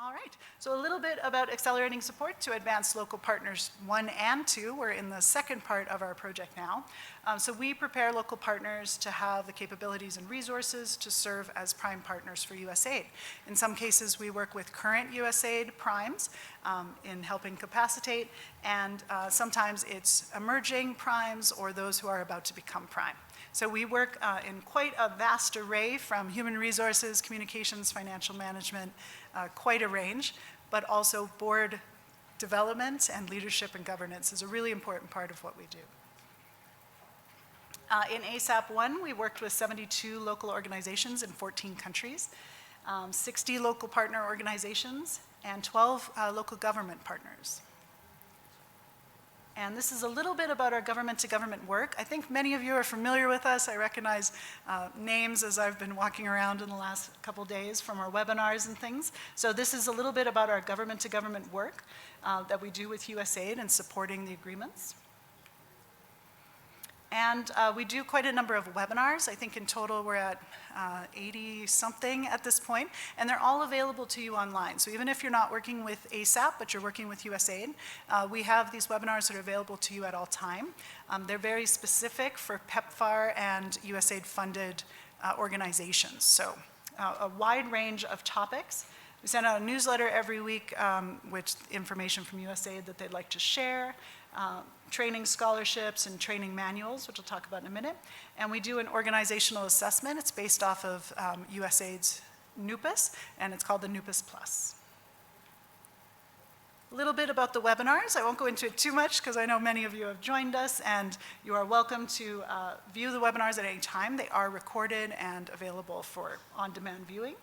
All right, so a little bit about accelerating support to advance local partners 1 and 2. We're in the second part of our project now. So we prepare local partners to have the capabilities and resources to serve as prime partners for USAID. In some cases, we work with current USAID primes in helping capacitate, and sometimes it's emerging primes or those who are about to become prime. So we work in quite a vast array from human resources, communications, financial management, quite a range, but also board development and leadership and governance is a really important part of what we do. In ASAP 1, we worked with 72 local organizations in 14 countries, 60 local partner organizations, and 12 local government partners. And this is a little bit about our government-to-government work. I think many of you are familiar with us. I recognize names as I've been walking around in the last couple days from our webinars and things. So this is a little bit about our government-to-government work that we do with USAID and supporting the agreements. And we do quite a number of webinars. I think in total we're at 80-something at this point, and they're all available to you online. So even if you're not working with ASAP, but you're working with USAID, we have these webinars that are available to you at all time. They're very specific for PEPFAR and USAID-funded organizations. So a wide range of topics. We send out a newsletter every week with information from USAID that they'd like to share. Training scholarships and training manuals, which I'll talk about in a minute. And we do an organizational assessment. It's based off of USAID's NUPIS, and it's called the NUPIS Plus. A little bit about the webinars. I won't go into it too much because I know many of you have joined us, and you are welcome to view the webinars at any time. They are recorded and available for on-demand viewing.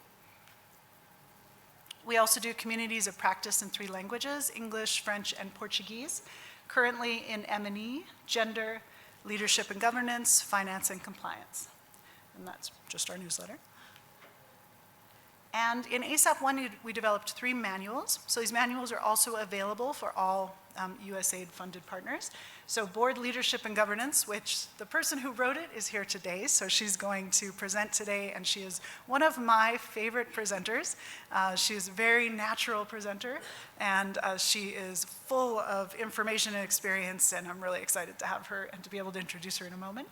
We also do communities of practice in 3 languages, English, French, and Portuguese. Currently in M&E, gender, leadership and governance, finance and compliance. And that's just our newsletter. And in ASAP 1, we developed 3 manuals. So these manuals are also available for all USAID-funded partners. So board leadership and governance, which the person who wrote it is here today. So she's going to present today, and she is one of my favorite presenters. She's a very natural presenter, and she is full of information and experience, and I'm really excited to have her and to be able to introduce her in a moment.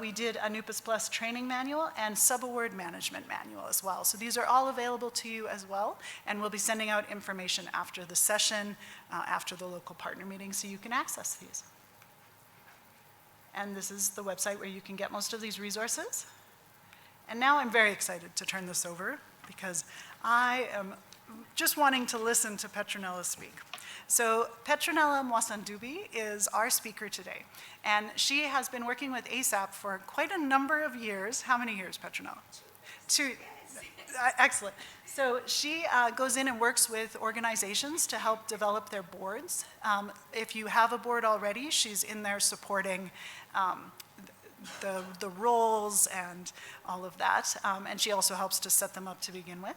We did a NUPIS Plus training manual and sub-award management manual as well. So these are all available to you as well, and we'll be sending out information after the session, after the local partner meeting, so you can access these. And this is the website where you can get most of these resources. And now I'm very excited to turn this over because I am just wanting to listen to Petronella speak. So Petronella Mwasandubi is our speaker today, and she has been working with ASAP for quite a number of years. How many years, Petronella? 2. Excellent. So she goes in and works with organizations to help develop their boards. If you have a board already, she's in there supporting the roles and all of that, and she also helps to set them up to begin with.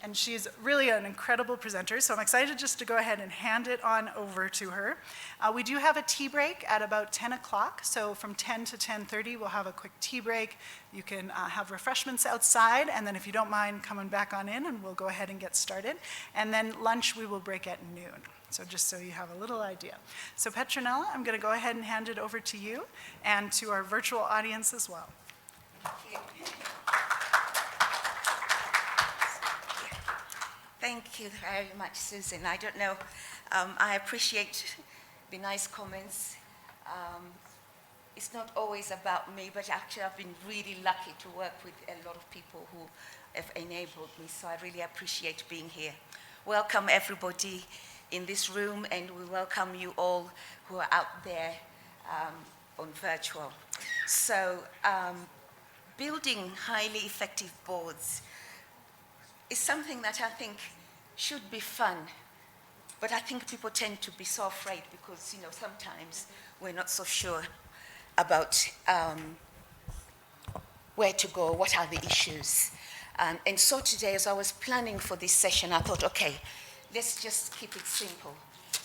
And she's really an incredible presenter, so I'm excited just to go ahead and hand it on over to her. We do have a tea break at about 10 o'clock, so from 10 to 10:30 we'll have a quick tea break. You can have refreshments outside, and then if you don't mind coming back on in, and we'll go ahead and get started. And then lunch we will break at noon, so just so you have a little idea. So Petronella, I'm going to go ahead and hand it over to you and to our virtual audience as well. Thank you very much, Susan. I don't know, I appreciate the nice comments. It's not always about me, but actually I've been really lucky to work with a lot of people who have enabled me, so I really appreciate being here. Welcome everybody in this room, and we welcome you all who are out there on virtual. So, building highly effective boards is something that I think should be fun, but I think people tend to be so afraid because, you know, sometimes we're not so sure about where to go, what are the issues. And so today, as I was planning for this session, I thought, okay, let's just keep it simple.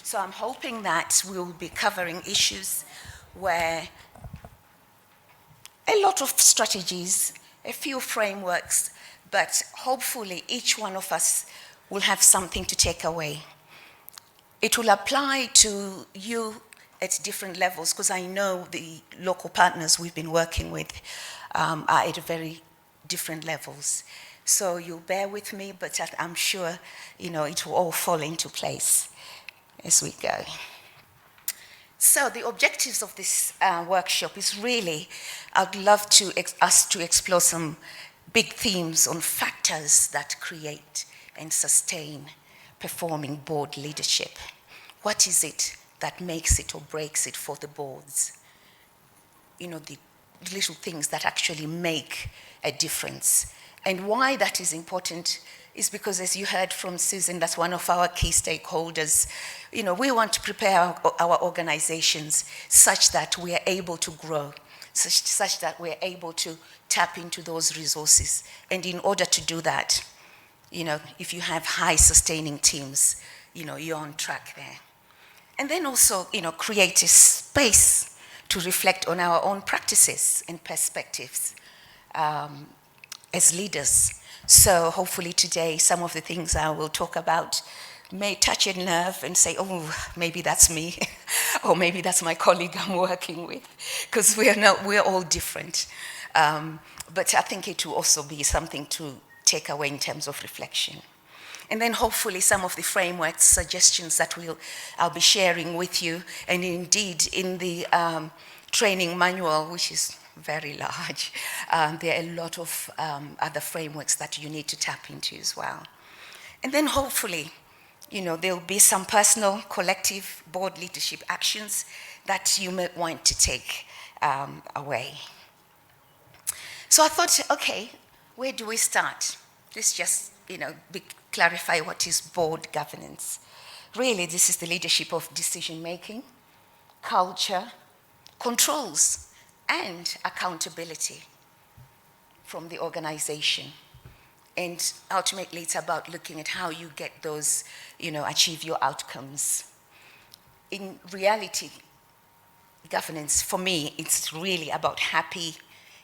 So I'm hoping that we'll be covering issues where a lot of strategies, a few frameworks, but hopefully each one of us will have something to take away. It will apply to you at different levels, because I know the local partners we've been working with are at very different levels. So you'll bear with me, but I'm sure, it will all fall into place as we go. So the objectives of this workshop is really, I'd love us to explore some big themes on factors that create and sustain performing board leadership. What is it that makes it or breaks it for the boards? The little things that actually make a difference. And why that is important is because, as you heard from Susan, that's one of our key stakeholders. We want to prepare our organizations such that we are able to grow, such that we're able to tap into those resources. And in order to do that, if you have high sustaining teams, you're on track there. And then also, create a space to reflect on our own practices and perspectives as leaders. So hopefully today, some of the things I will talk about may touch a nerve and say, oh, maybe that's me, or maybe that's my colleague I'm working with, because we're all different. But I think it will also be something to take away in terms of reflection. And then hopefully some of the frameworks, suggestions that I'll be sharing with you, and indeed in the training manual, which is very large, there are a lot of other frameworks that you need to tap into as well. And then hopefully, there'll be some personal, collective board leadership actions that you may want to take away. So I thought, okay, where do we start? Let's just, clarify what is board governance. Really, this is the leadership of decision-making, culture, controls, and accountability from the organization. And ultimately, it's about looking at how you get those, achieve your outcomes. In reality, governance, for me, it's really about happy,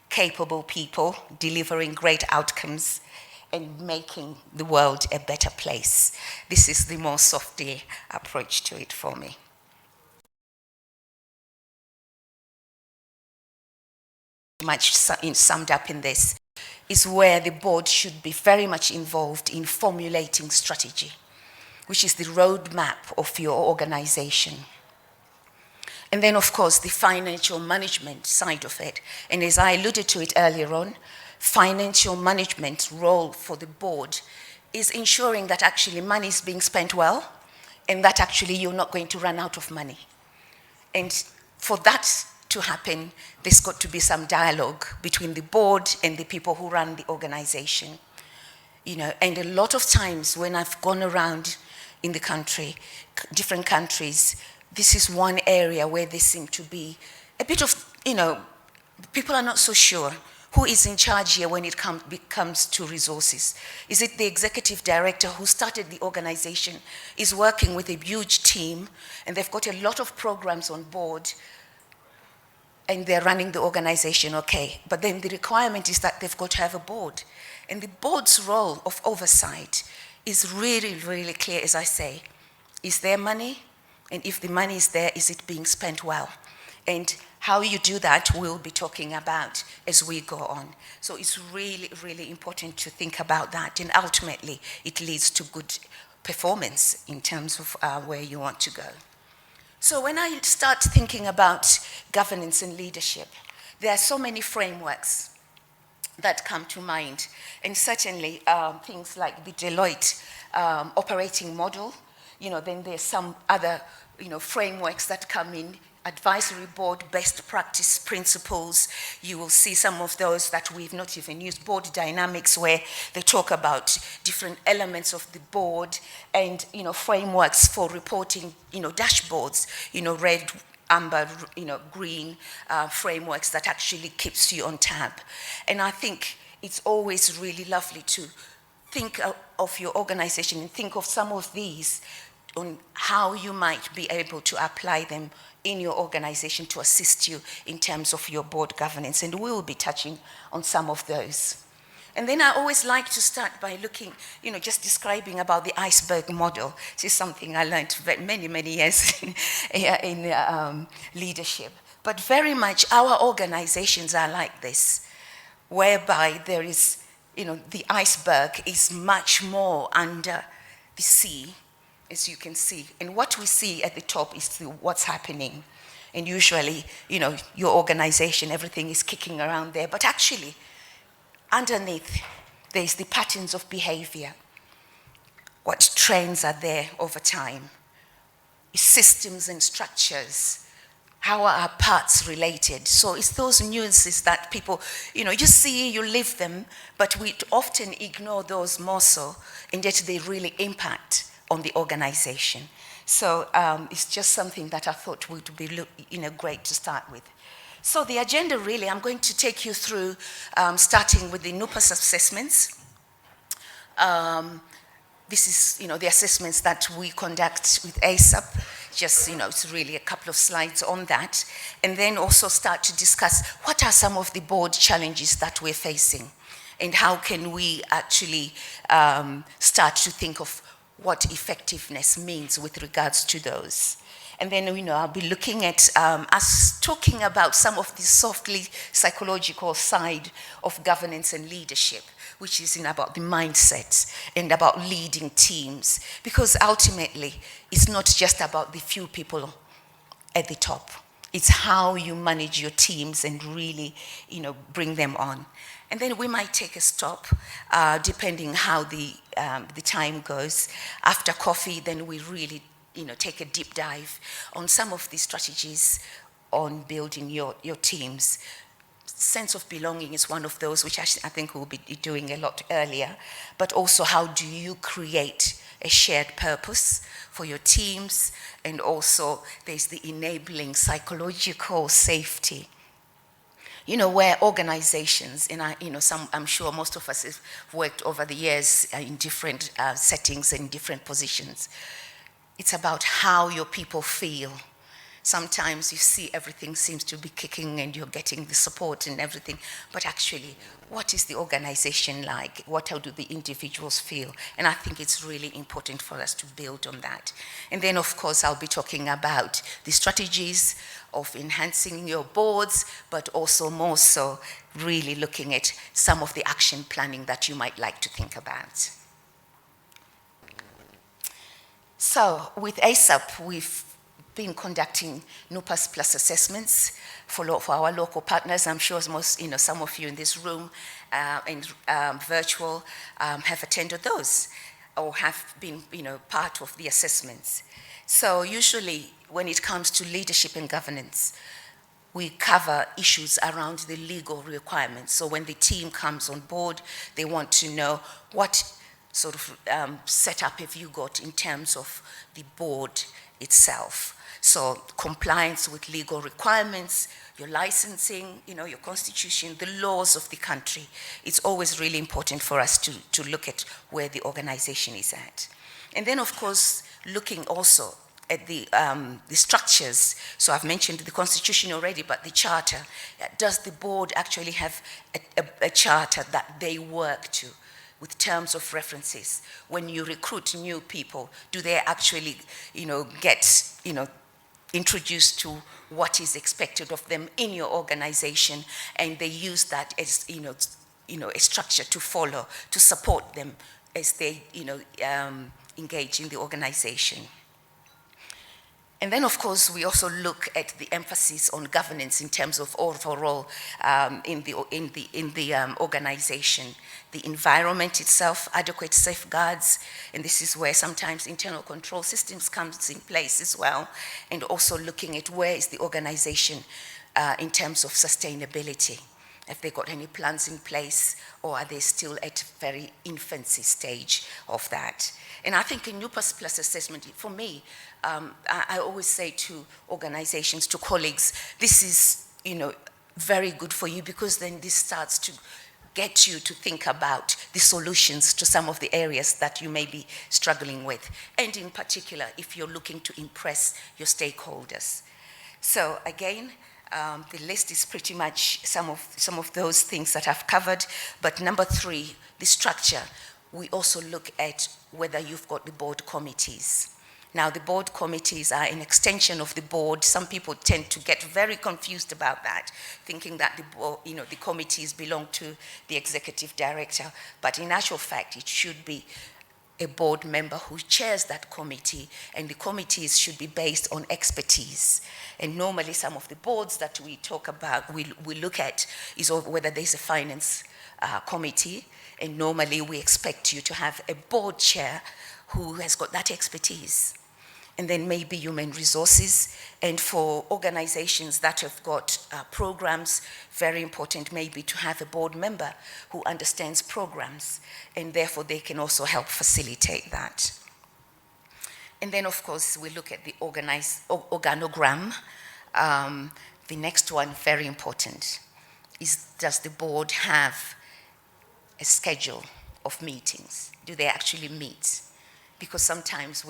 capable people delivering great outcomes and making the world a better place. This is the more softy approach to it for me. Much summed up in this is where the board should be very much involved in formulating strategy, which is the roadmap of your organization. And then, of course, the financial management side of it. And as I alluded to it earlier on, financial management role for the board is ensuring that actually money is being spent well, and that actually you're not going to run out of money. And for that to happen, there's got to be some dialogue between the board and the people who run the organization. And a lot of times when I've gone around in the country, different countries, this is one area where there seem to be a bit of, people are not so sure who is in charge here when it comes to resources. Is it the executive director who started the organization, is working with a huge team, and they've got a lot of programs on board, and they're running the organization, okay. But then the requirement is that they've got to have a board. And the board's role of oversight is really, really clear, as I say. Is there money? And if the money is there, is it being spent well? And how you do that, we'll be talking about as we go on. So it's really, really important to think about that. And ultimately, it leads to good performance in terms of where you want to go. So when I start thinking about governance and leadership, there are so many frameworks that come to mind. And certainly things like the Deloitte operating model, then there's some other frameworks that come in, advisory board best practice principles. You will see some of those that we've not even used, board dynamics, where they talk about different elements of the board, and frameworks for reporting, dashboards, red, amber, green frameworks that actually keeps you on tab. And I think it's always really lovely to think of your organization and think of some of these on how you might be able to apply them in your organization to assist you in terms of your board governance. And we will be touching on some of those. And then I always like to start by looking, just describing about the iceberg model. This is something I learned many, many years in leadership. But very much our organizations are like this, whereby there is, the iceberg is much more under the sea, as you can see. And what we see at the top is what's happening. And usually, your organization, everything is kicking around there. But actually, underneath, there's the patterns of behavior. What trends are there over time? Systems and structures. How are our parts related? So it's those nuances that people, you see, you live them, but we often ignore those more so, and yet they really impact on the organization. So it's just something that I thought would be great to start with. So the agenda really, I'm going to take you through starting with the NUPAS assessments. This is, the assessments that we conduct with ASAP. Just, it's really a couple of slides on that. And then also start to discuss what are some of the board challenges that we're facing, and how can we actually start to think of what effectiveness means with regards to those. And then, I'll be looking at us talking about some of the softly psychological side of governance and leadership, which is about the mindset and about leading teams. Because ultimately, it's not just about the few people at the top. It's how you manage your teams and really, bring them on. And then we might take a stop, depending how the time goes. After coffee, then we really, take a deep dive on some of the strategies on building your teams. Sense of belonging is one of those, which I think we'll be doing a lot earlier. But also, how do you create a shared purpose for your teams? And also, there's the enabling psychological safety. Where organizations, and I'm sure most of us have worked over the years in different settings and different positions. It's about how your people feel. Sometimes you see everything seems to be kicking and you're getting the support and everything, but actually, what is the organization like? How do the individuals feel? And I think it's really important for us to build on that. And then, of course, I'll be talking about the strategies of enhancing your boards, but also more so really looking at some of the action planning that you might like to think about. So with ASAP, we've been conducting NUPAS Plus assessments for our local partners. I'm sure some of you in this room and virtual have attended those or have been, part of the assessments. So usually when it comes to leadership and governance, we cover issues around the legal requirements. So when the team comes on board, they want to know what sort of setup have you got in terms of the board itself. So compliance with legal requirements, your licensing, your constitution, the laws of the country. It's always really important for us to look at where the organization is at. And then, of course, looking also at the structures. So I've mentioned the constitution already, but the charter. Does the board actually have a charter that they work to, with terms of references? When you recruit new people, do they actually, get, introduced to what is expected of them in your organization, and they use that as, a structure to follow, to support them as they, engage in the organization. And then, of course, we also look at the emphasis on governance in terms of overall in the organization, the environment itself, adequate safeguards, and this is where sometimes internal control systems comes in place as well, and also looking at where is the organization in terms of sustainability. Have they got any plans in place, or are they still at very infancy stage of that? And I think in NUPAS Plus assessment, for me, I always say to organizations, to colleagues, this is, very good for you, because then this starts to get you to think about the solutions to some of the areas that you may be struggling with. And in particular, if you're looking to impress your stakeholders. So again, The list is pretty much some of those things that I've covered. But number 3, the structure. We also look at whether you've got the board committees. Now, the board committees are an extension of the board. Some people tend to get very confused about that, thinking that the committees belong to the executive director. But in actual fact, it should be a board member who chairs that committee, and the committees should be based on expertise. And normally some of the boards that we talk about, we look at is whether there's a finance committee, and normally we expect you to have a board chair who has got that expertise. And then maybe human resources, and for organizations that have got programs, very important maybe to have a board member who understands programs, and therefore they can also help facilitate that. And then of course we look at the organogram. The next one, very important, is does the board have a schedule of meetings? Do they actually meet? Because sometimes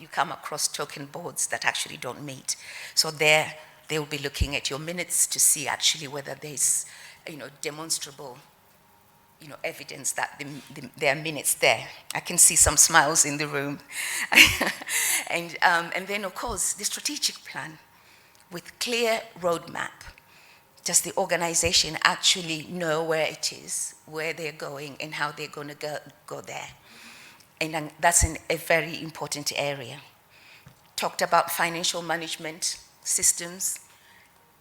you come across token boards that actually don't meet. So they will be looking at your minutes to see actually whether there's, demonstrable, evidence that there are minutes there. I can see some smiles in the room. And then of course, the strategic plan with clear roadmap. Does the organization actually know where it is, where they're going, and how they're going to go there? And that's a very important area. Talked about financial management systems,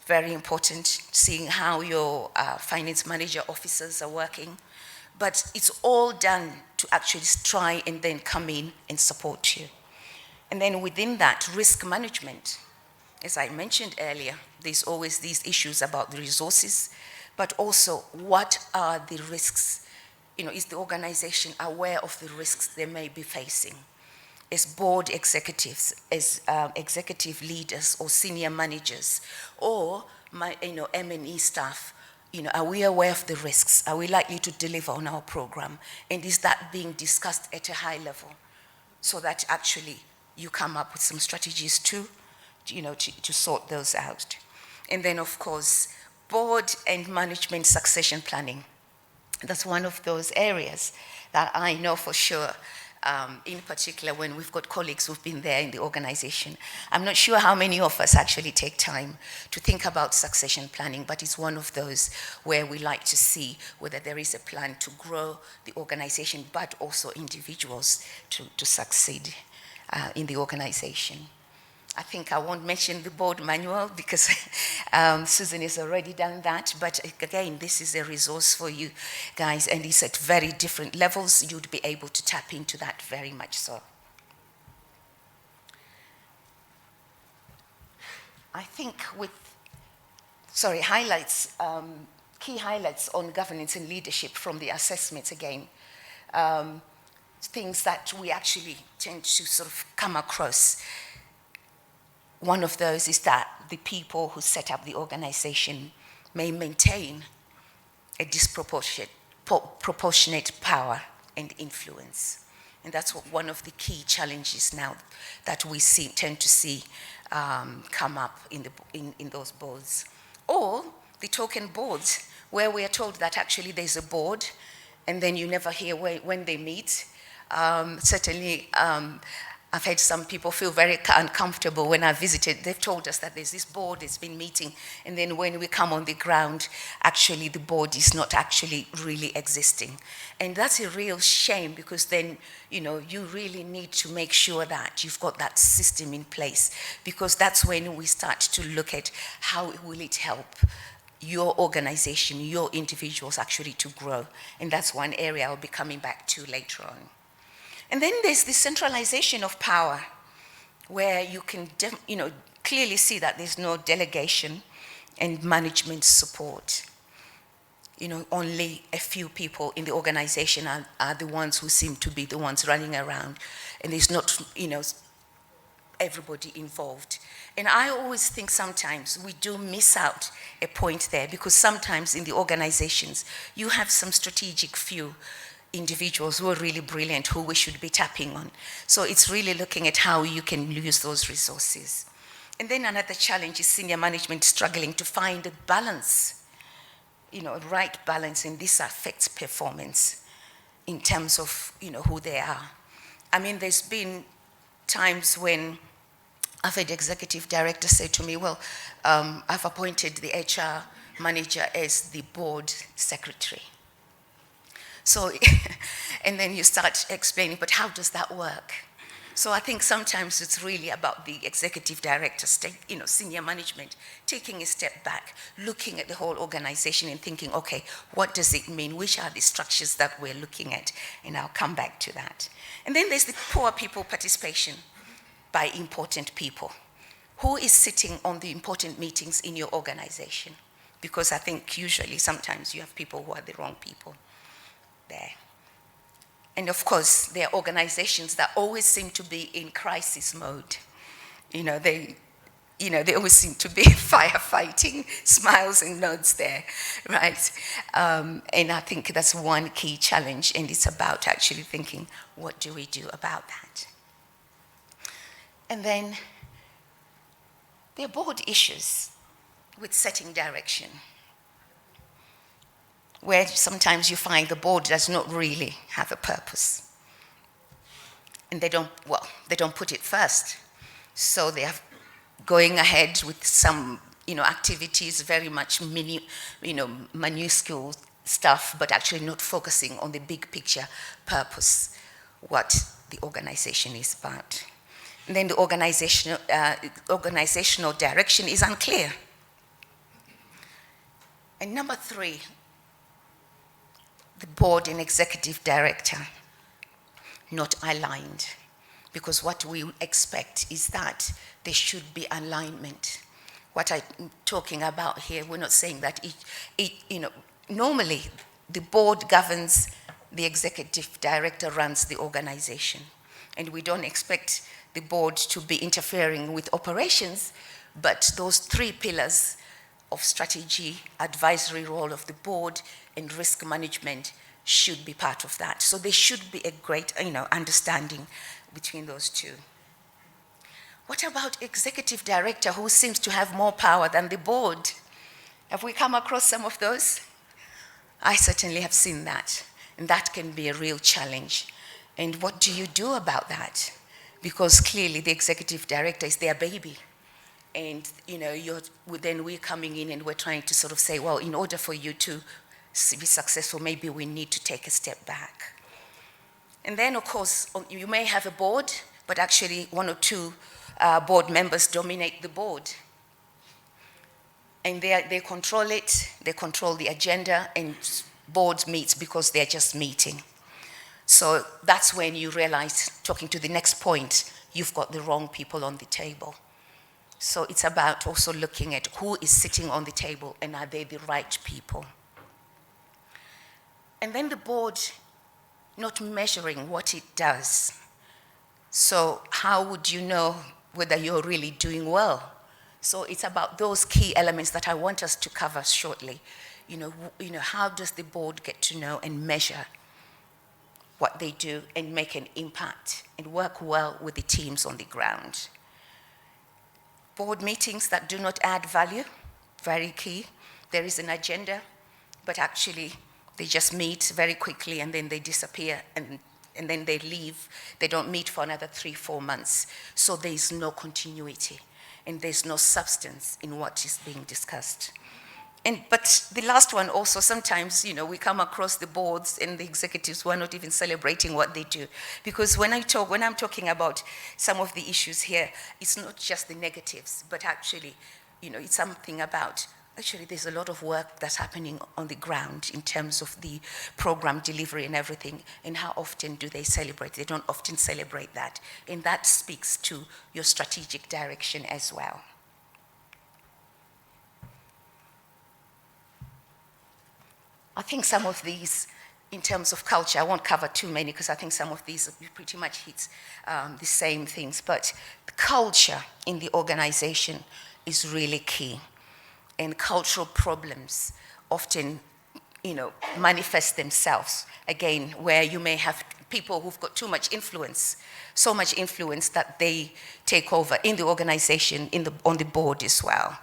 very important, seeing how your finance manager officers are working. But it's all done to actually try and then come in and support you. And then within that, risk management. As I mentioned earlier, there's always these issues about the resources, but also what are the risks? Is the organization aware of the risks they may be facing? As board executives, as executive leaders or senior managers, or M&E staff, are we aware of the risks? Are we likely to deliver on our program? And is that being discussed at a high level so that actually you come up with some strategies to sort those out? And then of course, board and management succession planning. That's one of those areas that I know for sure, in particular when we've got colleagues who've been there in the organization. I'm not sure how many of us actually take time to think about succession planning, but it's one of those where we like to see whether there is a plan to grow the organization, but also individuals to succeed in the organization. I think I won't mention the board manual because Susan has already done that. But again, this is a resource for you guys, and it's at very different levels. You'd be able to tap into that very much so. I think highlights, key highlights on governance and leadership from the assessments again. Things that we actually tend to sort of come across. One of those is that the people who set up the organization may maintain a disproportionate power and influence. And that's one of the key challenges now that we tend to see come up in those boards. Or the token boards, where we are told that actually there's a board, and then you never hear when they meet. Certainly, I've had some people feel very uncomfortable when I visited. They've told us that there's this board that's been meeting, and then when we come on the ground, actually the board is not actually really existing. And that's a real shame, because then, you really need to make sure that you've got that system in place, because that's when we start to look at how will it help your organization, your individuals actually to grow. And that's one area I'll be coming back to later on. And then there's the centralization of power, where you can clearly see that there's no delegation and management support. Only a few people in the organization are the ones who seem to be the ones running around, and there's not, everybody involved. And I always think sometimes we do miss out a point there, because sometimes in the organizations, you have some strategic few individuals who are really brilliant, who we should be tapping on. So it's really looking at how you can use those resources. And then another challenge is senior management struggling to find a balance, a right balance, and this affects performance in terms of, who they are. I mean, there's been times when I've had the executive director say to me, well, I've appointed the HR manager as the board secretary. So, and then you start explaining, but how does that work? So I think sometimes it's really about the executive director, senior management, taking a step back, looking at the whole organization and thinking, okay, what does it mean? Which are the structures that we're looking at? And I'll come back to that. And then there's the poor people participation by important people. Who is sitting on the important meetings in your organization? Because I think usually sometimes you have people who are the wrong people there. And of course, there are organizations that always seem to be in crisis mode. They always seem to be firefighting, smiles and nods there, right? And I think that's one key challenge, and it's about actually thinking, what do we do about that? And then there are board issues with setting direction, where sometimes you find the board does not really have a purpose. And they don't put it first. So they are going ahead with some, activities, very much minuscule stuff, but actually not focusing on the big picture purpose, what the organization is about. And then the organizational direction is unclear. And number 3, the board and executive director not aligned, because what we expect is that there should be alignment. What I'm talking about here, we're not saying that normally the board governs, the executive director runs the organization, and we don't expect the board to be interfering with operations, but those 3 pillars of strategy, advisory role of the board, and risk management should be part of that. So there should be a great, understanding between those 2. What about executive director who seems to have more power than the board? Have we come across some of those? I certainly have seen that, and that can be a real challenge. And what do you do about that? Because clearly the executive director is their baby. And, then we're coming in and we're trying to sort of say, well, in order for you to be successful, maybe we need to take a step back. And then, of course, you may have a board, but actually 1 or 2 board members dominate the board. And they control it, they control the agenda, and board meets because they're just meeting. So that's when you realize, talking to the next point, you've got the wrong people on the table. So it's about also looking at who is sitting on the table and are they the right people. And then the board not measuring what it does. So how would you know whether you're really doing well? So it's about those key elements that I want us to cover shortly. How does the board get to know and measure what they do and make an impact and work well with the teams on the ground? Board meetings that do not add value, very key. There is an agenda, but actually they just meet very quickly and then they disappear and then they leave. They don't meet for another 3-4 months. So there's no continuity and there's no substance in what is being discussed. But the last one also, sometimes, we come across the boards and the executives who are not even celebrating what they do. Because when I'm talking about some of the issues here, it's not just the negatives, but actually, it's something about, actually there's a lot of work that's happening on the ground in terms of the program delivery and everything, and how often do they celebrate? They don't often celebrate that. And that speaks to your strategic direction as well. I think some of these, in terms of culture, I won't cover too many because I think some of these pretty much hit the same things, but the culture in the organization is really key. And cultural problems often, manifest themselves, again, where you may have people who've got too much influence, so much influence that they take over in the organization, on the board as well.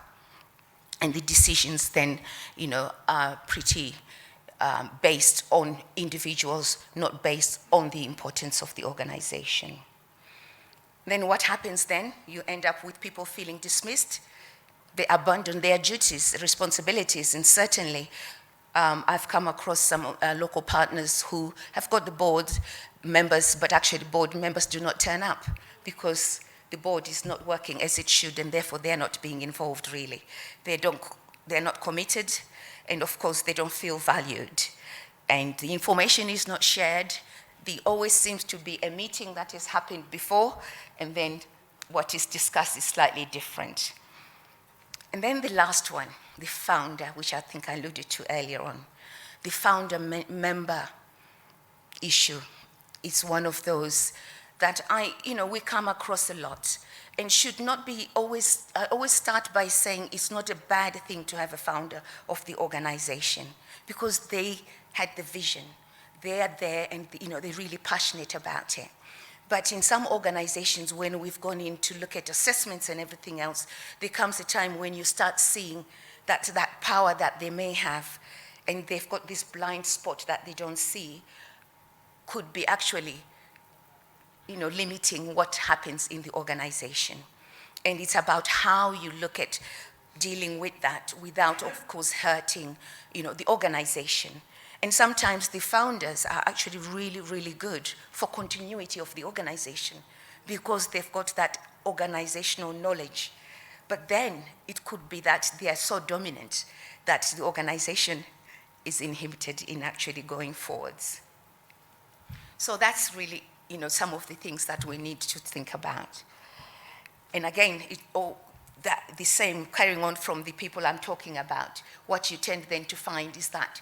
And the decisions then, are pretty based on individuals, not based on the importance of the organization. Then what happens then? You end up with people feeling dismissed. They abandon their duties, responsibilities, and certainly I've come across some local partners who have got the board members, but actually the board members do not turn up because the board is not working as it should, and therefore they're not being involved really. They're not committed, and of course they don't feel valued. And the information is not shared. There always seems to be a meeting that has happened before, and then what is discussed is slightly different. And then the last one, the founder, which I think I alluded to earlier on. The founder-member issue is one of those that we come across a lot, and should not be always. I always start by saying it's not a bad thing to have a founder of the organization, because they had the vision. They are there, and they're really passionate about it. But in some organizations, when we've gone in to look at assessments and everything else, there comes a time when you start seeing that power that they may have, and they've got this blind spot that they don't see, could be actually limiting what happens in the organization. And it's about how you look at dealing with that without, of course, hurting the organization. And sometimes the founders are actually really, really good for continuity of the organization because they've got that organizational knowledge. But then it could be that they are so dominant that the organization is inhibited in actually going forwards. So that's really, some of the things that we need to think about. And again, the same, carrying on from the people I'm talking about, what you tend then to find is that,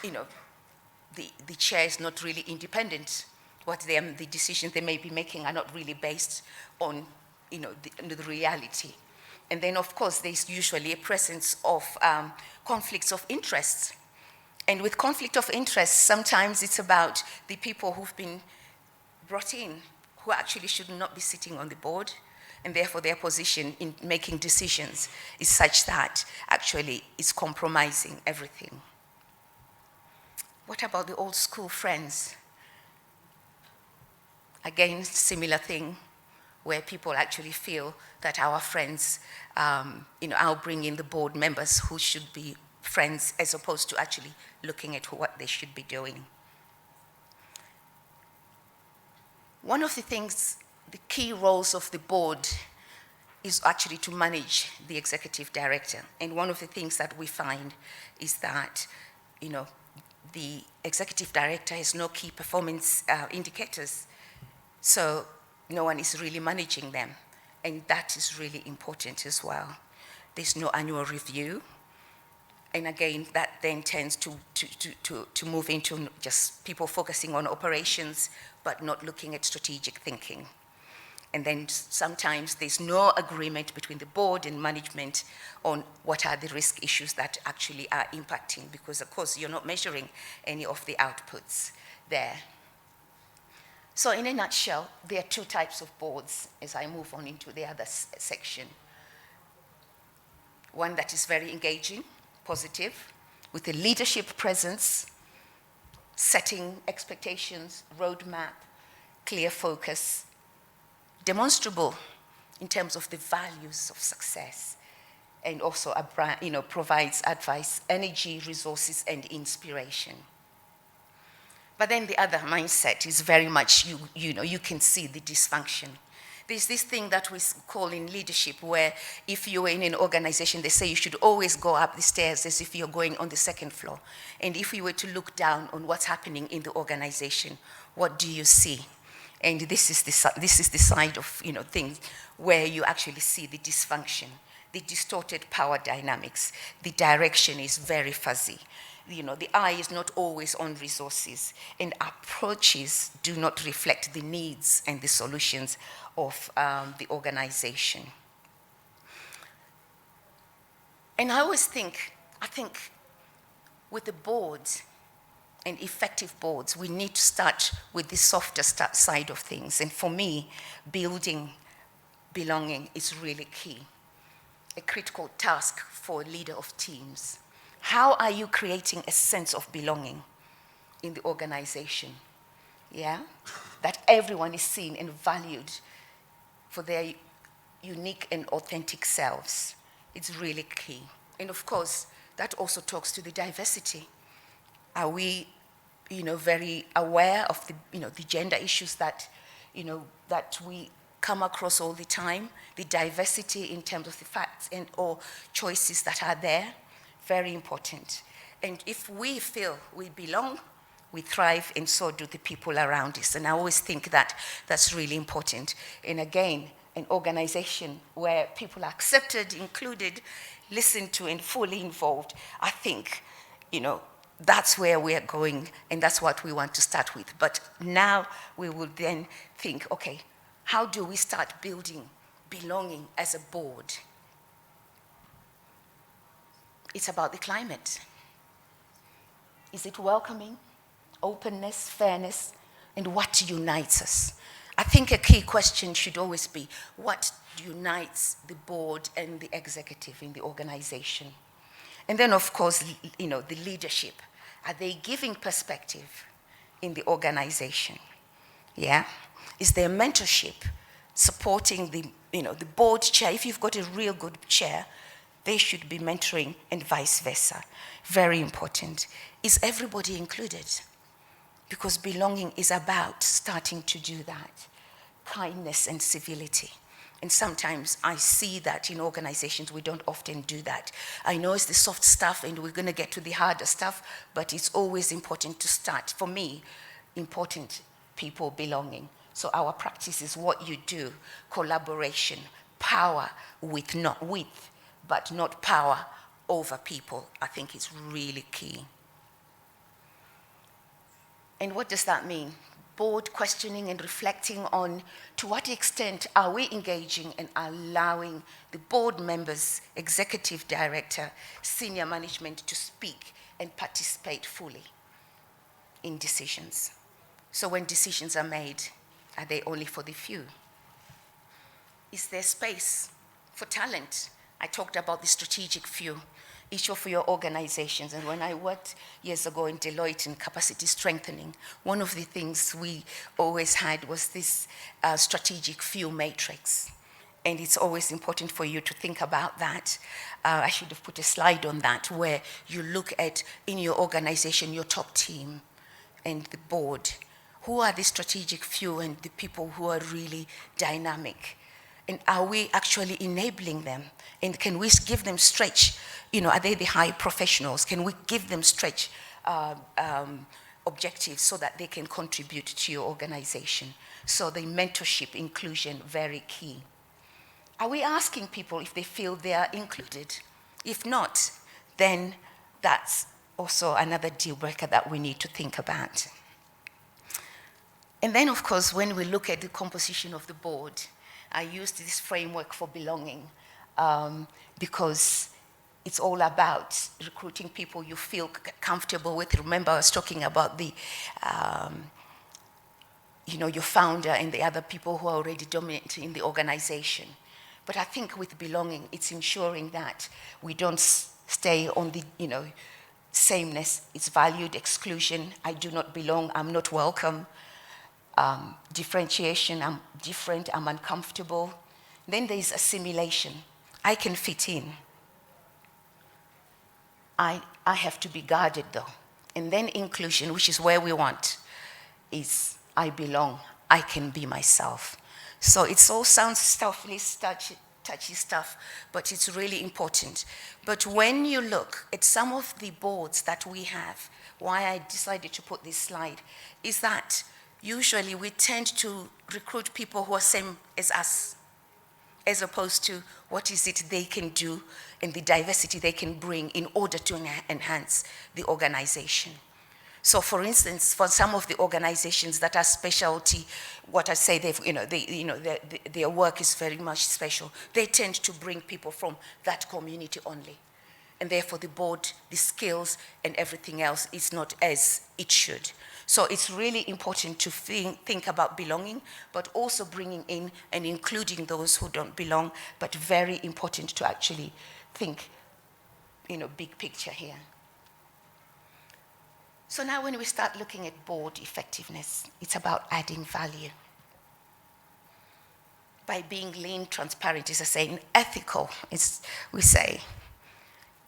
the chair is not really independent. The decisions they may be making are not really based on, the reality. And then, of course, there's usually a presence of conflicts of interest. And with conflict of interest, sometimes it's about the people who've been brought in, who actually should not be sitting on the board, and therefore their position in making decisions is such that actually it's compromising everything. What about the old school friends? Again, similar thing, where people actually feel that our friends, I'll bring in the board members who should be friends as opposed to actually looking at what they should be doing. One of the things, the key roles of the board is actually to manage the executive director. And one of the things that we find is that, the executive director has no key performance indicators. So no one is really managing them. And that is really important as well. There's no annual review. And again, that then tends to move into just people focusing on operations, but not looking at strategic thinking. And then sometimes there's no agreement between the board and management on what are the risk issues that actually are impacting, because of course you're not measuring any of the outputs there. So in a nutshell, there are two types of boards as I move on into the other section. One that is very engaging, positive, with a leadership presence, setting expectations, roadmap, clear focus, demonstrable in terms of the values of success, and also provides advice, energy, resources, and inspiration. But then the other mindset is very much, you can see the dysfunction. There's this thing that we call in leadership where if you're in an organization, they say you should always go up the stairs as if you're going on the second floor. And if you were to look down on what's happening in the organization, what do you see? And this is the side of things where you actually see the dysfunction, the distorted power dynamics. The direction is very fuzzy. The eye is not always on resources, and approaches do not reflect the needs and the solutions of the organization. And I think with the board, and effective boards, we need to start with the softer side of things. And for me, building belonging is really key, a critical task for a leader of teams. How are you creating a sense of belonging in the organization? Yeah? That everyone is seen and valued for their unique and authentic selves. It's really key. And of course, that also talks to the diversity. Are we, very aware of the gender issues that, that we come across all the time, the diversity in terms of the facts and or choices that are there? Very important. And if we feel we belong, we thrive, and so do the people around us. And I always think that that's really important. And again, an organization where people are accepted, included, listened to, and fully involved, I think, that's where we're going, and that's what we want to start with. But now we will then think, okay, how do we start building belonging as a board? It's about the climate. Is it welcoming, openness, fairness, and what unites us? I think a key question should always be, what unites the board and the executive in the organization? And then, of course, the leadership. Are they giving perspective in the organization? Yeah? Is there mentorship supporting the board chair? If you've got a real good chair, they should be mentoring, and vice versa. Very important. Is everybody included? Because belonging is about starting to do that. Kindness and civility. And sometimes I see that in organizations we don't often do that. I know it's the soft stuff and we're going to get to the harder stuff, but it's always important to start. For me, important, people belonging. So our practice is what you do, collaboration, power with, not with, but not power over people. I think it's really key. And what does that mean? Board questioning and reflecting on to what extent are we engaging and allowing the board members, executive director, senior management to speak and participate fully in decisions. So when decisions are made, are they only for the few? Is there space for talent? I talked about the strategic few, each of your organizations. And when I worked years ago in Deloitte in capacity strengthening, one of the things we always had was this strategic few matrix. And it's always important for you to think about that. I should have put a slide on that where you look at, in your organization, your top team and the board. Who are the strategic few and the people who are really dynamic? And are we actually enabling them? And can we give them stretch? Are they the high professionals? Can we give them stretch objectives so that they can contribute to your organization? So the mentorship, inclusion, very key. Are we asking people if they feel they are included? If not, then that's also another deal breaker that we need to think about. And then, of course, when we look at the composition of the board, I used this framework for belonging because it's all about recruiting people you feel comfortable with. Remember, I was talking about the, your founder and the other people who are already dominant in the organization. But I think with belonging, it's ensuring that we don't stay on the, sameness. It's valued exclusion. I do not belong. I'm not welcome. Differentiation. I'm different. I'm uncomfortable. Then there's assimilation. I can fit in. I have to be guarded, though. And then inclusion, which is where we want, is I belong. I can be myself. So it all sounds stuffy, touchy stuff, but it's really important. But when you look at some of the boards that we have, why I decided to put this slide, is that usually we tend to recruit people who are same as us, as opposed to what is it they can do and the diversity they can bring in order to enhance the organization. So, for instance, for some of the organizations that are specialty, what I say, their work is very much special. They tend to bring people from that community only. and therefore the board, the skills and everything else is not as it should. So it's really important to think about belonging, but also bringing in and including those who don't belong, but very important to actually think, big picture here. So now when we start looking at board effectiveness, it's about adding value. By being lean, transparent, as I say, and ethical, we say,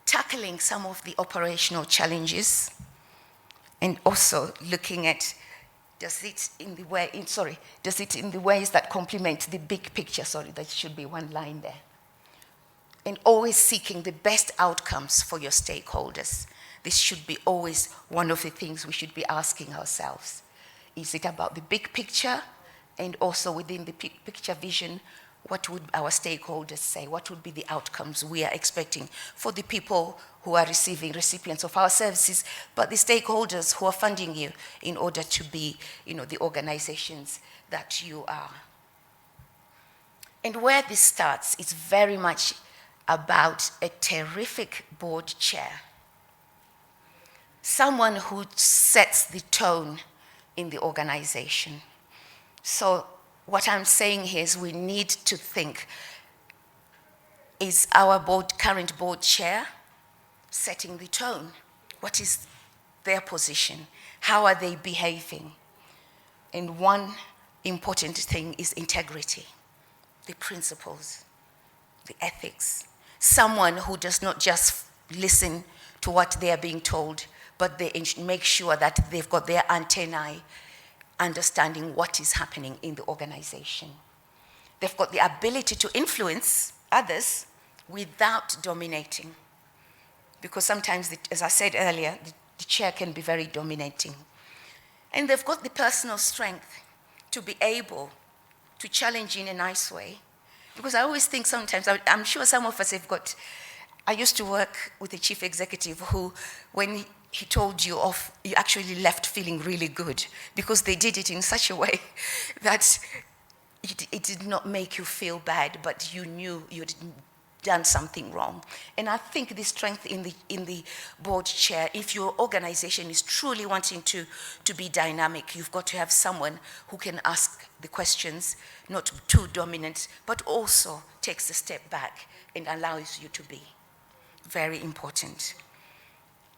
tackling some of the operational challenges, and also looking at does it in the ways that complement the big picture. Sorry, that should be one line there. And always seeking the best outcomes for your stakeholders. This should be always one of the things we should be asking ourselves. Is it about the big picture? And also within the picture vision, what would our stakeholders say? What would be the outcomes we are expecting for the people who are recipients of our services, but the stakeholders who are funding you in order to be, the organizations that you are. And where this starts is very much about a terrific board chair. Someone who sets the tone in the organization. So what I'm saying here is we need to think, is our current board chair setting the tone? What is their position? How are they behaving? And one important thing is integrity, the principles, the ethics. Someone who does not just listen to what they are being told, but they make sure that they've got their antennae understanding what is happening in the organization. They've got the ability to influence others without dominating. Because sometimes, as I said earlier, the chair can be very dominating. And they've got the personal strength to be able to challenge in a nice way. Because I always think sometimes, I'm sure some of us have got, I used to work with a chief executive who, when he told you off, you actually left feeling really good because they did it in such a way that it did not make you feel bad, but you knew you'd done something wrong. And I think the strength in the board chair, if your organization is truly wanting to be dynamic, you've got to have someone who can ask the questions, not too dominant, but also takes a step back and allows you to be. Very important.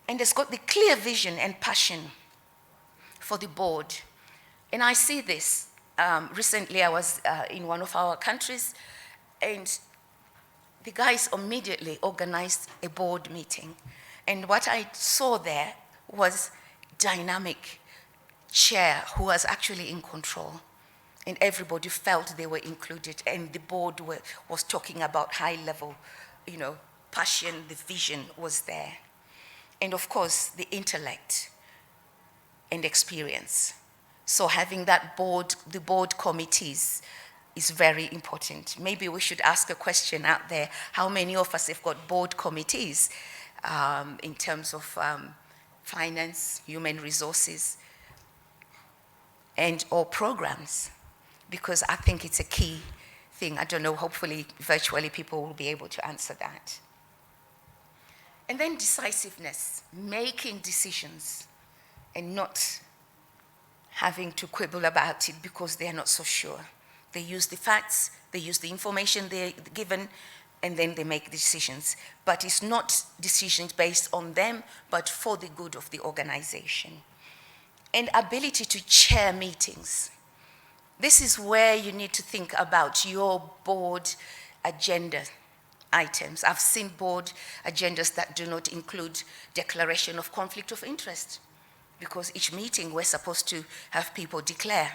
And has got the clear vision and passion for the board. And I see this. Recently I was in one of our countries, and the guys immediately organized a board meeting. And what I saw there was dynamic chair who was actually in control. And everybody felt they were included, and the board was talking about high level, passion, the vision was there. And of course, the intellect and experience. So having that the board committees is very important. Maybe we should ask a question out there. How many of us have got board committees in terms of finance, human resources, or programs? Because I think it's a key thing. I don't know, hopefully, virtually people will be able to answer that. And then decisiveness, making decisions and not having to quibble about it because they're not so sure. They use the facts, they use the information they're given, and then they make decisions. But it's not decisions based on them, but for the good of the organization. And ability to chair meetings. This is where you need to think about your board agenda items. I've seen board agendas that do not include declaration of conflict of interest, because each meeting we're supposed to have people declare.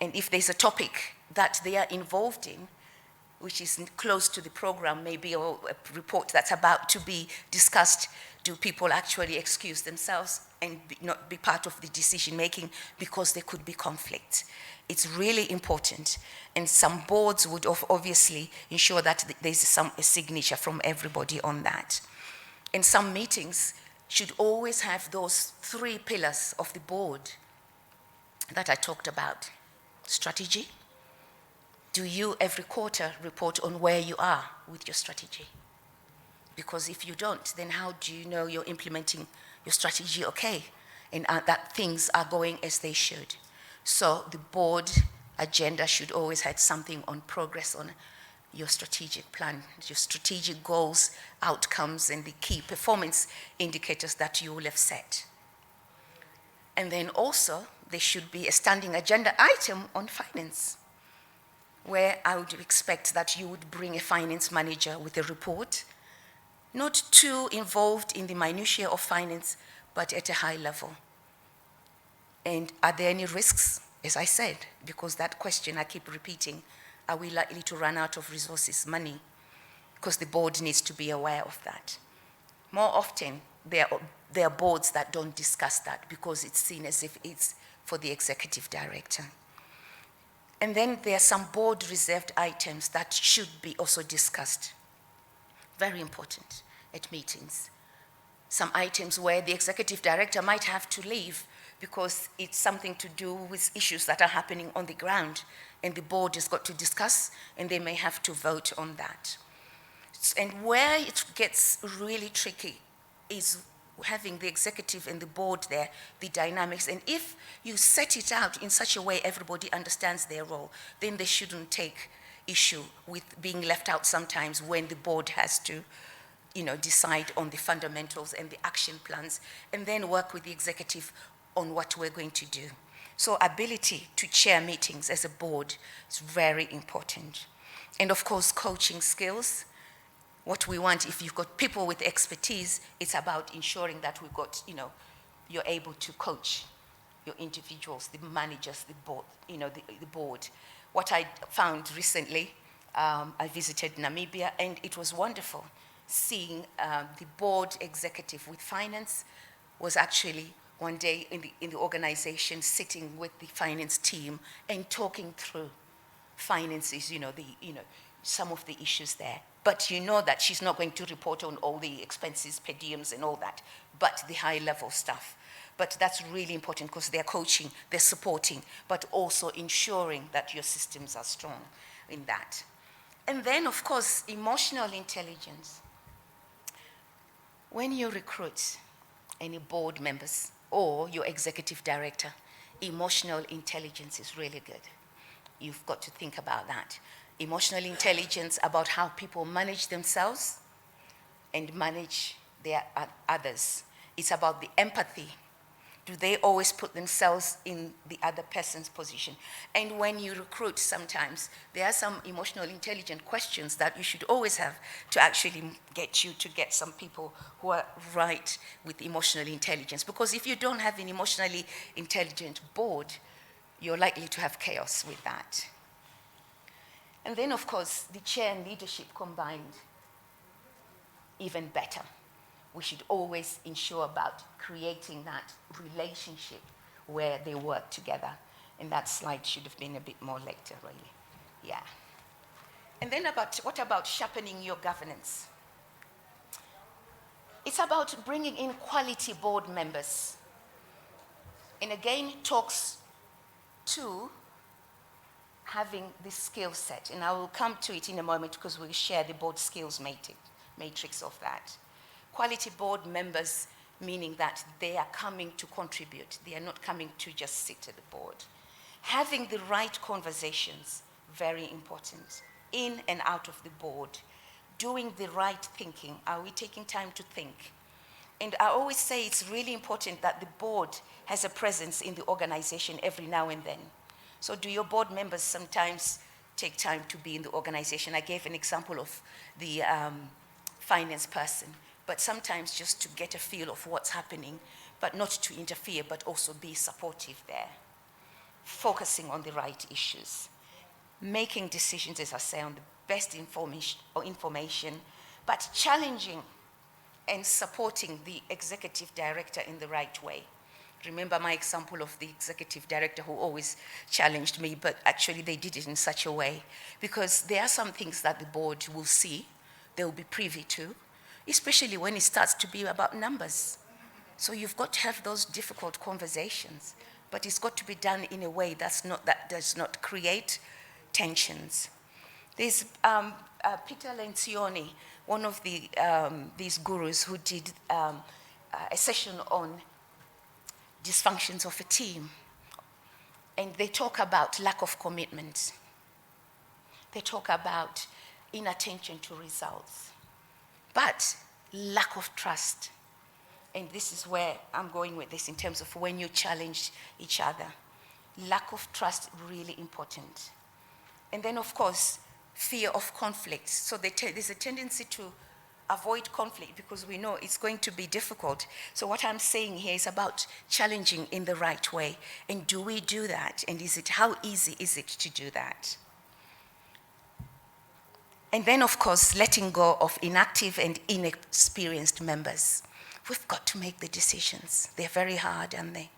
And if there's a topic that they are involved in, which is close to the program, maybe a report that's about to be discussed, do people actually excuse themselves and not be part of the decision making because there could be conflict? It's really important. And some boards would obviously ensure that there's a signature from everybody on that. And some meetings should always have those 3 pillars of the board that I talked about. Strategy. Do you every quarter report on where you are with your strategy? Because if you don't, then how do you know you're implementing your strategy okay, and that things are going as they should? So the board agenda should always have something on progress on your strategic plan, your strategic goals, outcomes, and the key performance indicators that you will have set. And then also, there should be a standing agenda item on finance, where I would expect that you would bring a finance manager with a report, not too involved in the minutiae of finance, but at a high level. And are there any risks? As I said, because that question I keep repeating, are we likely to run out of resources, money? Because the board needs to be aware of that. More often, there are boards that don't discuss that because it's seen as if it's for the executive director. And then there are some board reserved items that should be also discussed. Very important at meetings. Some items where the executive director might have to leave because it's something to do with issues that are happening on the ground, and the board has got to discuss, and they may have to vote on that. And where it gets really tricky is having the executive and the board there, the dynamics. And if you set it out in such a way everybody understands their role, then they shouldn't take issue with being left out sometimes when the board has to, decide on the fundamentals and the action plans, and then work with the executive on what we're going to do. So ability to chair meetings as a board is very important. And of course, coaching skills. What we want, if you've got people with expertise, it's about ensuring that we've got, you're able to coach your individuals, the managers, the board, the board. What I found recently, I visited Namibia, and it was wonderful seeing the board executive with finance was actually one day in the organization sitting with the finance team and talking through finances, some of the issues there. But you know that she's not going to report on all the expenses, per diems and all that, but the high level stuff. But that's really important because they're coaching, they're supporting, but also ensuring that your systems are strong in that. And then, of course, emotional intelligence. When you recruit any board members or your executive director, emotional intelligence is really good. You've got to think about that. Emotional intelligence about how people manage themselves and manage their others. It's about the empathy. Do they always put themselves in the other person's position? And when you recruit, sometimes there are some emotional intelligent questions that you should always have to actually get some people who are right with emotional intelligence. Because if you don't have an emotionally intelligent board, you're likely to have chaos with that. And then, of course, the chair and leadership combined, even better. We should always ensure about creating that relationship where they work together. And that slide should have been a bit more later, really. Yeah. And then what about sharpening your governance? It's about bringing in quality board members. And again, talks to having this skill set. And I will come to it in a moment because we'll share the board skills matrix of that. Quality board members, meaning that they are coming to contribute. They are not coming to just sit at the board. Having the right conversations, very important, in and out of the board. Doing the right thinking. Are we taking time to think? And I always say it's really important that the board has a presence in the organization every now and then. So do your board members sometimes take time to be in the organization? I gave an example of the finance person, but sometimes just to get a feel of what's happening, but not to interfere, but also be supportive there. Focusing on the right issues. Making decisions, as I say, on the best information, but challenging and supporting the executive director in the right way. Remember my example of the executive director who always challenged me, but actually they did it in such a way, because there are some things that the board will see, they'll be privy to, especially when it starts to be about numbers. So you've got to have those difficult conversations, but it's got to be done in a way that does not create tensions. There's Peter Lencioni one of these gurus who did a session on dysfunctions of a team. And they talk about lack of commitment. They talk about inattention to results, but lack of trust. And this is where I'm going with this in terms of when you challenge each other. Lack of trust, really important. And then, of course, fear of conflict. So there's a tendency to avoid conflict because we know it's going to be difficult. So what I'm saying here is about challenging in the right way. And do we do that? And how easy is it to do that? And then, of course, letting go of inactive and inexperienced members. We've got to make the decisions. They're very hard, aren't they?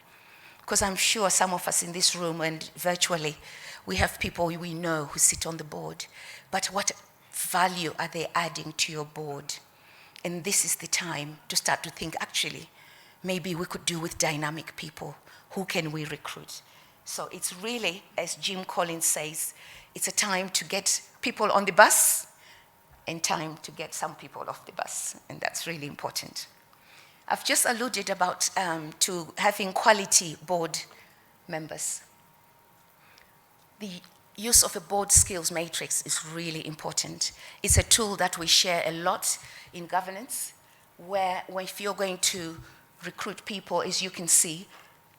Because I'm sure some of us in this room and virtually, we have people we know who sit on the board. But what value are they adding to your board? And this is the time to start to think, actually, maybe we could do with dynamic people. Who can we recruit? So it's really, as Jim Collins says, it's a time to get people on the bus and time to get some people off the bus. And that's really important. I've just alluded about to having quality board members. The use of a board skills matrix is really important. It's a tool that we share a lot in governance, where if you're going to recruit people, as you can see,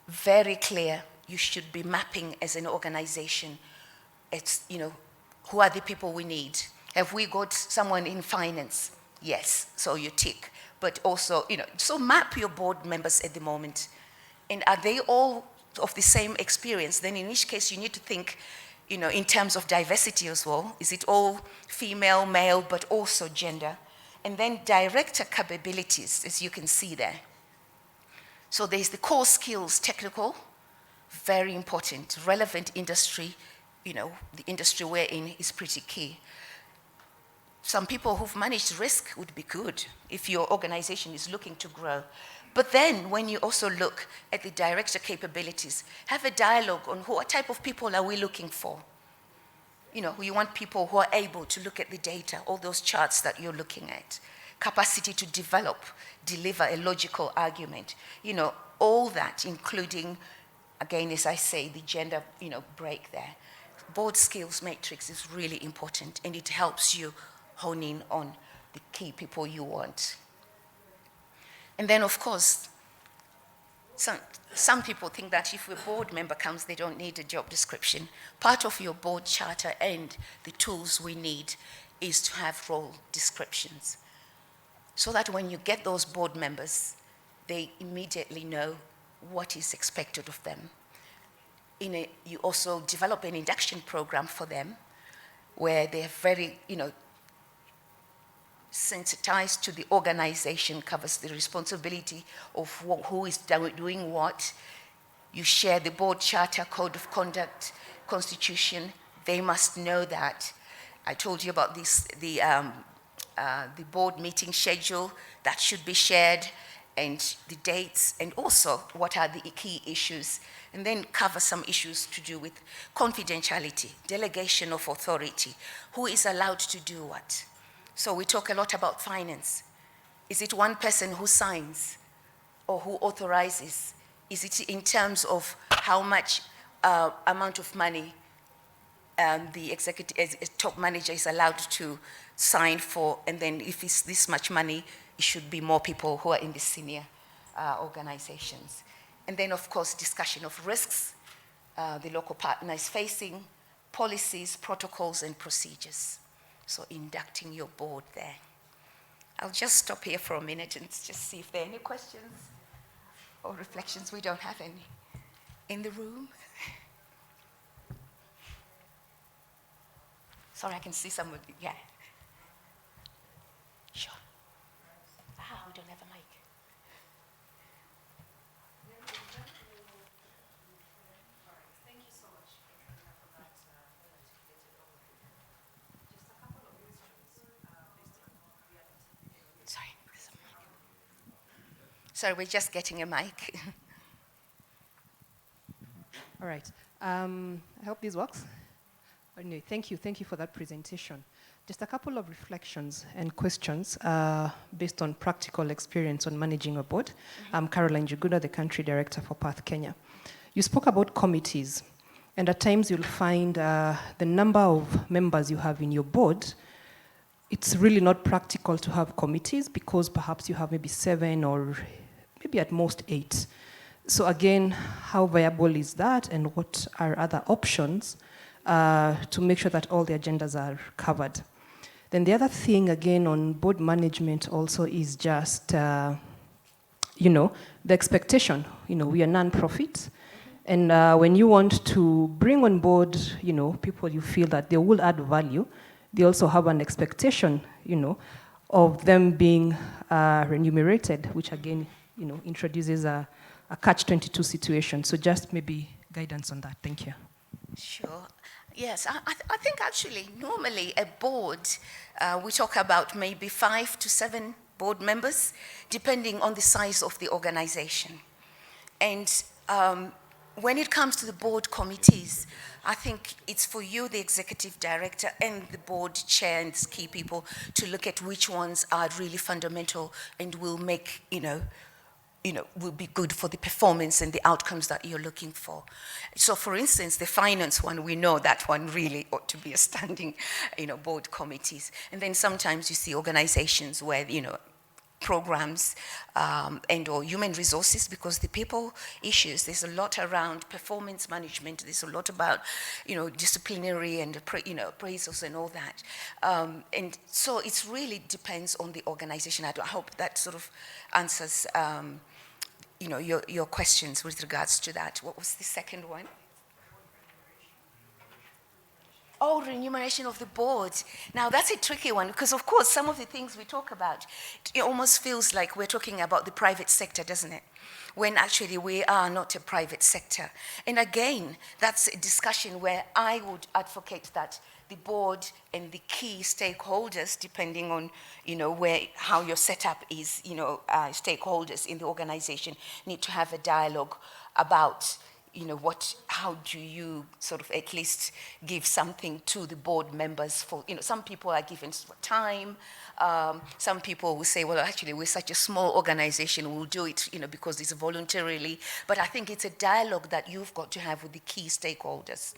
very clear, you should be mapping as an organization. It's, who are the people we need? Have we got someone in finance? Yes, so you tick. But also, so map your board members at the moment. And are they all of the same experience? Then in each case, you need to think, in terms of diversity as well. Is it all female, male, but also gender? And then director capabilities, as you can see there. So there's the core skills, technical, very important. Relevant industry, the industry we're in is pretty key. Some people who've managed risk would be good if your organization is looking to grow. But then when you also look at the director capabilities, have a dialogue on what type of people are we looking for? We want people who are able to look at the data, all those charts that you're looking at, capacity to deliver a logical argument, all that, including, again, as I say, the gender, break there. Board skills matrix is really important, and it helps you hone in on the key people you want. And then, of course, some people think that if a board member comes, they don't need a job description. Part of your board charter and the tools we need is to have role descriptions, so that when you get those board members, they immediately know what is expected of them. You also develop an induction program for them, where they're very, sensitized to the organization, covers the responsibility of who is doing what. You share the board charter, code of conduct, constitution. They must know that. I told you about this, the board meeting schedule that should be shared, and the dates, and also what are the key issues, and then cover some issues to do with confidentiality, delegation of authority, who is allowed to do what. So we talk a lot about finance. Is it one person who signs or who authorizes? Is it in terms of how much amount of money the executive top manager is allowed to sign for, and then if it's this much money, it should be more people who are in the senior organizations. And then, of course, discussion of risks the local partner is facing, policies, protocols, and procedures. So inducting your board there. I'll just stop here for a minute and just see if there are any questions or reflections. We don't have any in the room. Sorry, I can see somebody. Yeah. Sure. We don't have a mic. Thank you so much for that articulated overview. Just a couple of questions based on reality. Sorry, there's a mic. Sorry, we're just getting a mic. All right. I hope this works. No, thank you for that presentation. Just a couple of reflections and questions based on practical experience on managing a board. I'm Caroline Juguna, the Country Director for Path Kenya. You spoke about committees, and at times you'll find the number of members you have in your board, it's really not practical to have committees because perhaps you have maybe 7 or maybe at most 8. So again, how viable is that, and what are other options to make sure that all the agendas are covered? Then the other thing, again, on board management also is just, the expectation. We are non-profit. And when you want to bring on board, people you feel that they will add value, they also have an expectation, of them being remunerated, which again, introduces a catch-22 situation. So just maybe guidance on that. Thank you. Sure. Yes, I think actually normally a board, we talk about maybe 5 to 7 board members, depending on the size of the organization. And when it comes to the board committees, I think it's for you, the executive director and the board chair and key people, to look at which ones are really fundamental and will make, will be good for the performance and the outcomes that you're looking for. So for instance, the finance one, we know that one really ought to be a standing, board committees. And then sometimes you see organizations where, programs and or human resources, because the people issues, there's a lot around performance management, there's a lot about, disciplinary and, appraisals and all that. And so it really depends on the organization. I hope that sort of answers your questions with regards to that. What was the second one? Oh, remuneration of the board. Now, that's a tricky one because, of course, some of the things we talk about, it almost feels like we're talking about the private sector, doesn't it? When actually we are not a private sector. And again, that's a discussion where I would advocate that the board and the key stakeholders, depending on, how your setup is, stakeholders in the organization need to have a dialogue about, how do you sort of at least give something to the board members for, some people are given time. Some people will say, well, actually, we're such a small organization, we'll do it, because it's voluntarily. But I think it's a dialogue that you've got to have with the key stakeholders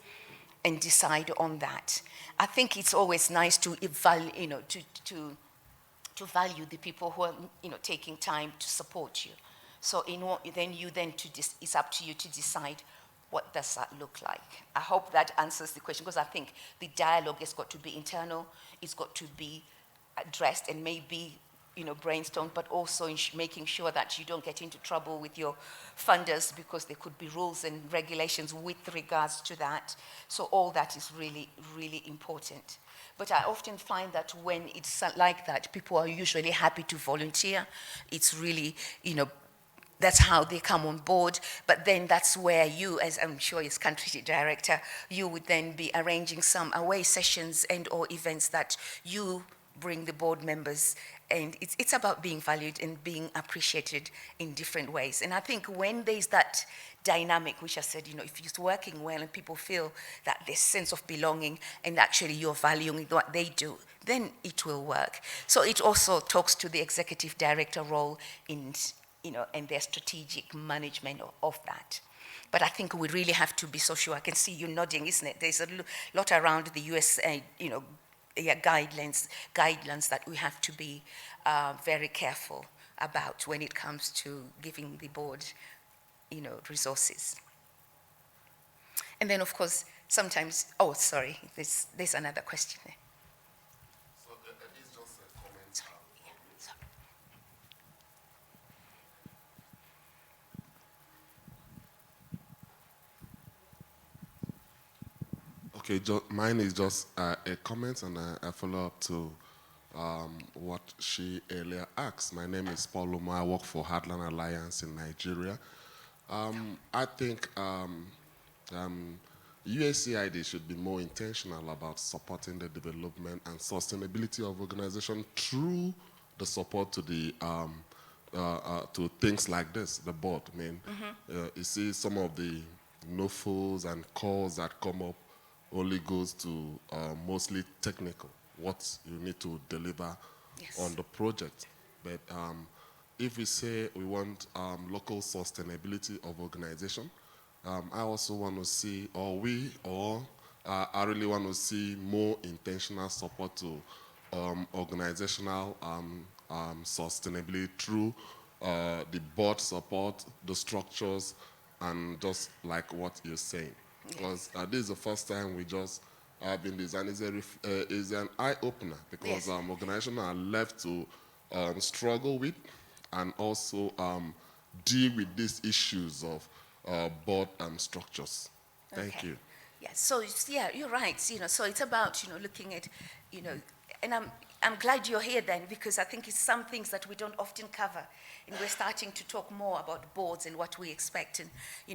and decide on that. I think it's always nice to evaluate, to value the people who are, taking time to support you. So it's up to you to decide what does that look like. I hope that answers the question, because I think the dialogue has got to be internal, it's got to be addressed and maybe, brainstormed, but also making sure that you don't get into trouble with your funders, because there could be rules and regulations with regards to that. So all that is really, really important. But I often find that when it's like that, people are usually happy to volunteer. It's really, that's how they come on board. But then that's where you, as I'm sure as country director, you would then be arranging some away sessions and or events that you bring the board members. And it's about being valued and being appreciated in different ways. And I think when there's that dynamic, which I said, if it's working well and people feel that this sense of belonging and actually you're valuing what they do, then it will work. So it also talks to the executive director role in, and their strategic management of that. But I think we really have to be so sure. I can see you nodding, isn't it? There's a lot around the USAID, guidelines that we have to be very careful about when it comes to giving the board, resources. And then, of course, sometimes, there's another question there. So it's just a comment. Sorry. Okay, mine is just a comment and a follow-up to what she earlier asked. My name is Paul Lumo. I work for Heartland Alliance in Nigeria. I think USAID should be more intentional about supporting the development and sustainability of organization through the support to the to things like this, the board. You see some of the NOFOs and calls that come up only goes to mostly technical, what you need to deliver Yes. on the project. But if we say we want local sustainability of organization, I also want to see, I really want to see more intentional support to organizational sustainability through the board support, the structures, and just like what you're saying. Because this is the first time we just have been designed. Is an eye-opener because Yes. organizations are left to struggle with and also deal with these issues of board structures. Thank Okay. you. Yes, so yeah, you're right. So it's about looking at, and I'm glad you're here then, because I think it's some things that we don't often cover, and we're starting to talk more about boards and what we expect, and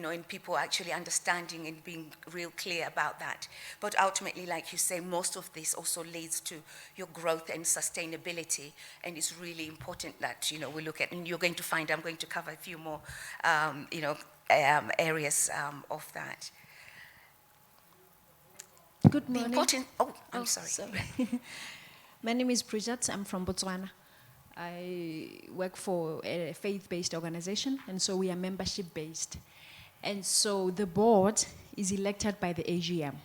and people actually understanding and being real clear about that. But ultimately, like you say, most of this also leads to your growth and sustainability, and it's really important that we look at. And you're going to find I'm going to cover a few more, areas of that. Good The morning. important. Oh, I'm sorry. My name is Bridget. I'm from Botswana. I work for a faith-based organization, and so we are membership-based. And so the board is elected by the AGM.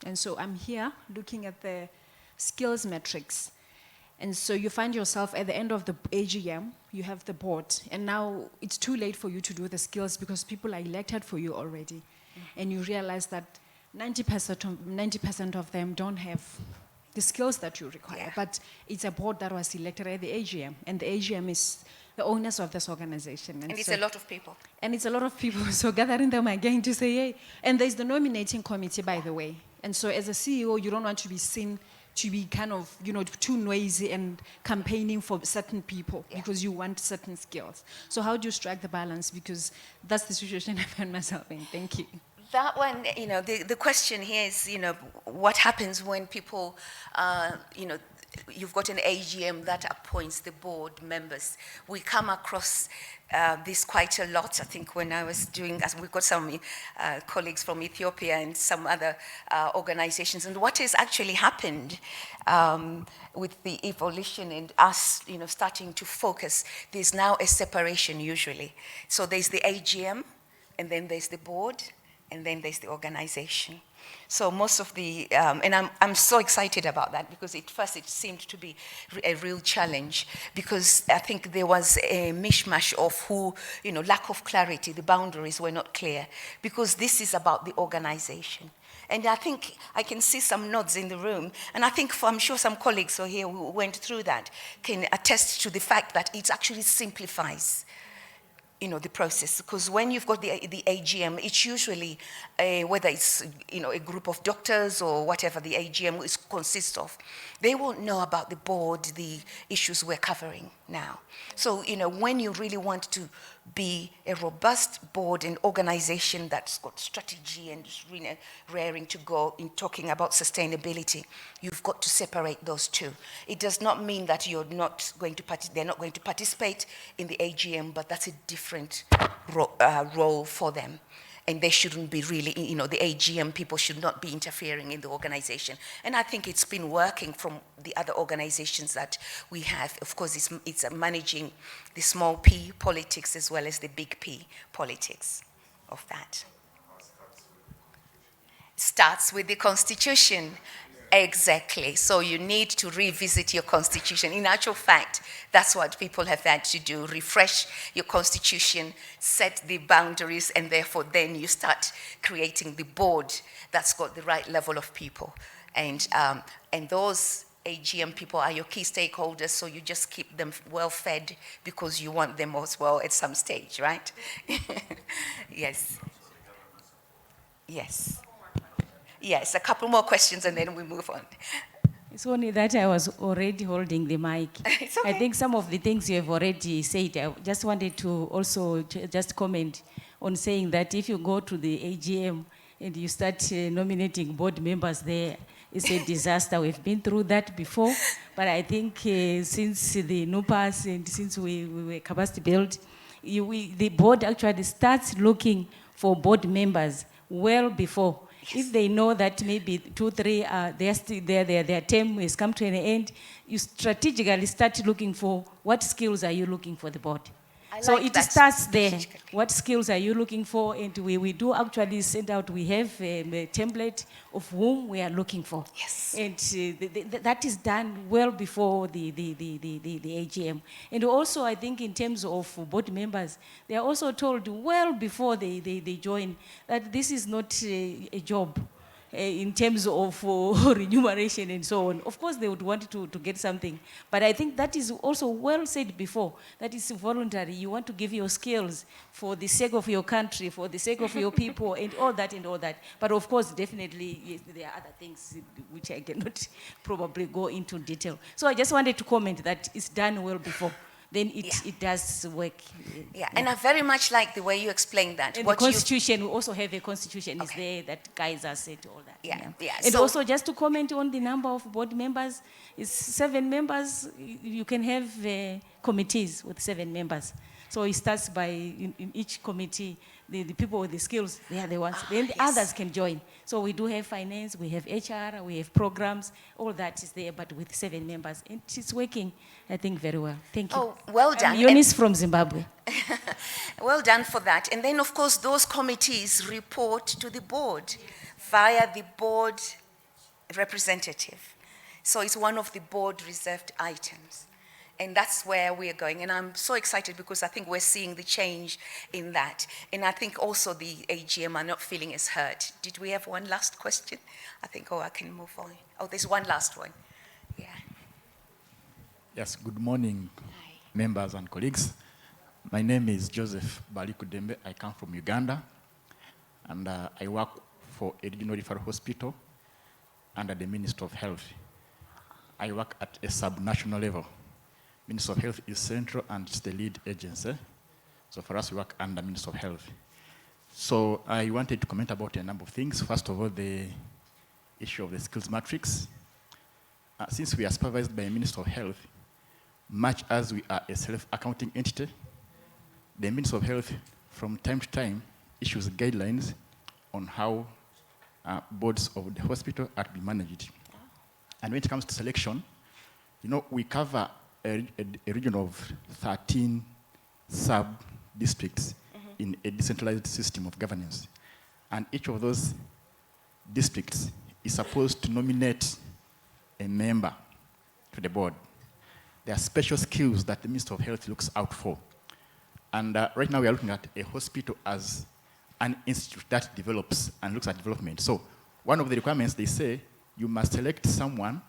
And so I'm here looking at the skills metrics. And so you find yourself at the end of the AGM, you have the board, and now it's too late for you to do the skills because people are elected for you already. And you realize that 90% of them don't have the skills that you require. Yeah. But it's a board that was elected at the AGM, and the AGM is the owners of this organization. And it's so- a lot of people. and it's a lot of people, so gathering them again to say, hey. And there's the nominating committee, by the way. And so as a CEO, you don't want to be seen to be kind of, too noisy and campaigning for certain people because you want certain skills. So how do you strike the balance? Because that's the situation I found myself in. Thank you. That one, the question here is, what happens when people, you've got an AGM that appoints the board members. We come across this quite a lot. I think when I was as we've got some colleagues from Ethiopia and some other organizations. And what has actually happened with the evolution and us, starting to focus, there's now a separation usually. So there's the AGM, and then there's the board, and then there's the organization. So most of the, and I'm so excited about that because at first it seemed to be a real challenge because I think there was a mishmash of lack of clarity, the boundaries were not clear because this is about the organization. And I think I can see some nods in the room, and I think I'm sure some colleagues who are here who went through that can attest to the fact that it actually simplifies the process, because when you've got the AGM, it's usually, whether it's, a group of doctors or whatever the AGM consists of, they won't know about the board, the issues we're covering now. So, when you really want to be a robust board and organization that's got strategy and is really raring to go in talking about sustainability, you've got to separate those two. It does not mean that you're not going to they're not going to participate in the AGM, but that's a different role for them. And they shouldn't be really, the AGM people should not be interfering in the organization. And I think it's been working from the other organizations that we have. Of course, it's managing the small p politics as well as the big P politics of that. Starts with the Constitution. Exactly. So you need to revisit your constitution. In actual fact, that's what people have had to do. Refresh your constitution, set the boundaries, and therefore then you start creating the board that's got the right level of people. And those AGM people are your key stakeholders, so you just keep them well fed because you want them as well at some stage, right? Yes. Yes. Yes, a couple more questions and then we move on. It's only that I was already holding the mic. It's okay. I think some of the things you have already said, I just wanted to also just comment on saying that if you go to the AGM and you start nominating board members there, it's a disaster. We've been through that before, but I think since the NUPAS and since we were capacity built, the board actually starts looking for board members well before. If they know that maybe 2, 3, their term has come to an end, you strategically start looking for what skills are you looking for the board. I So like it that starts there. strategically. What skills are you looking for? And we do actually send out, we have a template of whom we are looking for. Yes. And that is done well before the AGM. And also, I think in terms of board members, they are also told well before they join that this is not a job. In terms of remuneration and so on. Of course, they would want to get something. But I think that is also well said before. That is voluntary. You want to give your skills for the sake of your country, for the sake of your people, and all that and all that. But of course, definitely, yes, there are other things which I cannot probably go into detail. So I just wanted to comment that it's done well before. Then it does work. Yeah, and I very much like the way you explained that. And What the you- constitution, we also have a constitution is Okay. there that guides us and all that. Yeah. And So- also just to comment on the number of board members, it's 7 members. You can have committees with 7 members. So it starts by, in each committee, the people with the skills, they are the ones. Then the yes. others can join. So we do have finance, we have HR, we have programs, all that is there, but with 7 members. And it's working, I think, very well. Thank you. Oh, well done. I'm Eunice from Zimbabwe. Well done for that. And then, of course, those committees report to the board via the board representative. So it's one of the board reserved items. And that's where we're going. And I'm so excited because I think we're seeing the change in that. And I think also the AGM are not feeling as hurt. Did we have one last question? I think, I can move on. Oh, there's one last one. Yeah. Yes, good morning, members and colleagues. My name is Joseph Balikudembe. I come from Uganda, and I work for a regional referral hospital under the Ministry of Health. I work at a sub-national level. Ministry of Health is central and it's the lead agency. So for us, we work under Ministry of Health. So I wanted to comment about a number of things. First of all, the issue of the skills matrix. Since we are supervised by the Ministry of Health, much as we are a self-accounting entity, the Ministry of Health, from time to time, issues guidelines on how boards of the hospital are to be managed. And when it comes to selection, we cover a region of 13 sub-districts in a decentralized system of governance. And each of those districts is supposed to nominate a member to the board. There are special skills that the Ministry of Health looks out for. And right now we are looking at a hospital as an institute that develops and looks at development. So one of the requirements, they say, you must select someone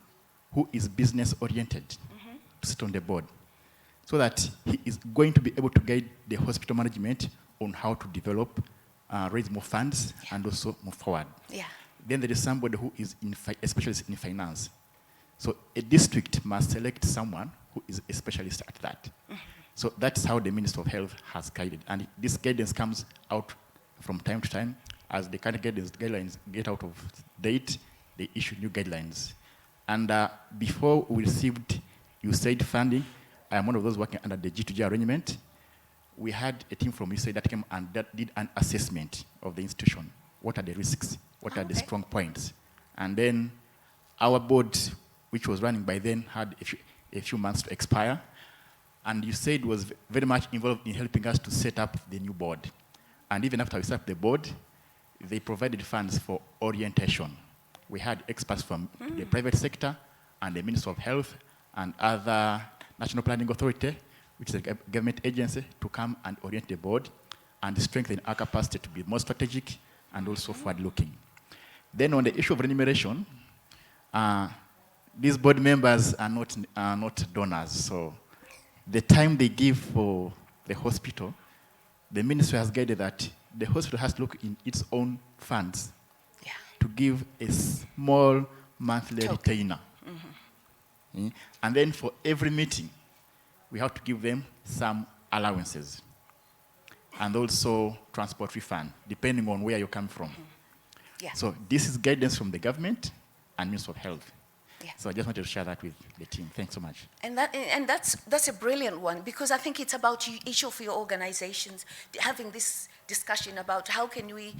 who is business-oriented to sit on the board, so that he is going to be able to guide the hospital management on how to develop, raise more funds, and also move forward. Yeah. Then there is somebody who is a specialist in finance. So a district must select someone who is a specialist at that. So that's how the Ministry of Health has guided. And this guidance comes out from time to time. As the kind of guidelines get out of date, they issue new guidelines. And before we received USAID funding, I am one of those working under the G2G arrangement. We had a team from USAID that came and that did an assessment of the institution. What are the risks? What are the strong points? And then our board, which was running by then, had a few months to expire. And USAID was very much involved in helping us to set up the new board. And even after we set up the board, they provided funds for orientation. We had experts from the private sector and the Ministry of Health and other National Planning Authority, which is a government agency, to come and orient the board and strengthen our capacity to be more strategic and also forward-looking. Then on the issue of remuneration, these board members are not donors. So the time they give for the hospital, the ministry has guided that the hospital has to look in its own funds to give a small monthly retainer. And then for every meeting, we have to give them some allowances and also transport refund, depending on where you come from. So this is guidance from the government and Ministry of Health. So I just wanted to share that with the team. Thanks so much. And that's a brilliant one, because I think it's about each of your organizations having this discussion about how can we,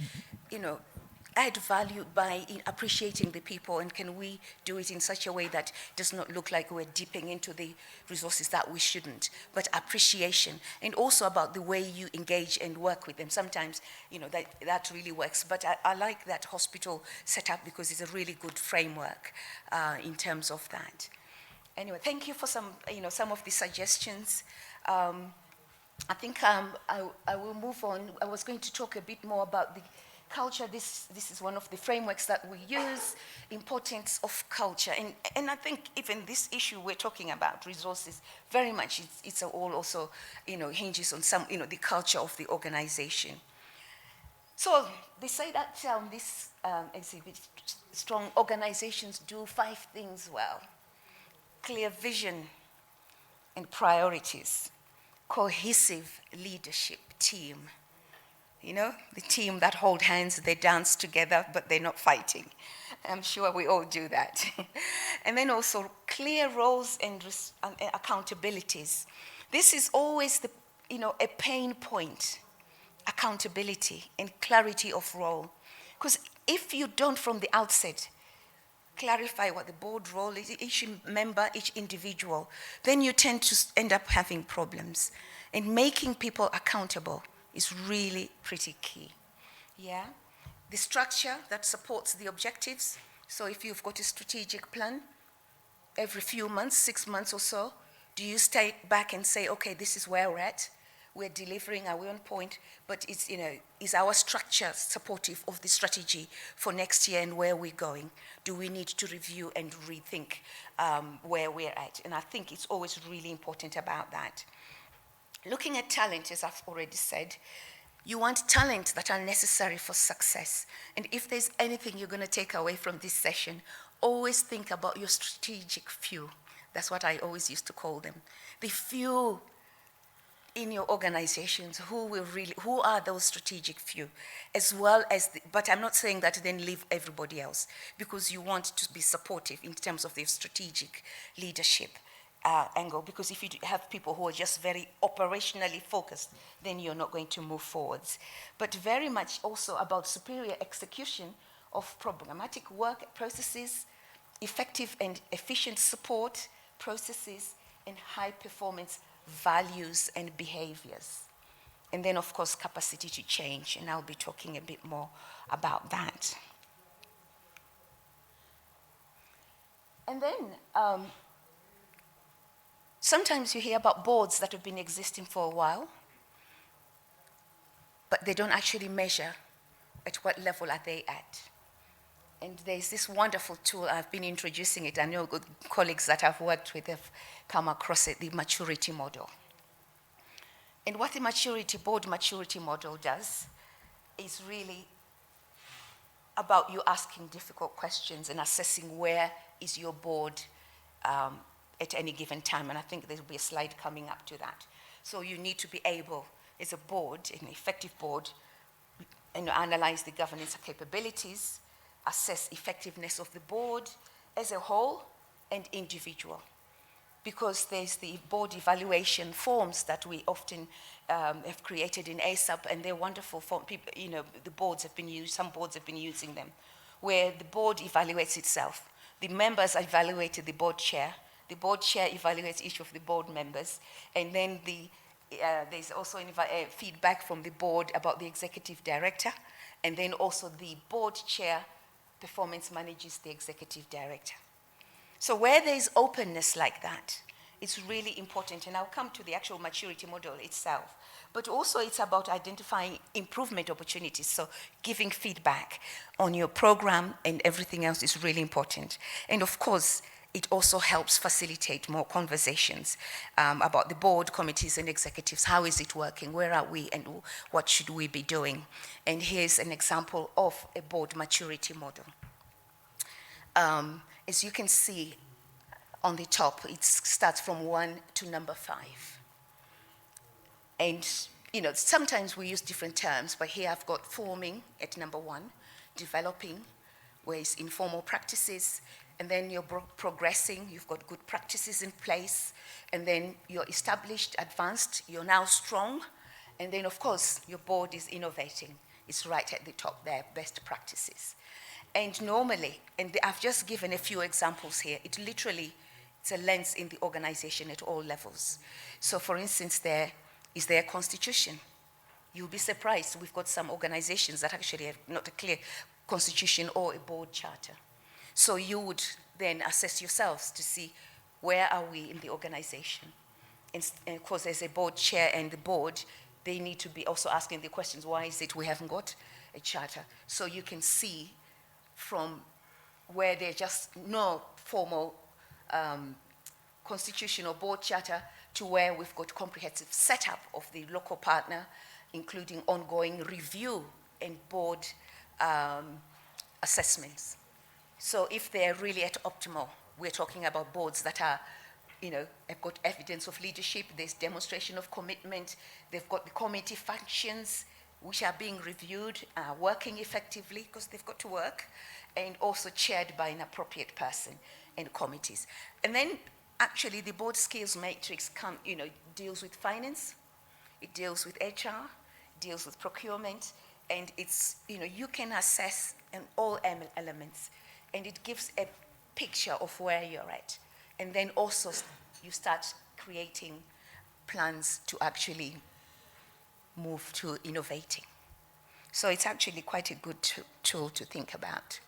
add value by appreciating the people, and can we do it in such a way that does not look like we're dipping into the resources that we shouldn't, but appreciation, and also about the way you engage and work with them. Sometimes, that really works, but I like that hospital setup because it's a really good framework in terms of that. Anyway, thank you for some of the suggestions. I think I will move on. I was going to talk a bit more about the culture. This is one of the frameworks that we use, importance of culture. And I think even this issue we're talking about, resources, very much it's all also, hinges on some, the culture of the organization. So they say that this exhibit, strong organizations do 5 things well: clear vision and priorities, cohesive leadership team. The team that hold hands, they dance together, but they're not fighting. I'm sure we all do that. And then also clear roles and accountabilities. This is always a pain point, accountability and clarity of role. Because if you don't from the outset clarify what the board role is, each member, each individual, then you tend to end up having problems. And making people accountable is really pretty key. Yeah? The structure that supports the objectives. So if you've got a strategic plan, every few months, 6 months or so, do you stay back and say, okay, this is where we're at, we're delivering, are we on point, but is our structure supportive of the strategy for next year and where we're going? Do we need to review and rethink where we're at? And I think it's always really important about that. Looking at talent, as I've already said, you want talent that are necessary for success. And if there's anything you're going to take away from this session, always think about your strategic few. That's what I always used to call them. The few in your organizations who are those strategic few, as well as, but I'm not saying that then leave everybody else, because you want to be supportive in terms of their strategic leadership angle, because if you have people who are just very operationally focused, then you're not going to move forwards. But very much also about superior execution of programmatic work processes, effective and efficient support processes, and high performance values and behaviors. And then, of course, capacity to change, and I'll be talking a bit more about that. And then, sometimes you hear about boards that have been existing for a while, but they don't actually measure at what level are they at. And there's this wonderful tool, I've been introducing it. I know good colleagues that I've worked with have come across it, the maturity model. And what the board maturity model does is really about you asking difficult questions and assessing where is your board at any given time. And I think there'll be a slide coming up to that. So you need to be able, as a board, an effective board, analyze the governance capabilities, assess effectiveness of the board as a whole and individual. Because there's the board evaluation forms that we often have created in ASAP, and they're wonderful for people, the boards have been used, some boards have been using them, where the board evaluates itself. The members evaluated the board chair evaluates each of the board members, and then there's also feedback from the board about the executive director, and then also the board chair performance manages the executive director. So where there's openness like that, it's really important, and I'll come to the actual maturity model itself, but also it's about identifying improvement opportunities, so giving feedback on your program and everything else is really important. And of course, it also helps facilitate more conversations about the board, committees, and executives. How is it working? Where are we? And what should we be doing? And here's an example of a board maturity model. As you can see on the top, it starts from 1 to number 5. And, sometimes we use different terms, but here I've got forming at number 1, developing, where it's informal practices, and then you're progressing, you've got good practices in place, and then you're established, advanced, you're now strong, and then of course your board is innovating, It's right at the top there, best practices. And normally, and I've just given a few examples here, it's a lens in the organization at all levels. So for instance, there is their constitution. You'll be surprised, we've got some organizations that actually have not a clear constitution or a board charter. So you would then assess yourselves to see where are we in the organization. And of course, there's a board chair and the board, they need to be also asking the questions, why is it we haven't got a charter? So you can see from where there's just no formal constitution or board charter to where we've got comprehensive setup of the local partner, including ongoing review and board assessments. So if they're really at optimal, we're talking about boards that are, have got evidence of leadership, there's demonstration of commitment, they've got the committee functions which are being reviewed, working effectively because they've got to work, and also chaired by an appropriate person and committees. And then actually the board skills matrix deals with finance, it deals with HR, deals with procurement, and it's, you can assess in all elements, and it gives a picture of where you're at. And then also you start creating plans to actually move to innovating. So it's actually quite a good tool to think about.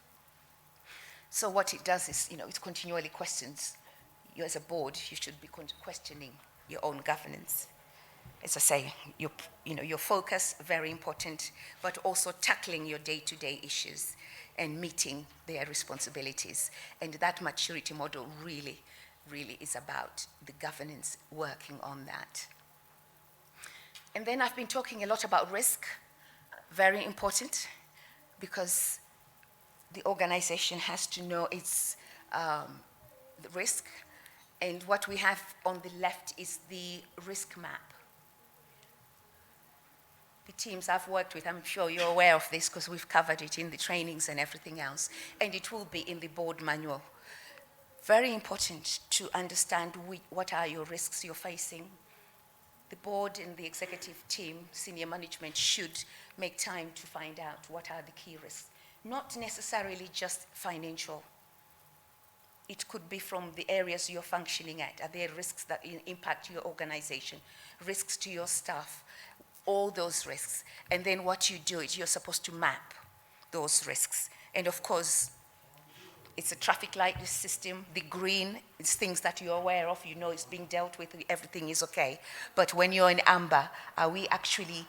So what it does is, it continually questions you as a board. You should be questioning your own governance. As I say, your focus, very important, but also tackling your day-to-day issues and meeting their responsibilities. And that maturity model really is about the governance working on that. And then I've been talking a lot about risk, very important, because the organization has to know its the risk. And what we have on the left is the risk map. The teams I've worked with, I'm sure you're aware of this because we've covered it in the trainings and everything else, and it will be in the board manual. Very important to understand what are your risks you're facing. The board and the executive team, senior management, should make time to find out what are the key risks. Not necessarily just financial. It could be from the areas you're functioning at. Are there risks that impact your organization? Risks to your staff? All those risks. And then what you do is you're supposed to map those risks. And of course, it's a traffic light system. The green is things that you're aware of, it's being dealt with, everything is okay. But when you're in amber, are we actually,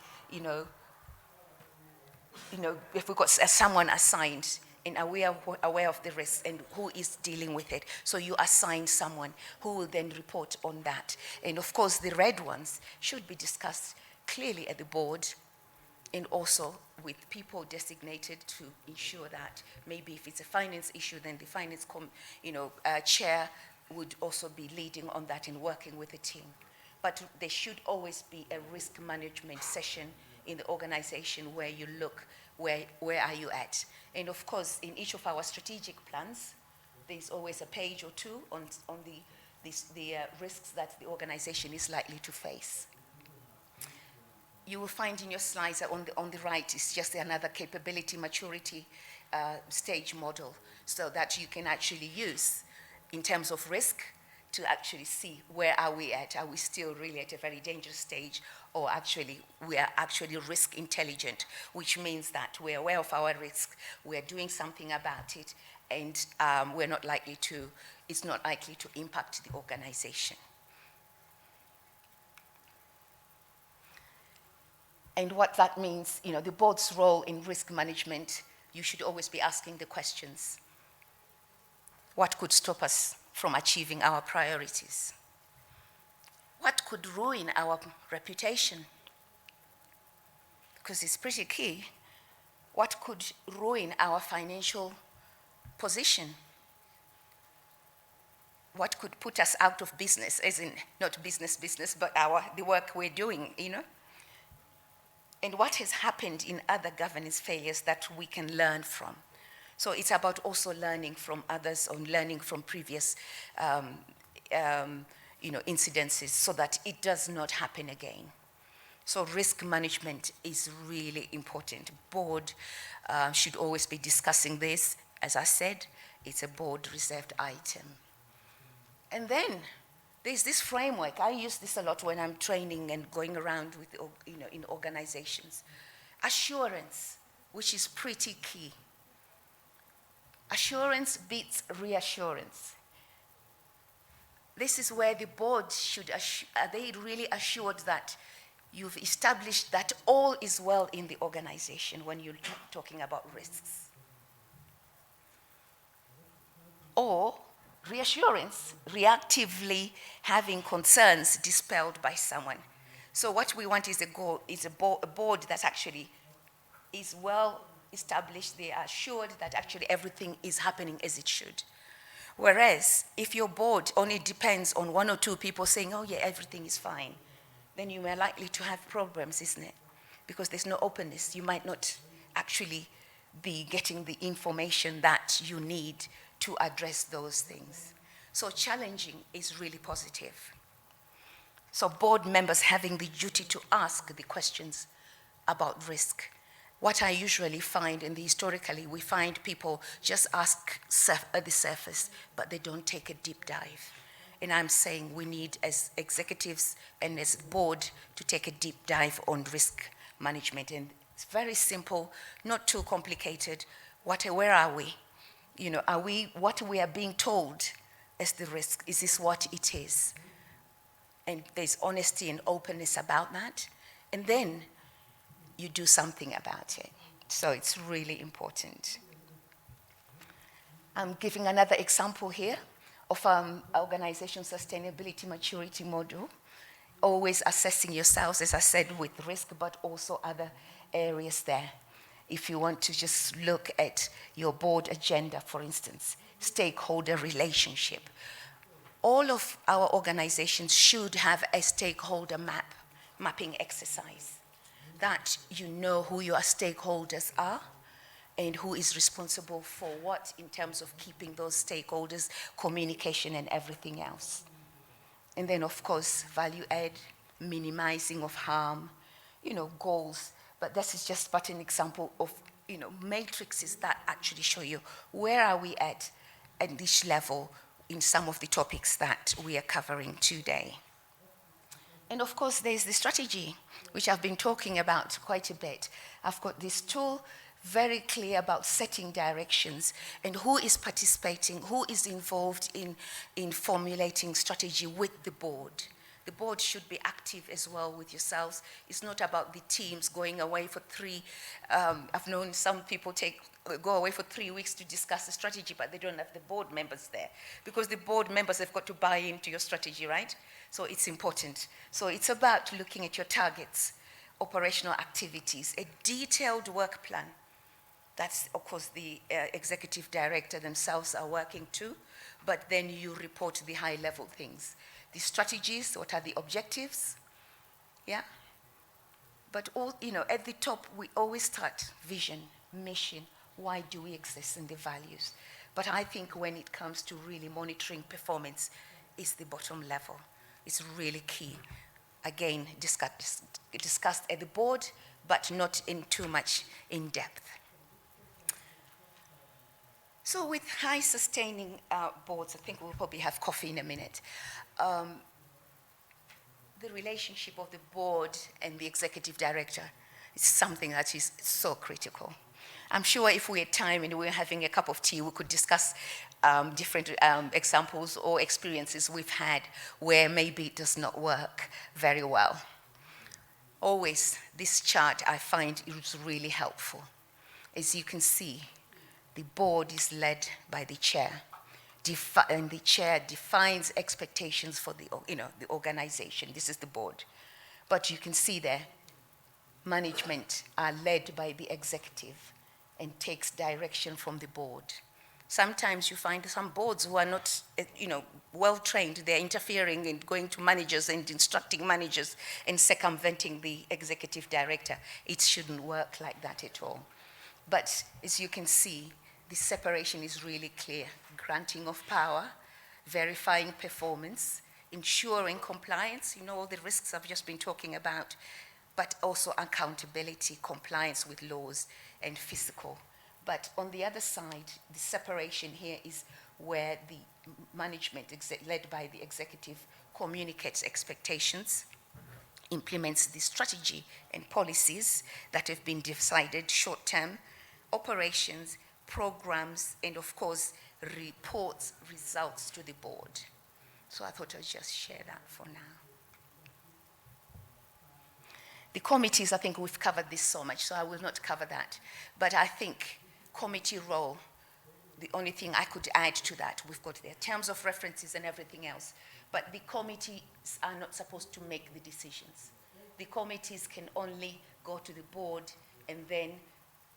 if we've got someone assigned, and are we aware of the risks and who is dealing with it? So you assign someone who will then report on that. And of course, the red ones should be discussed clearly at the board, and also with people designated to ensure that maybe if it's a finance issue, then the finance chair would also be leading on that and working with the team. But there should always be a risk management session in the organization where you look, where are you at? And of course, in each of our strategic plans, there's always a page or two on the risks that the organization is likely to face. You will find in your slides that on the right is just another capability maturity stage model, so that you can actually use in terms of risk to actually see where are we at. Are we still really at a very dangerous stage, or actually we are actually risk intelligent, which means that we're aware of our risk, we're doing something about it, and it's not likely to impact the organization. And what that means, the board's role in risk management, you should always be asking the questions. What could stop us from achieving our priorities? What could ruin our reputation? Because it's pretty key. What could ruin our financial position? What could put us out of business, as in not business, but the work we're doing, And what has happened in other governance failures that we can learn from. So it's about also learning from others, or learning from previous incidences, so that it does not happen again. So risk management is really important. Board should always be discussing this. As I said, it's a board reserved item. And then there's this framework. I use this a lot when I'm training and going around with, in organizations. Assurance, which is pretty key. Assurance beats reassurance. This is where the board should, are they really assured that you've established that all is well in the organization when you're talking about risks? Or reassurance, reactively having concerns dispelled by someone. So what we want is a board that actually is well established. They are assured that actually everything is happening as it should. Whereas if your board only depends on one or two people saying, oh yeah, everything is fine, then you are likely to have problems, isn't it? Because there's no openness. You might not actually be getting the information that you need to address those things. So challenging is really positive. So board members having the duty to ask the questions about risk. What I usually find, and historically, we find people just ask at the surface, but they don't take a deep dive. And I'm saying we need, as executives and as board, to take a deep dive on risk management. And it's very simple, not too complicated. Where are we? What we are being told as the risk, is this what it is? And there's honesty and openness about that. And then you do something about it. So it's really important. I'm giving another example here of organization sustainability maturity model. Always assessing yourselves, as I said, with risk, but also other areas there. If you want to just look at your board agenda, for instance, stakeholder relationship. All of our organizations should have a stakeholder mapping exercise, that you know who your stakeholders are and who is responsible for what in terms of keeping those stakeholders, communication and everything else. And then of course, value add, minimizing of harm, goals. But this is just but an example of, matrices that actually show you where are we at this level in some of the topics that we are covering today. And of course, there's the strategy, which I've been talking about quite a bit. I've got this tool very clear about setting directions and who is participating, who is involved in formulating strategy with the board. The board should be active as well with yourselves. It's not about the teams going away for I've known some people go away for 3 weeks to discuss the strategy, but they don't have the board members there, because the board members have got to buy into your strategy, right? So it's important. So it's about looking at your targets, operational activities, a detailed work plan. That's, of course, the executive director themselves are working to, but then you report the high-level things. The strategies, what are the objectives? Yeah? But at the top, we always start vision, mission, why do we exist, and the values. But I think when it comes to really monitoring performance, is the bottom level. It's really key. Again, discussed at the board, but not in too much in depth. So with high sustaining boards, I think we'll probably have coffee in a minute. The relationship of the board and the executive director is something that is so critical. I'm sure if we had time and we were having a cup of tea, we could discuss different examples or experiences we've had where maybe it does not work very well. Always, this chart I find is really helpful. As you can see, the board is led by the chair. And the chair defines expectations for the organization. This is the board. But you can see there, management are led by the executive and takes direction from the board. Sometimes you find some boards who are not, well-trained. They're interfering and going to managers and instructing managers and circumventing the executive director. It shouldn't work like that at all. But as you can see, the separation is really clear. Granting of power, verifying performance, ensuring compliance, all the risks I've just been talking about, but also accountability, compliance with laws, and fiscal. But on the other side, the separation here is where the management, led by the executive, communicates expectations, implements the strategy and policies that have been decided, short-term, operations, programs, and of course, reports results to the board. So I thought I'd just share that for now. The committees, I think we've covered this so much, so I will not cover that. But I think committee role, the only thing I could add to that, we've got their terms of references and everything else, but the committees are not supposed to make the decisions. The committees can only go to the board and then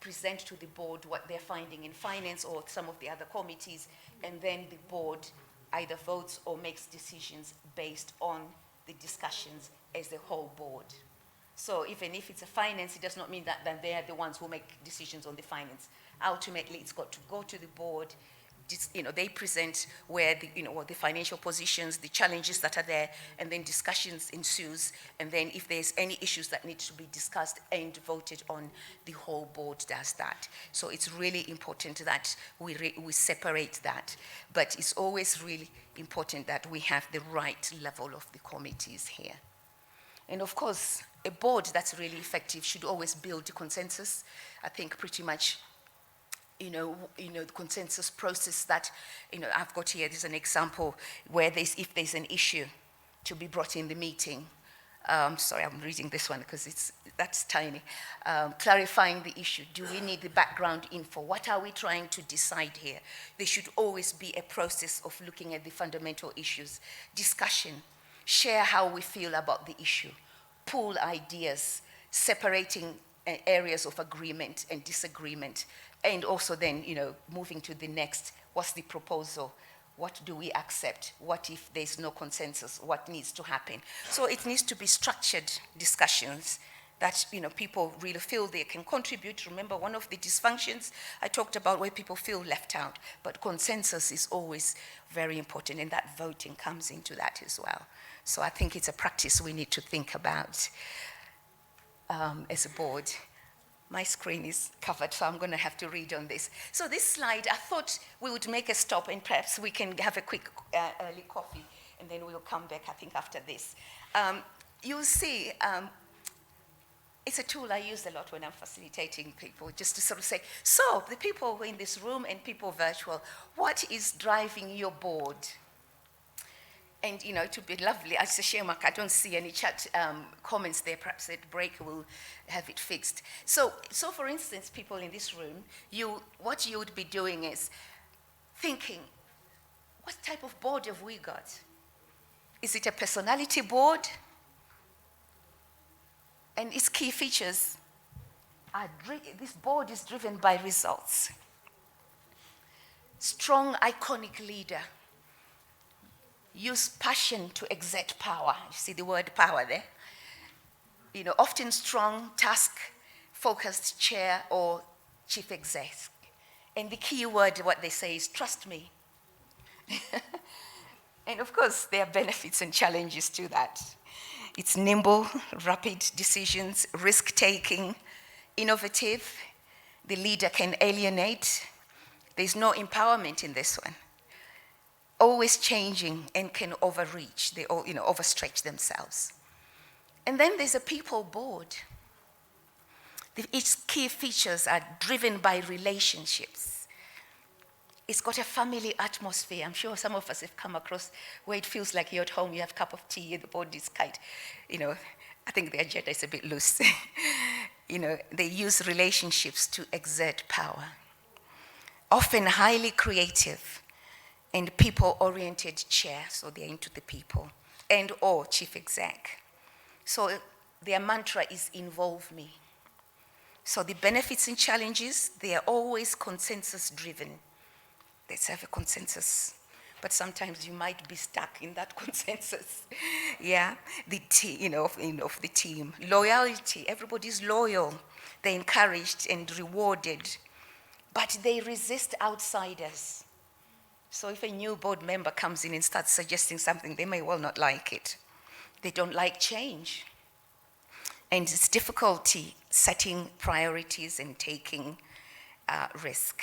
present to the board what they're finding in finance or some of the other committees, and then the board either votes or makes decisions based on the discussions as the whole board. So even if it's a finance, it does not mean that they are the ones who make decisions on the finance. Ultimately, it's got to go to the board. They present where the financial positions, the challenges that are there, and then discussions ensues. And then if there's any issues that need to be discussed and voted on, the whole board does that. So it's really important that we separate that. But it's always really important that we have the right level of the committees here. And of course, a board that's really effective should always build consensus. I think pretty much the consensus process that, I've got here, there's an example where if there's an issue to be brought in the meeting, sorry, I'm reading this one because that's tiny. Clarifying the issue. Do we need the background info? What are we trying to decide here? There should always be a process of looking at the fundamental issues. Discussion. Share how we feel about the issue. Pool ideas. Separating areas of agreement and disagreement. And also then, moving to the next, what's the proposal? What do we accept? What if there's no consensus? What needs to happen? So it needs to be structured discussions that, people really feel they can contribute. Remember, one of the dysfunctions I talked about where people feel left out, but consensus is always very important, and that voting comes into that as well. So I think it's a practice we need to think about as a board. My screen is covered, so I'm going to have to read on this. So this slide, I thought we would make a stop and perhaps we can have a quick early coffee, and then we'll come back, I think, after this. You'll see, it's a tool I use a lot when I'm facilitating people, just to sort of say, so the people who are in this room and people virtual, what is driving your board? And, it would be lovely. It's a shame I don't see any chat comments there. Perhaps at break we'll have it fixed. So for instance, people in this room, what you would be doing is thinking, what type of board have we got? Is it a personality board? And its key features this board is driven by results. Strong, iconic leader. Use passion to exert power. You see the word power there? Often strong, task-focused chair or chief exec. And the key word, what they say is, trust me. And of course, there are benefits and challenges to that. It's nimble, rapid decisions, risk-taking, innovative. The leader can alienate. There's no empowerment in this one. Always changing and can overreach. They all, overstretch themselves. And then there's a people board. Its key features are driven by relationships. It's got a family atmosphere. I'm sure some of us have come across where it feels like you're at home, you have a cup of tea, the board is kind. I think the agenda is a bit loose. They use relationships to exert power. Often highly creative. And people-oriented chair, so they're into the people, and or chief exec. So their mantra is involve me. So the benefits and challenges, they are always consensus-driven. Let's have a consensus. But sometimes you might be stuck in that consensus. Yeah, the team, of the team. Loyalty, everybody's loyal. They're encouraged and rewarded. But they resist outsiders. So if a new board member comes in and starts suggesting something, they may well not like it. They don't like change. and it's difficulty setting priorities and taking risk.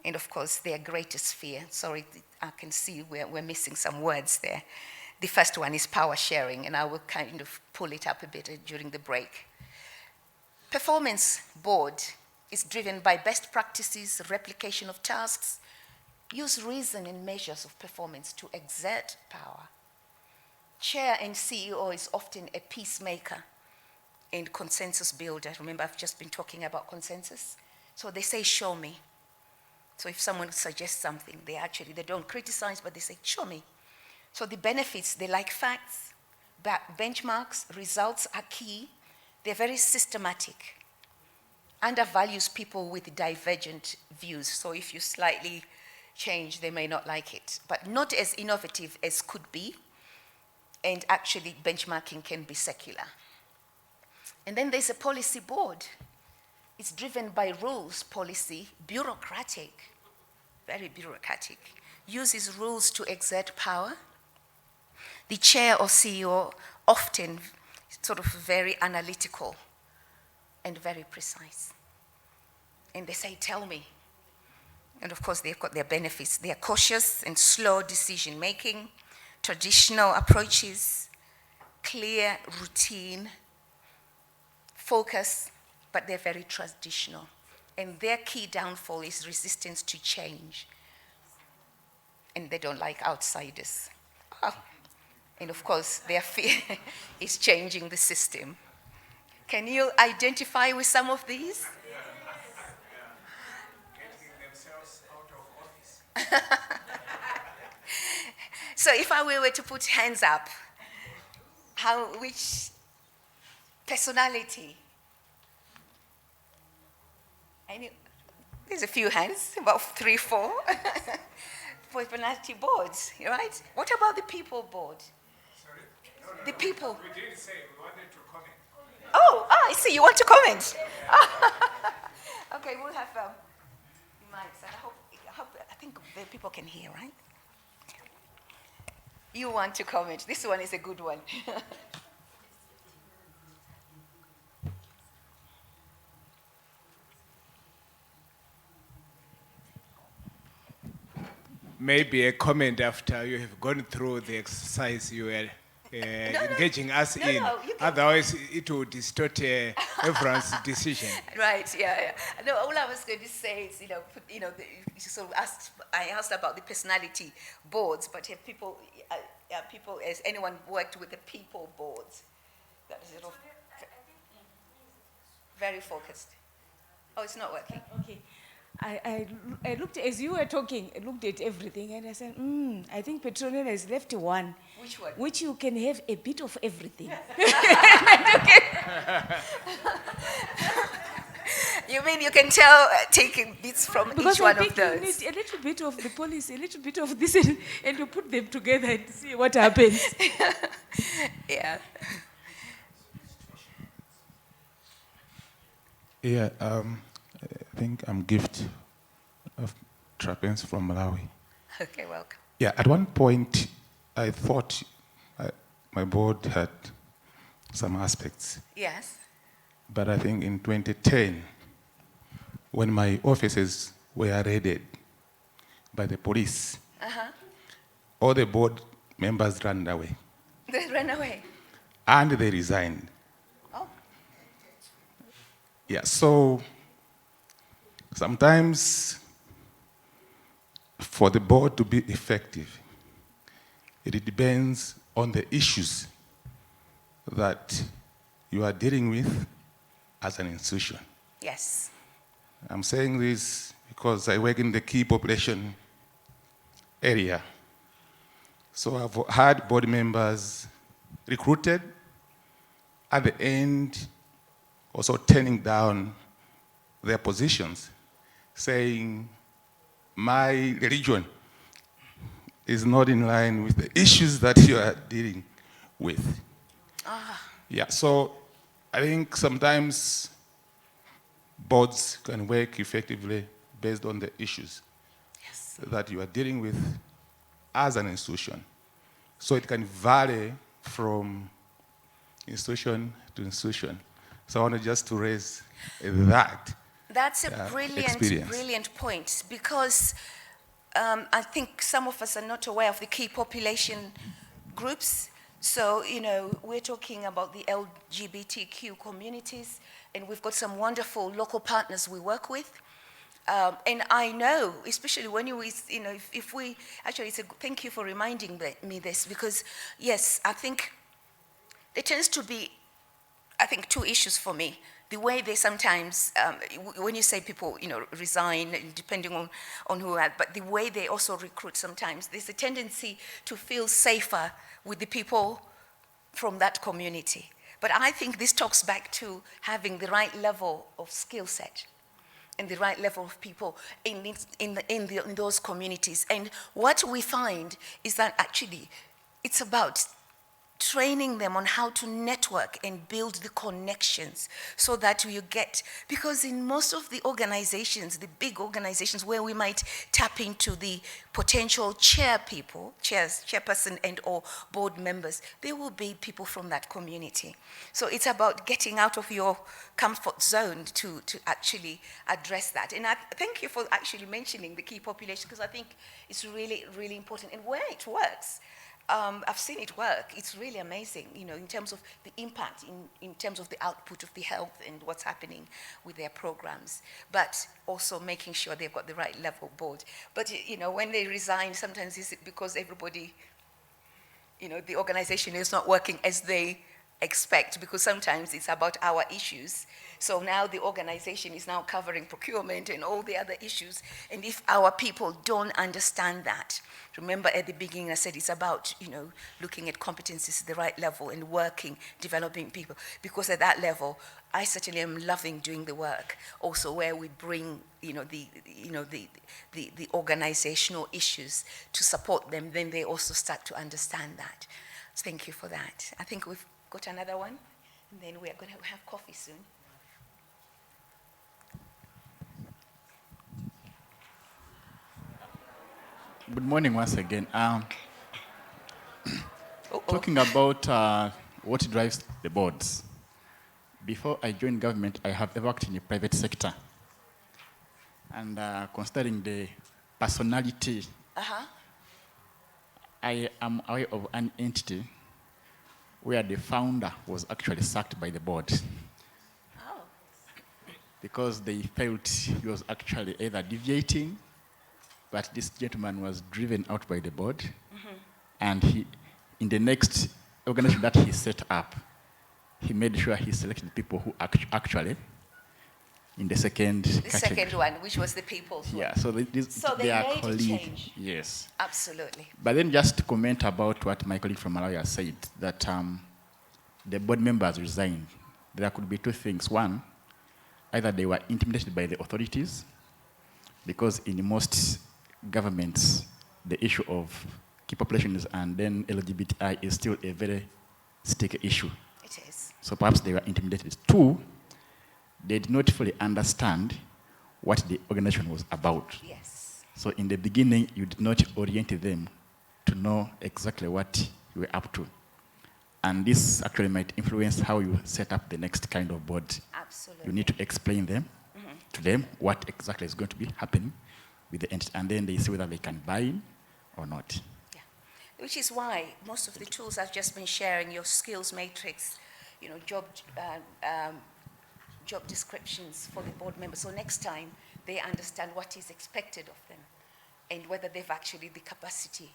And of course, their greatest fear, sorry, I can see we're missing some words there. The first one is power sharing, and I will kind of pull it up a bit during the break. Performance board is driven by best practices, replication of tasks, use reason and measures of performance to exert power. Chair and CEO is often a peacemaker and consensus builder. Remember, I've just been talking about consensus. So they say, show me. So if someone suggests something, they don't criticize, but they say, show me. So the benefits, they like facts, benchmarks, results are key. They're very systematic. Undervalues people with divergent views. So if you slightly change, they may not like it, but not as innovative as could be. And actually, benchmarking can be secular. And then there's a policy board. It's driven by rules, policy, bureaucratic, very bureaucratic, uses rules to exert power. The chair or CEO often sort of very analytical and very precise. And they say, tell me. And of course, they've got their benefits. They are cautious and slow decision making, traditional approaches, clear routine, focus, but they're very traditional. And their key downfall is resistance to change. And they don't like outsiders. Oh. And of course, their fear is changing the system. Can you identify with some of these? Getting themselves out of office. So if I were to put hands up, which personality? There's a few hands, about 3, 4. Personality boards, right? What about the people board? Sorry? No, The people. We didn't say, we wanted to comment. Oh, I see, you want to comment? Okay, we'll have mics. I think the people can hear, right? You want to comment. This one is a good one. Maybe a comment after you have gone through the exercise you were engaging us in. you can- Otherwise, it would distort everyone's decision. Right, yeah. No, all I was going to say is, I asked about the personality boards, but have people, has anyone worked with the people boards? That is sort of very focused. Oh, it's not working. Okay. I looked, as you were talking, I looked at everything and I said, I think Petronella has left one. Which one? Which you can have a bit of everything. You mean you can tell taking bits from Because each I one think of those? you need a little bit of the policy, a little bit of this, and you put them together and see what happens. Yeah. Yeah, I think I'm Gift of Trapens from Malawi. Okay, welcome. Yeah, at one point, I thought my board had some aspects, Yes. but I think in 2010, when my offices were raided by the police, all the board members ran away, They ran away. and they resigned. Oh. Yeah, so sometimes for the board to be effective, it depends on the issues that you are dealing with as an institution. Yes. I'm saying this because I work in the key population area. So I've had board members recruited, at the end also turning down their positions, saying my religion is not in line with the issues that you are dealing with. Yeah, so I think sometimes boards can work effectively based on the issues that you are dealing with as an institution. So it can vary from institution to institution. So I wanted just to raise that. That's a experience. brilliant point, because I think some of us are not aware of the key population groups. So, we're talking about the LGBTQ communities, and we've got some wonderful local partners we work with. And I know, especially when if we, actually, thank you for reminding me this, because yes, I think there tends to be, two issues for me. The way they sometimes, when you say people, resign, depending on who, but the way they also recruit sometimes, there's a tendency to feel safer with the people from that community. But I think this talks back to having the right level of skill set and the right level of people in those communities. And what we find is that actually it's about training them on how to network and build the connections so that you get, because in most of the organizations, the big organizations where we might tap into the potential chairperson and or board members, there will be people from that community. So it's about getting out of your comfort zone to actually address that. And I thank you for actually mentioning the key population, because I think it's really, really important. And where it works, I've seen it work. It's really amazing, in terms of the impact, in terms of the output of the health and what's happening with their programs, but also making sure they've got the right level board. But, when they resign, sometimes it's because everybody, the organization is not working as they expect, because sometimes it's about our issues. So now the organization is now covering procurement and all the other issues. And if our people don't understand that, remember at the beginning I said it's about, looking at competencies at the right level and working, developing people. Because at that level, I certainly am loving doing the work also where we bring, the organizational issues to support them. Then they also start to understand that. So thank you for that. I think we've got another one, and then we are going to have coffee soon. Good morning once again. Talking about what drives the boards. Before I joined government, I have worked in the private sector. And considering the personality, I am aware of an entity where the founder was actually sacked by the board. Oh. Because they felt he was actually either deviating, but this gentleman was driven out by the board, and he, in the next organization that he set up, he made sure he selected people who actually, in the second category. Second one, which was the people's one. Yeah, so So they they are made a colleagues. change. Yes. Absolutely. But then just to comment about what my colleague from Malawi said, that the board members resigned. There could be two things. One, either they were intimidated by the authorities, because in most governments, the issue of key populations and then LGBTI is still a very sticky issue. It is. So perhaps they were intimidated. Two, they did not fully understand what the organization was about. Yes. So in the beginning, you did not orient them to know exactly what you were up to. And this actually might influence how you set up the next kind of board. Absolutely. You need to explain them to them what exactly is going to be happening with the entity, and then they see whether they can buy in or not. Yeah. Which is why most of the tools I've just been sharing, your skills matrix, job descriptions for the board members. So next time they understand what is expected of them and whether they've actually the capacity.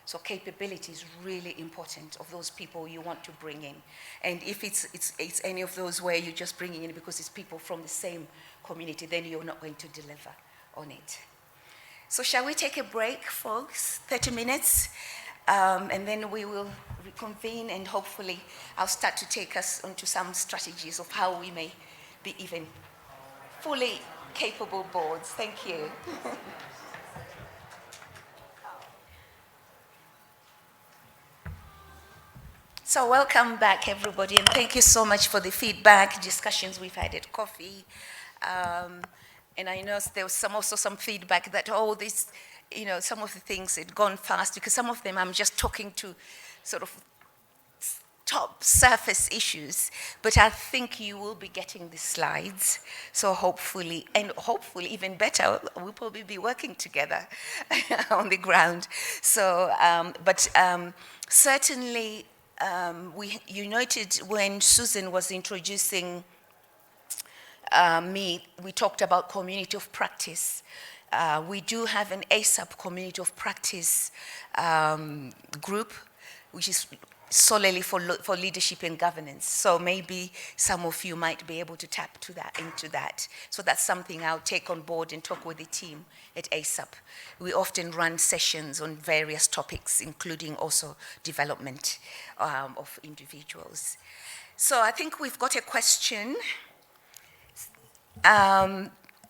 So capability is really important of those people you want to bring in. And if it's any of those where you're just bringing in because it's people from the same community, then you're not going to deliver on it. So shall we take a break, folks? 30 minutes, and then we will reconvene, and hopefully I'll start to take us onto some strategies of how we may be even fully capable boards. Thank you. So welcome back, everybody, and thank you so much for the feedback, discussions we've had at coffee. And I know there was also some feedback that, this, some of the things had gone fast, because some of them I'm just talking to sort of top surface issues, but I think you will be getting the slides. So hopefully even better, we'll probably be working together on the ground. So, certainly, you noted when Susan was introducing we talked about community of practice. We do have an ASAP community of practice group, which is solely for leadership and governance. So maybe some of you might be able to tap into that. So that's something I'll take on board and talk with the team at ASAP. We often run sessions on various topics, including also development of individuals. So I think we've got a question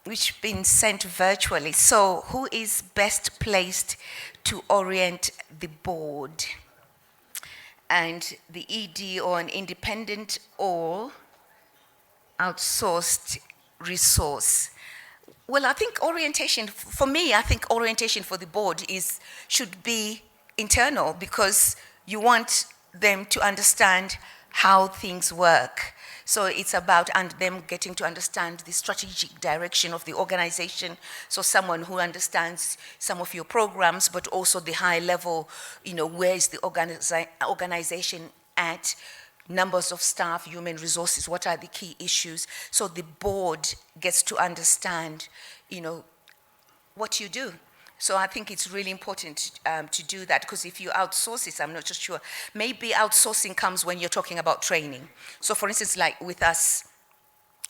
which been sent virtually. So who is best placed to orient the board? And the ED or an independent or outsourced resource? Well, I think orientation, for me, I think orientation for the board should be internal, because you want them to understand how things work. So it's about them getting to understand the strategic direction of the organization. So someone who understands some of your programs, but also the high level, where is the organization at, numbers of staff, human resources, what are the key issues. So the board gets to understand, what you do. So I think it's really important to do that, because if you outsource it, I'm not just sure. Maybe outsourcing comes when you're talking about training. So for instance, like with us,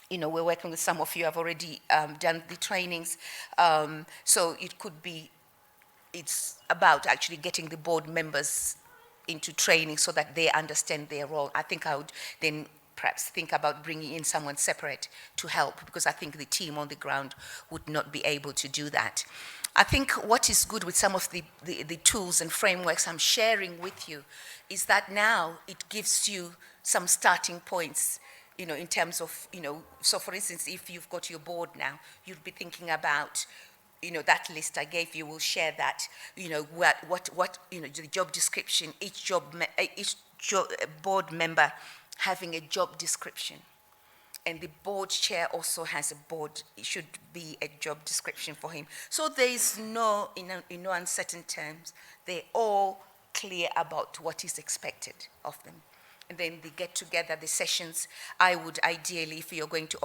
we're working with some of you have already done the trainings. So it could be, it's about actually getting the board members into training so that they understand their role. I think I would then perhaps think about bringing in someone separate to help, because I think the team on the ground would not be able to do that. I think what is good with some of the tools and frameworks I'm sharing with you is that now it gives you some starting points, in terms of, so for instance, if you've got your board now, you'd be thinking about, that list I gave you, we'll share that, what the job description, each board member having a job description. And the board chair also has it should be a job description for him. So there is in no uncertain terms, they're all clear about what is expected of them. And then they get together, the sessions. I would ideally, if you're going to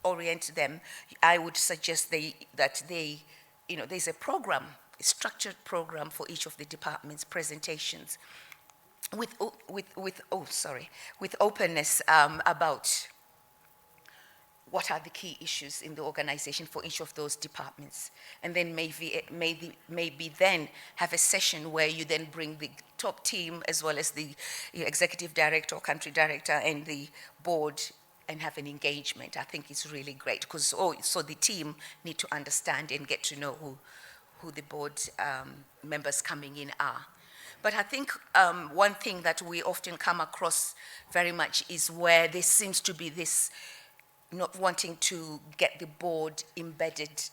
orient them, I would suggest that there's a program, a structured program for each of the departments' presentations, with openness about what are the key issues in the organization for each of those departments. And then maybe then have a session where you then bring the top team as well as the executive director or country director and the board and have an engagement. I think it's really great, because so the team need to understand and get to know who the board members coming in are. But I think one thing that we often come across very much is where there seems to be this not wanting to get the board embedded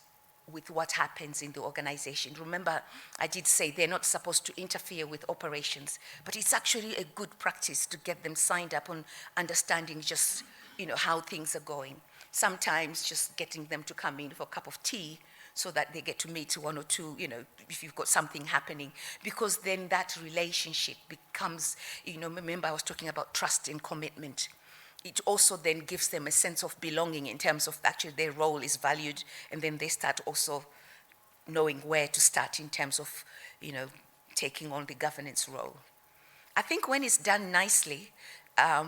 with what happens in the organization. Remember, I did say they're not supposed to interfere with operations, but it's actually a good practice to get them signed up on understanding just, how things are going. Sometimes just getting them to come in for a cup of tea so that they get to meet one or two, if you've got something happening, because then that relationship becomes, remember I was talking about trust and commitment. It also then gives them a sense of belonging in terms of actually their role is valued, and then they start also knowing where to start in terms of, taking on the governance role. I think when it's done nicely,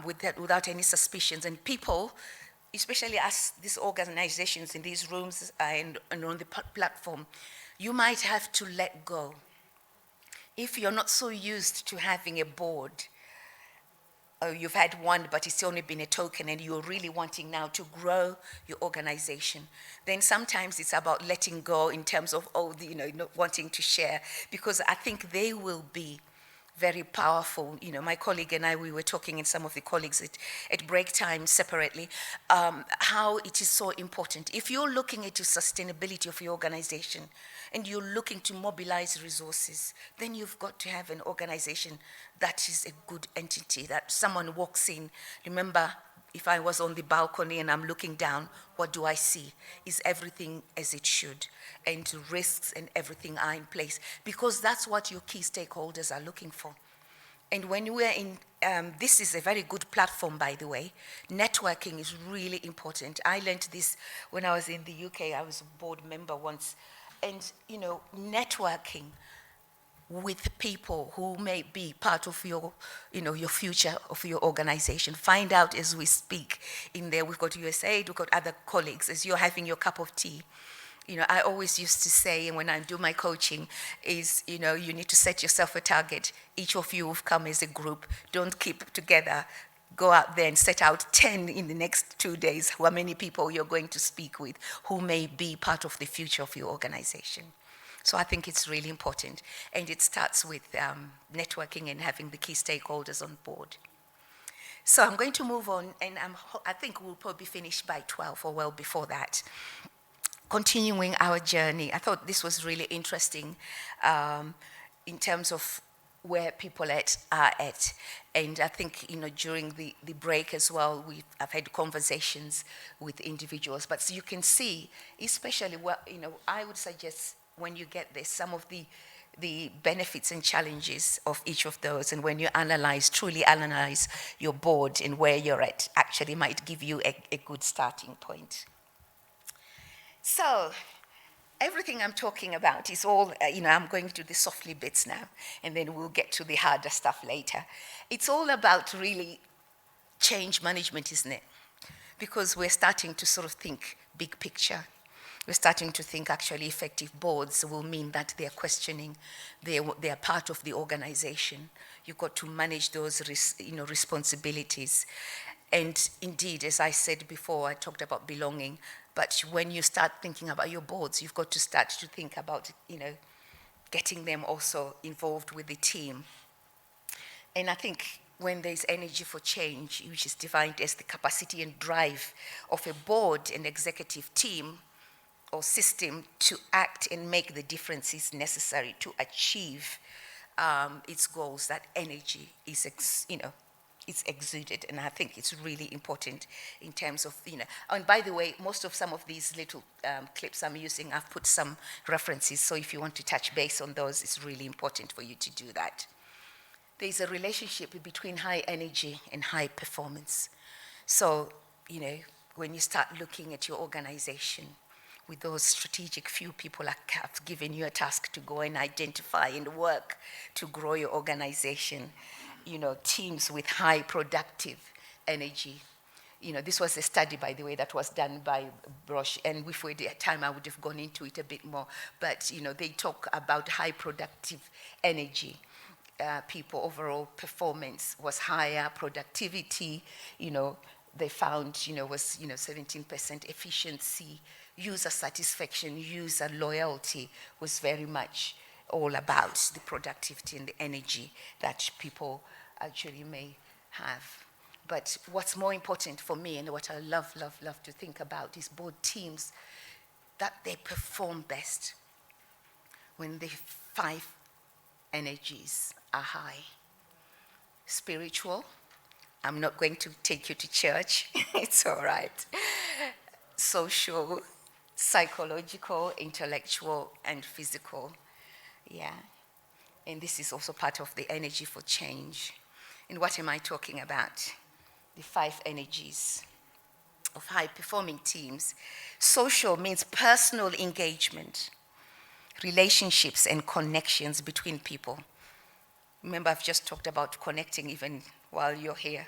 without any suspicions, and people, especially us, these organizations in these rooms and on the platform, you might have to let go. If you're not so used to having a board, or you've had one, but it's only been a token, and you're really wanting now to grow your organization, then sometimes it's about letting go in terms of, not wanting to share, because I think they will be very powerful. My colleague and I, we were talking, and some of the colleagues at break time separately, how it is so important. If you're looking at the sustainability of your organization and you're looking to mobilize resources, then you've got to have an organization that is a good entity, that someone walks in. Remember, if I was on the balcony and I'm looking down, what do I see? Is everything as it should? And risks and everything are in place, because that's what your key stakeholders are looking for. And when we're in, this is a very good platform, by the way. Networking is really important. I learned this when I was in the UK. I was a board member once. And, you know, networking with people who may be part of your, you know, your future of your organization. Find out as we speak. In there, we've got USAID, we've got other colleagues. As you're having your cup of tea, you know, I always used to say, and when I do my coaching, is, you know, you need to set yourself a target. Each of you have come as a group. Don't keep together. Go out there and set out 10 in the next 2 days, how many people you're going to speak with, who may be part of the future of your organization. So I think it's really important. And it starts with networking and having the key stakeholders on board. So I'm going to move on, and I think we'll probably finish by 12 or well before that. Continuing our journey, I thought this was really interesting in terms of where people are at. And I think, you know, during the break as well, I've had conversations with individuals. But so you can see, especially, you know, I would suggest when you get this, some of the benefits and challenges of each of those. And when you truly analyze your board and where you're at, actually might give you a good starting point. So, everything I'm talking about is all, you know, I'm going to the softly bits now, and then we'll get to the harder stuff later. It's all about really change management, isn't it? Because we're starting to sort of think big picture. We're starting to think actually effective boards will mean that they're questioning, they're part of the organization. You've got to manage those responsibilities. And indeed, as I said before, I talked about belonging. But when you start thinking about your boards, you've got to start to think about, you know, getting them also involved with the team. And I think when there's energy for change, which is defined as the capacity and drive of a board and executive team or system to act and make the differences necessary to achieve its goals, that energy is, it's exuded, and I think it's really important in terms of, you know, and by the way, some of these little clips I'm using, I've put some references, so if you want to touch base on those, it's really important for you to do that. There's a relationship between high energy and high performance. So, you know, when you start looking at your organization, with those strategic few people have given you a task to go and identify and work to grow your organization, you know, teams with high productive energy. You know, this was a study, by the way, that was done by Brosh, and if we had time, I would have gone into it a bit more. But, you know, they talk about high productive energy. People overall performance was higher, productivity, you know, they found, you know, was, you know, 17% efficiency, user satisfaction, user loyalty was very much all about the productivity and the energy that people actually may have. But what's more important for me, and what I love to think about, is board teams, that they perform best when the 5 energies are high. Spiritual, I'm not going to take you to church, it's all right. Social, psychological, intellectual, and physical, yeah. And this is also part of the energy for change. And what am I talking about? The 5 energies of high-performing teams. Social means personal engagement, relationships and connections between people. Remember, I've just talked about connecting even while you're here.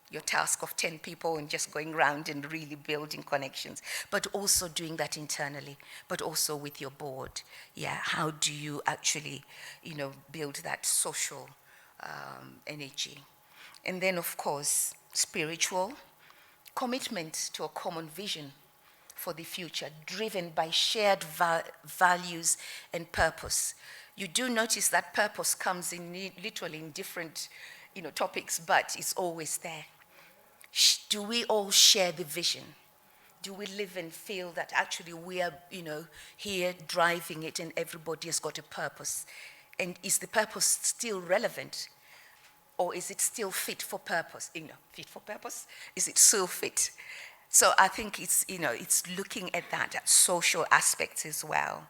Your task of 10 people and just going around and really building connections, but also doing that internally, but also with your board. Yeah, how do you actually, you know, build that social energy? And then, of course, spiritual, commitment to a common vision for the future, driven by shared values and purpose. You do notice that purpose comes in literally in different, you know, topics, but it's always there. Do we all share the vision? do we live and feel that actually we are, here driving it and everybody has got a purpose? And is the purpose still relevant? Or is it still fit for purpose? Fit for purpose? Is it still fit? So I think it's looking at that, at social aspects as well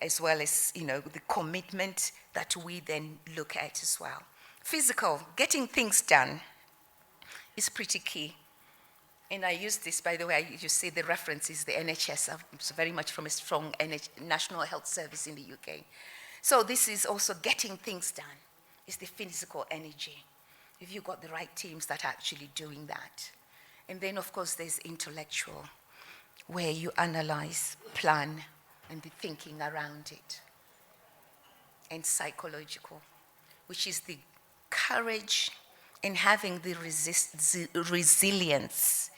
as, the commitment that we then look at as well. Physical, getting things done is pretty key. And I use this, by the way, you see the reference is the NHS. It's very much from a strong National Health Service in the UK. So this is also getting things done. It's the physical energy. If you've got the right teams that are actually doing that. And then, of course, there's intellectual, where you analyze, plan, and the thinking around it. And psychological, which is the courage and having the resilience,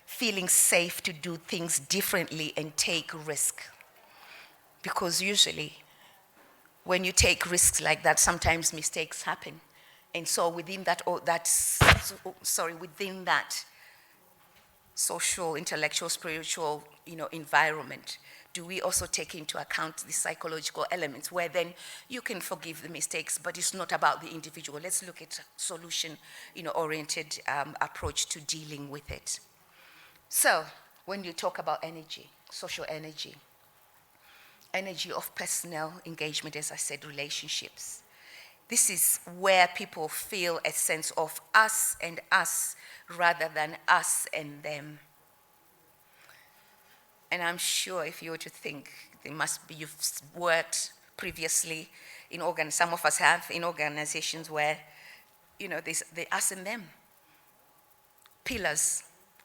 feeling safe to do things differently and take risk. Because usually, when you take risks like that, sometimes mistakes happen. And so within that social, intellectual, spiritual, environment, do we also take into account the psychological elements where then you can forgive the mistakes, but it's not about the individual. Let's look at solution, oriented approach to dealing with it. So when you talk about energy, social energy of personnel engagement, as I said, relationships. This is where people feel a sense of us and us rather than us and them. And I'm sure if you were to think, you've worked previously in some of us have, in organizations where, there's the us and them pillars,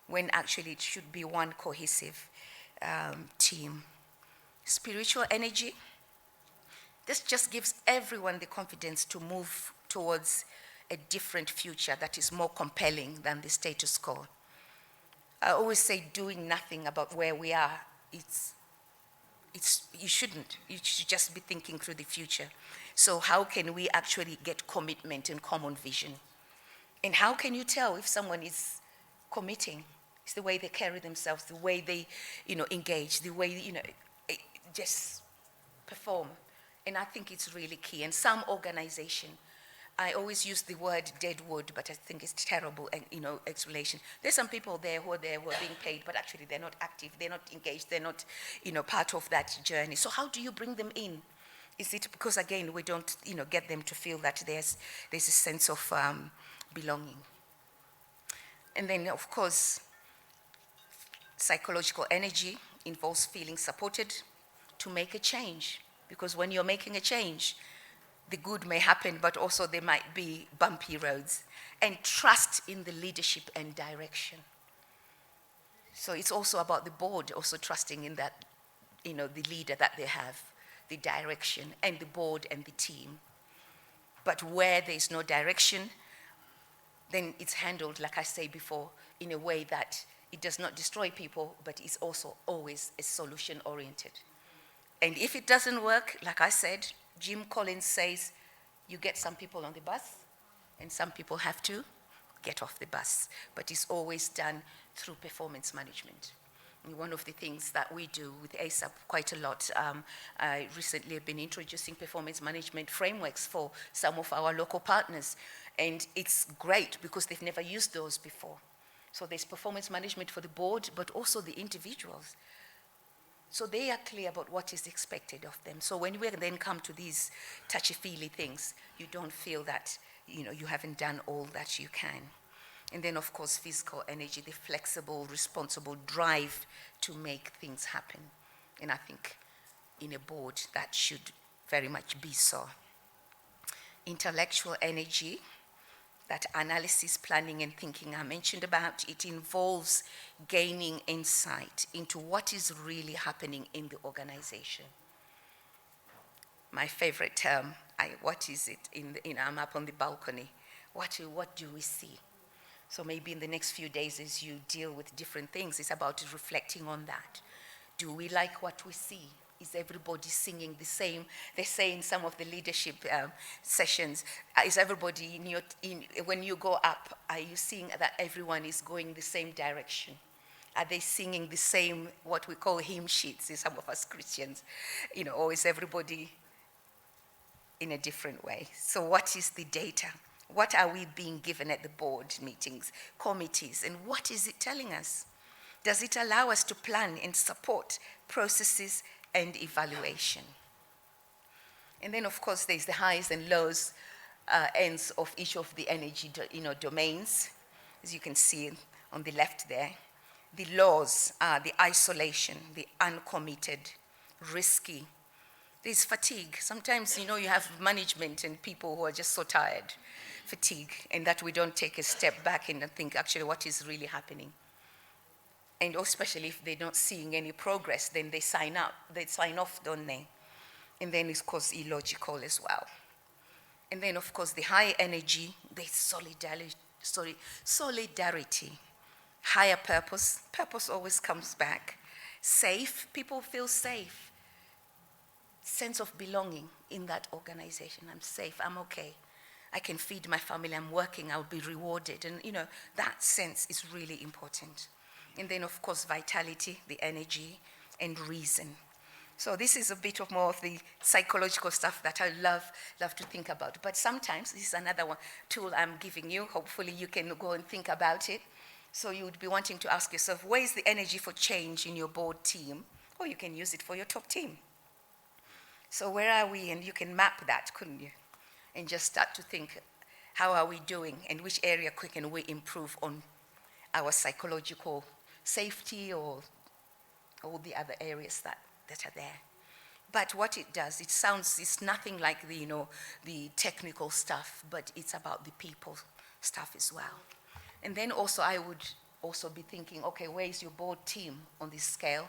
when actually it should be one cohesive team. Spiritual energy, this just gives everyone the confidence to move towards a different future that is more compelling than the status quo. I always say doing nothing about where we are, you shouldn't. You should just be thinking through the future. So how can we actually get commitment and common vision? And how can you tell if someone is committing? It's the way they carry themselves, the way they, engage, the way, just perform. And I think it's really key. And some organization, I always use the word dead wood, but I think it's terrible, explanation. There's some people there who are being paid, but actually they're not active, they're not engaged, they're not, part of that journey. So how do you bring them in? Is it because, again, we don't, get them to feel that there's a sense of belonging? And then, of course, psychological energy involves feeling supported to make a change. Because when you're making a change, the good may happen, but also there might be bumpy roads. And trust in the leadership and direction. So it's also about the board also trusting in that, the leader that they have, the direction, and the board and the team. But where there's no direction, then it's handled, like I said before, in a way that it does not destroy people, but is also always a solution-oriented. And if it doesn't work, like I said, Jim Collins says, you get some people on the bus, and some people have to get off the bus. But it's always done through performance management. And one of the things that we do with ASAP quite a lot, I recently have been introducing performance management frameworks for some of our local partners. And it's great because they've never used those before. So there's performance management for the board, but also the individuals. So they are clear about what is expected of them. So when we then come to these touchy-feely things, you don't feel that, you haven't done all that you can. And then, of course, physical energy, the flexible, responsible drive to make things happen. And I think in a board, that should very much be so. Intellectual energy, that analysis, planning, and thinking I mentioned about, it involves gaining insight into what is really happening in the organization. My favorite term, what is it? I'm up on the balcony. What do we see? So maybe in the next few days as you deal with different things, it's about reflecting on that. Do we like what we see? Is everybody singing the same? They say in some of the leadership sessions, is everybody, when you go up, are you seeing that everyone is going the same direction? Are they singing the same, what we call hymn sheets in some of us Christians? Or is everybody in a different way? So what is the data? What are we being given at the board meetings, committees, and what is it telling us? Does it allow us to plan and support processes and evaluation? And then, of course, there's the highs and lows ends of each of the energy domains, as you can see on the left there. The lows are the isolation, the uncommitted, risky. There's fatigue. Sometimes, you have management and people who are just so tired, fatigue, and that we don't take a step back and think actually what is really happening. And especially if they're not seeing any progress, then they sign off, don't they? And then it's, of course, illogical as well. And then, of course, the high energy, there's solidarity, higher purpose. Purpose always comes back. Safe, people feel safe. Sense of belonging in that organization. I'm safe, I'm okay. I can feed my family, I'm working, I'll be rewarded. And, that sense is really important. And then, of course, vitality, the energy, and reason. So this is a bit of more of the psychological stuff that I love to think about. But sometimes, this is another tool I'm giving you. Hopefully you can go and think about it. So you would be wanting to ask yourself, where is the energy for change in your board team? Or you can use it for your top team. So where are we? And you can map that, couldn't you? And just start to think, how are we doing? And which area can we improve on our psychological safety or all the other areas that are there. But what it does, it's nothing like the technical stuff, but it's about the people stuff as well. And then also I would also be thinking, okay, where is your board team on this scale?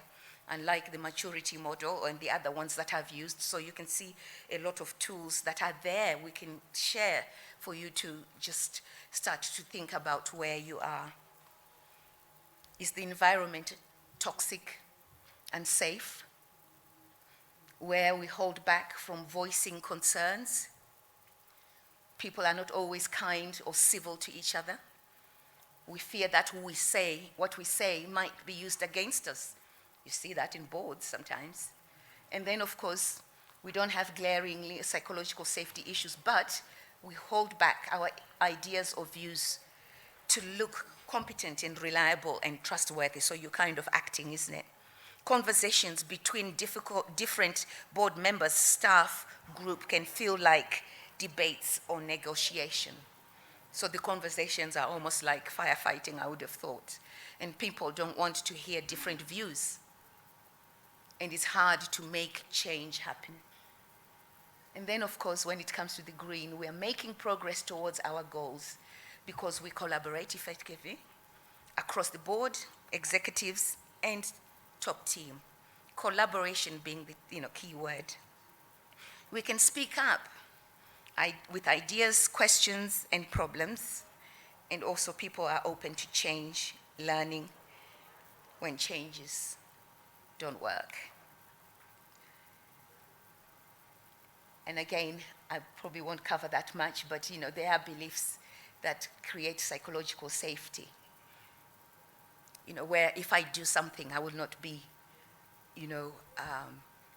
And like the maturity model and the other ones that I've used, so you can see a lot of tools that are there we can share for you to just start to think about where you are. Is the environment toxic and safe? Where we hold back from voicing concerns? People are not always kind or civil to each other. We fear that what we say might be used against us. You see that in boards sometimes. And then, of course, we don't have glaringly psychological safety issues, but we hold back our ideas or views to look competent and reliable and trustworthy. So you're kind of acting, isn't it? Conversations between different board members, staff group can feel like debates or negotiation. So the conversations are almost like firefighting, I would have thought. And people don't want to hear different views. And it's hard to make change happen. And then, of course, when it comes to the green, we are making progress towards our goals because we collaborate effectively across the board, executives, and top team. Collaboration being the key word. We can speak up with ideas, questions, and problems, and also people are open to change, learning when changes don't work. And again, I probably won't cover that much, but there are beliefs that create psychological safety. Where if I do something, I will not be,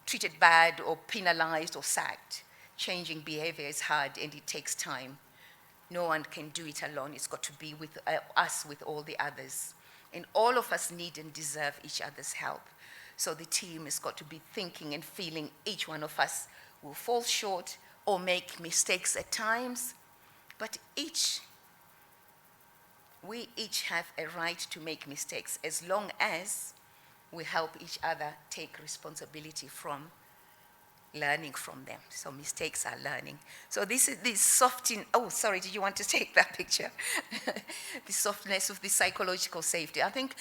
treated bad or penalized or sacked. Changing behavior is hard and it takes time. No one can do it alone. It's got to be with us, with all the others. And all of us need and deserve each other's help. So the team has got to be thinking and feeling each one of us will fall short or make mistakes at times, but we each have a right to make mistakes as long as we help each other take responsibility from learning from them. So mistakes are learning. So this is this softening. Oh, sorry, did you want to take that picture? The softness of the psychological safety. I think,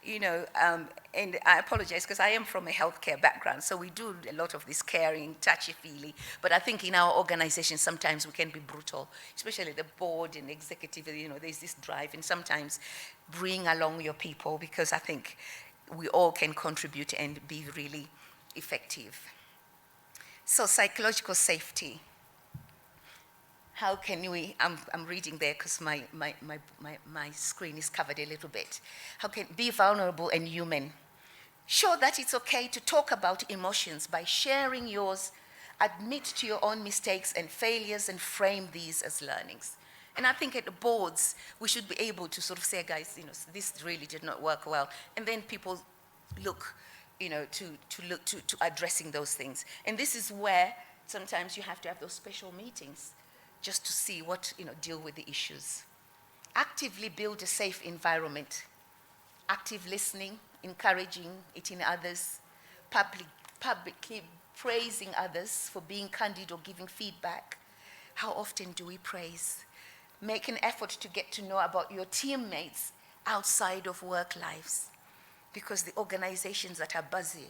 and I apologize because I am from a healthcare background, so we do a lot of this caring, touchy-feely. But I think in our organization, sometimes we can be brutal, especially the board and executive, there's this drive, and sometimes bring along your people because I think we all can contribute and be really effective. So psychological safety. how can we, I'm reading there because my screen is covered a little bit. How can be vulnerable and human? Show that it's okay to talk about emotions by sharing yours, admit to your own mistakes and failures, and frame these as learnings. And I think at the boards, we should be able to sort of say, guys, this really did not work well. And then people look, to addressing those things. And this is where sometimes you have to have those special meetings just to see what, deal with the issues. Actively build a safe environment. Active listening, encouraging it in others, publicly praising others for being candid or giving feedback. How often do we praise? Make an effort to get to know about your teammates outside of work lives, because the organizations that are busy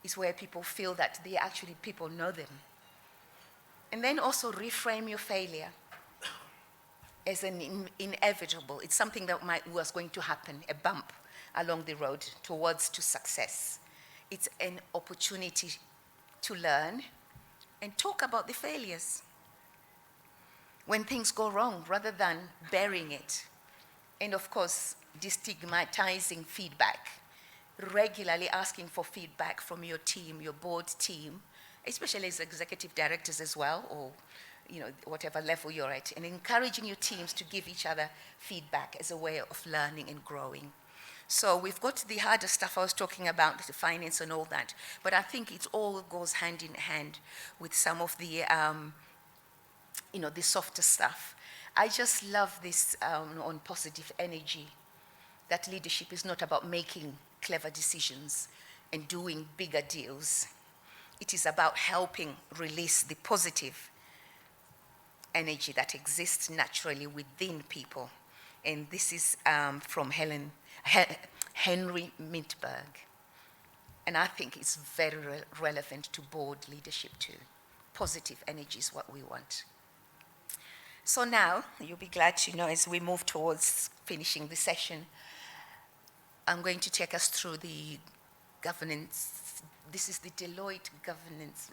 is where people feel that people know them. And then also reframe your failure as an inevitable. It's something that was going to happen, a bump along the road towards to success. It's an opportunity to learn and talk about the failures when things go wrong, rather than burying it. And of course, destigmatizing feedback, regularly asking for feedback from your team, your board team, especially as executive directors as well, or whatever level you're at, and encouraging your teams to give each other feedback as a way of learning and growing. So we've got the harder stuff I was talking about, the finance and all that, but I think it all goes hand in hand with some of the, the softer stuff. I just love this on positive energy, that leadership is not about making clever decisions and doing bigger deals. It is about helping release the positive energy that exists naturally within people. And this is from Henry Mintberg. And I think it's very relevant to board leadership too. Positive energy is what we want. So now, you'll be glad to know, as we move towards finishing the session, I'm going to take us through the governance. This is the Deloitte governance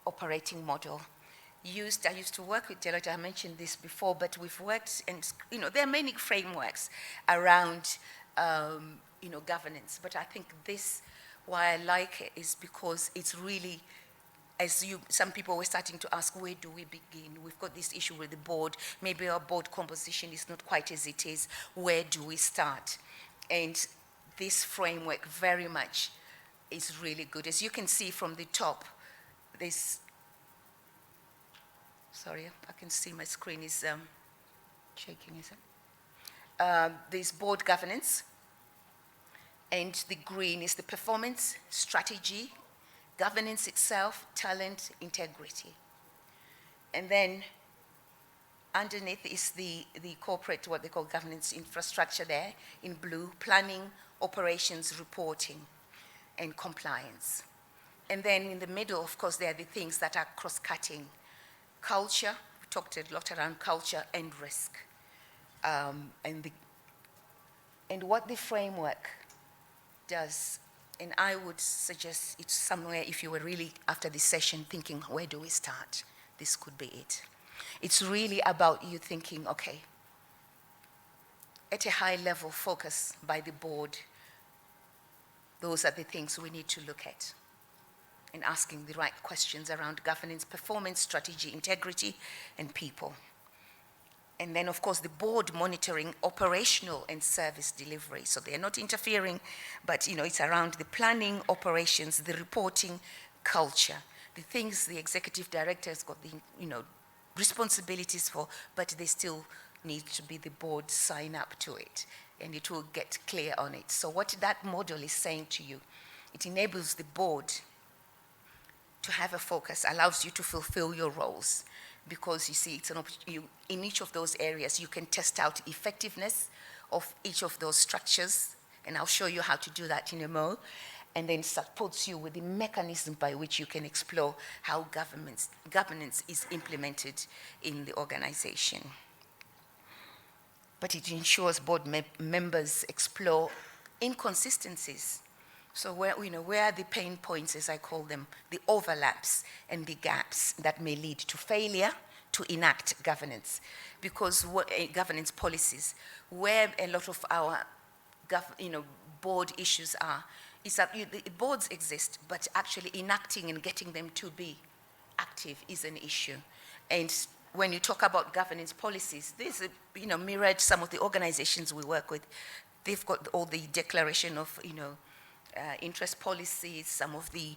operating model. I used to work with Deloitte, I mentioned this before, but we've worked, and there are many frameworks around governance, but I think this, why I like it, is because it's really, some people were starting to ask, where do we begin? We've got this issue with the board, maybe our board composition is not quite as it is, where do we start? And this framework very much is really good. As you can see from the top, sorry, I can see my screen is shaking, is it? There's board governance, and the green is the performance, strategy, governance itself, talent, integrity. And then underneath is the corporate, what they call governance infrastructure there, in blue, planning, operations, reporting, and compliance. And then in the middle, of course, there are the things that are cross-cutting. Culture, we talked a lot around culture and risk. And what the framework does, and I would suggest it's somewhere, if you were really, after this session, thinking, where do we start? This could be it. It's really about you thinking, okay, at a high level focus by the board, those are the things we need to look at, and asking the right questions around governance, performance, strategy, integrity, and people. And then, of course, the board monitoring operational and service delivery. So they're not interfering, but it's around the planning, operations, the reporting, culture, the things the executive director has got the responsibilities for, but they still need to be the board sign up to it, and it will get clear on it. So what that model is saying to you, it enables the board to have a focus, allows you to fulfill your roles, because you see, it's in each of those areas, you can test out effectiveness of each of those structures, and I'll show you how to do that in a moment, and then supports you with the mechanism by which you can explore how governance is implemented in the organization. But it ensures board members explore inconsistencies. So where are the pain points, as I call them, the overlaps and the gaps that may lead to failure, to enact governance, because governance policies, where a lot of our board issues are, is that the boards exist, but actually enacting and getting them to be active is an issue. And when you talk about governance policies, this mirrored some of the organizations we work with. They've got all the declaration of interest policies, some of the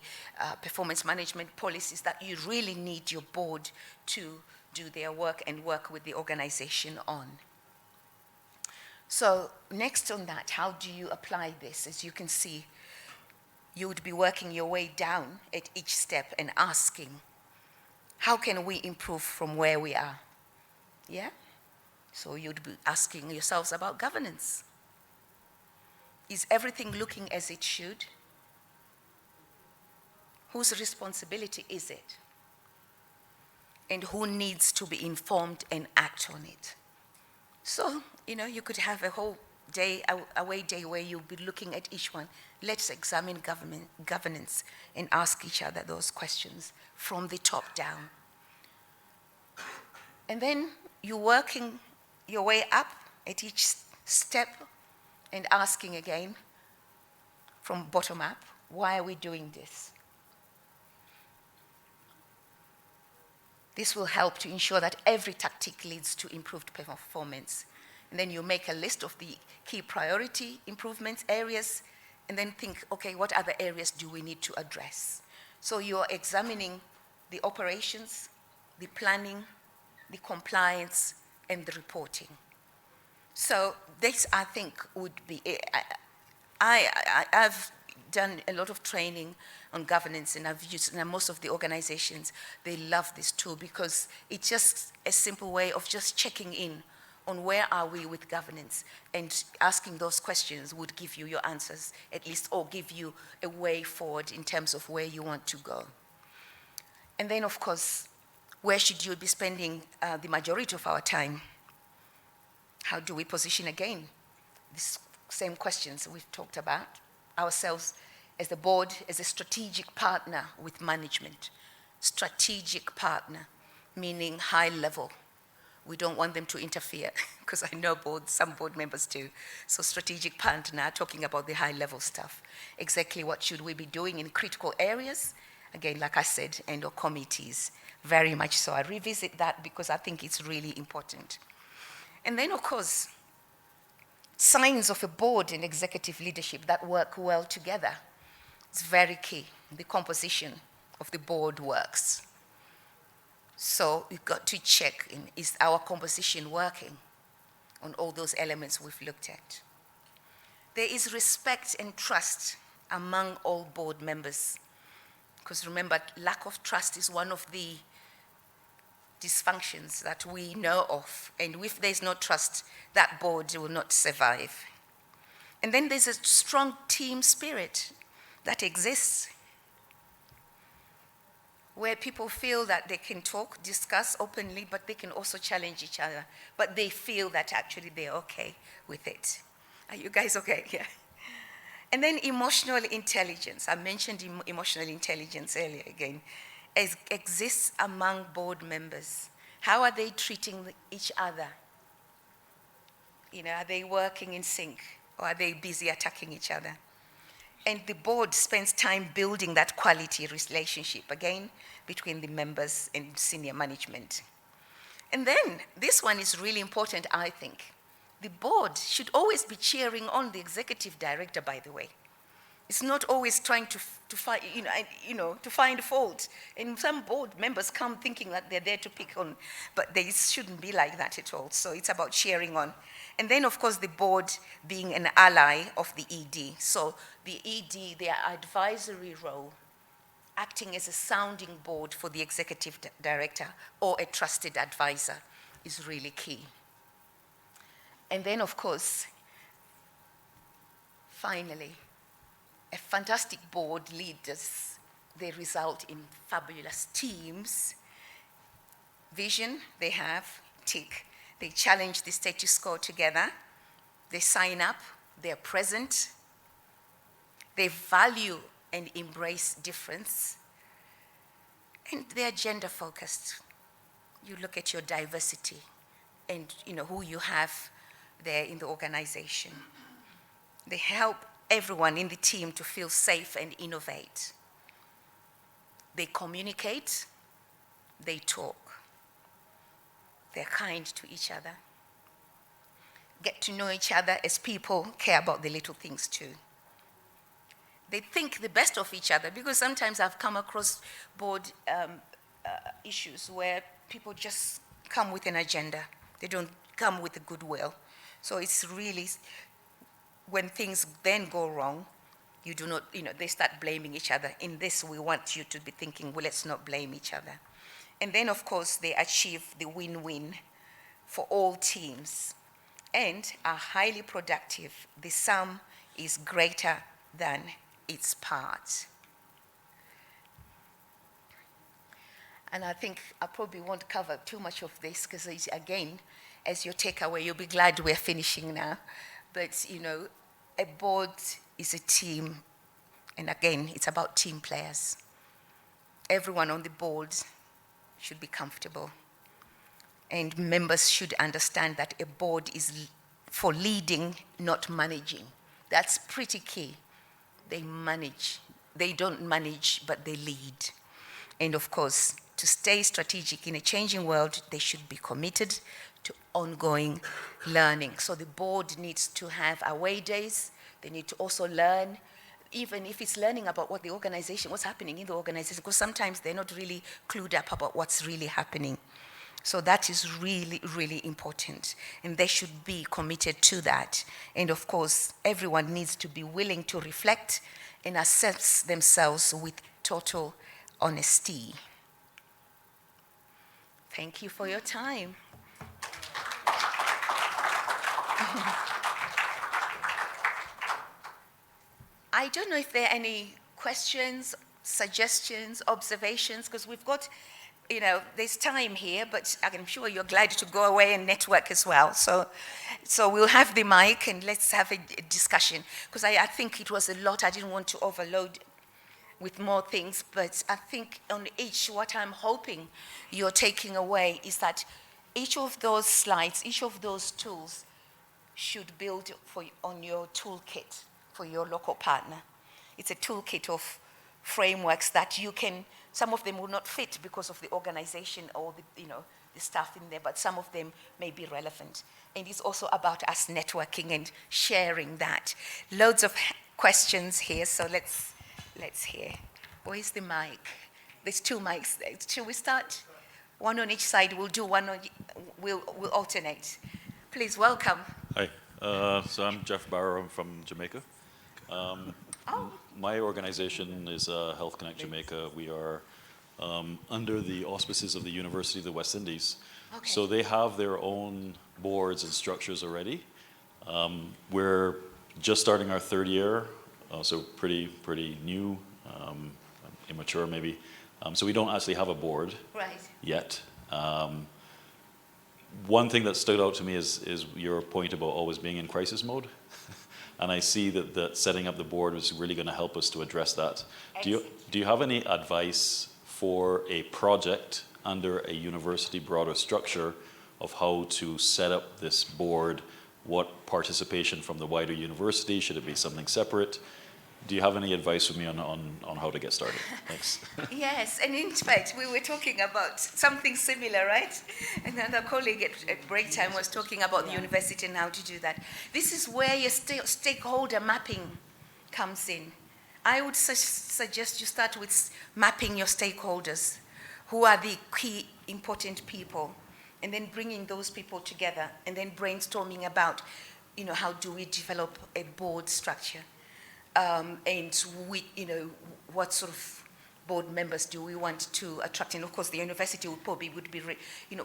performance management policies that you really need your board to do their work and work with the organization on. So next on that, how do you apply this? As you can see, you would be working your way down at each step and asking, how can we improve from where we are? Yeah? So you'd be asking yourselves about governance. Is everything looking as it should? Whose responsibility is it? And who needs to be informed and act on it? So, you could have a whole day, away day, where you'll be looking at each one. Let's examine governance and ask each other those questions from the top down. And then you're working your way up at each step and asking again from bottom up, why are we doing this? This will help to ensure that every tactic leads to improved performance. And then you make a list of the key priority improvements areas, and then think, okay, what other areas do we need to address? So you're examining the operations, the planning, the compliance, and the reporting. So this, I think, would be it. I've done a lot of training on governance, and I've used, and most of the organizations, they love this tool because it's just a simple way of just checking in on where are we with governance, and asking those questions would give you your answers, at least, or give you a way forward in terms of where you want to go. And then, of course, where should you be spending the majority of our time? How do we position again these same questions we've talked about ourselves as the board, as a strategic partner with management? Strategic partner, meaning high level. We don't want them to interfere, because I know some board members do. So strategic partner, talking about the high level stuff. Exactly what should we be doing in critical areas? Again, like I said, and/or committees, very much so. I revisit that because I think it's really important. And then, of course, signs of a board and executive leadership that work well together. It's very key. The composition of the board works. So we've got to check, is our composition working on all those elements we've looked at? There is respect and trust among all board members. Because remember, lack of trust is one of the dysfunctions that we know of. And if there's no trust, that board will not survive. And then there's a strong team spirit that exists, where people feel that they can talk, discuss openly, but they can also challenge each other. But they feel that actually they're okay with it. Are you guys okay? Yeah. And then emotional intelligence. I mentioned emotional intelligence earlier again. Exists among board members. How are they treating each other? Are they working in sync, or are they busy attacking each other? And the board spends time building that quality relationship, again, between the members and senior management. And then, this one is really important, I think. The board should always be cheering on the executive director, by the way. It's not always trying to find fault. And some board members come thinking that they're there to pick on, but they shouldn't be like that at all. So it's about cheering on. And then, of course, the board being an ally of the ED. So the ED, their advisory role, acting as a sounding board for the executive director or a trusted advisor, is really key. And then, of course, finally, a fantastic board leaders, they result in fabulous teams. Vision, they have, tick. They challenge the status quo together. They sign up, they're present. They value and embrace difference. And they're gender focused. you look at your diversity and who you have there in the organization. They help everyone in the team to feel safe and innovate. They communicate, they talk. They're kind to each other. Get to know each other as people care about the little things too. They think the best of each other, because sometimes I've come across board issues where people just come with an agenda. They don't come with a goodwill. So it's really, when things then go wrong, you do not, they start blaming each other. In this, we want you to be thinking, well, let's not blame each other. And then, of course, they achieve the win-win for all teams and are highly productive. The sum is greater than its parts. And I think I probably won't cover too much of this because, again, as your takeaway, you'll be glad we're finishing now. But, a board is a team, and again, it's about team players. Everyone on the board should be comfortable. And members should understand that a board is for leading, not managing. That's pretty key. They manage. They don't manage, but they lead. And of course, to stay strategic in a changing world, they should be committed to ongoing learning. So the board needs to have away days. They need to also learn, even if it's learning about what the organization, what's happening in the organization, because sometimes they're not really clued up about what's really happening. So that is really, really important. And they should be committed to that. And of course, everyone needs to be willing to reflect and assess themselves with total honesty. Thank you for your time. I don't know if there are any questions, suggestions, observations, because we've got, there's time here, but I'm sure you're glad to go away and network as well. So we'll have the mic and let's have a discussion, because I think it was a lot. I didn't want to overload with more things, but I think on each, what I'm hoping you're taking away is that each of those slides, each of those tools should build on your toolkit for your local partner. It's a toolkit of frameworks that you can, some of them will not fit because of the organization or the staff in there, but some of them may be relevant. And it's also about us networking and sharing that. Loads of questions here, so let's hear. Where's the mic? There's two mics there. Shall we start? One on each side. We'll do one on, we'll alternate. Please, welcome. Hi, so I'm Jeff Barrow. I'm from Jamaica. My organization is Health Connect Jamaica. We are under the auspices of the University of the West Indies. Okay. So they have their own boards and structures already. We're just starting our third year, so pretty new, immature maybe. So we don't actually have a board yet. One thing that stood out to me is your point about always being in crisis mode. And I see that setting up the board was really going to help us to address that. Do you have any advice for a project under a university broader structure of how to set up this board? What participation from the wider university? Should it be something separate? Do you have any advice for me on how to get started? Thanks. Yes, and in fact, we were talking about something similar, right? Another colleague at break time was talking about the university and how to do that. This is where your stakeholder mapping comes in. I would suggest you start with mapping your stakeholders. Who are the key important people? And then bringing those people together and then brainstorming about, how do we develop a board structure? And what sort of board members do we want to attract? And of course, the university would be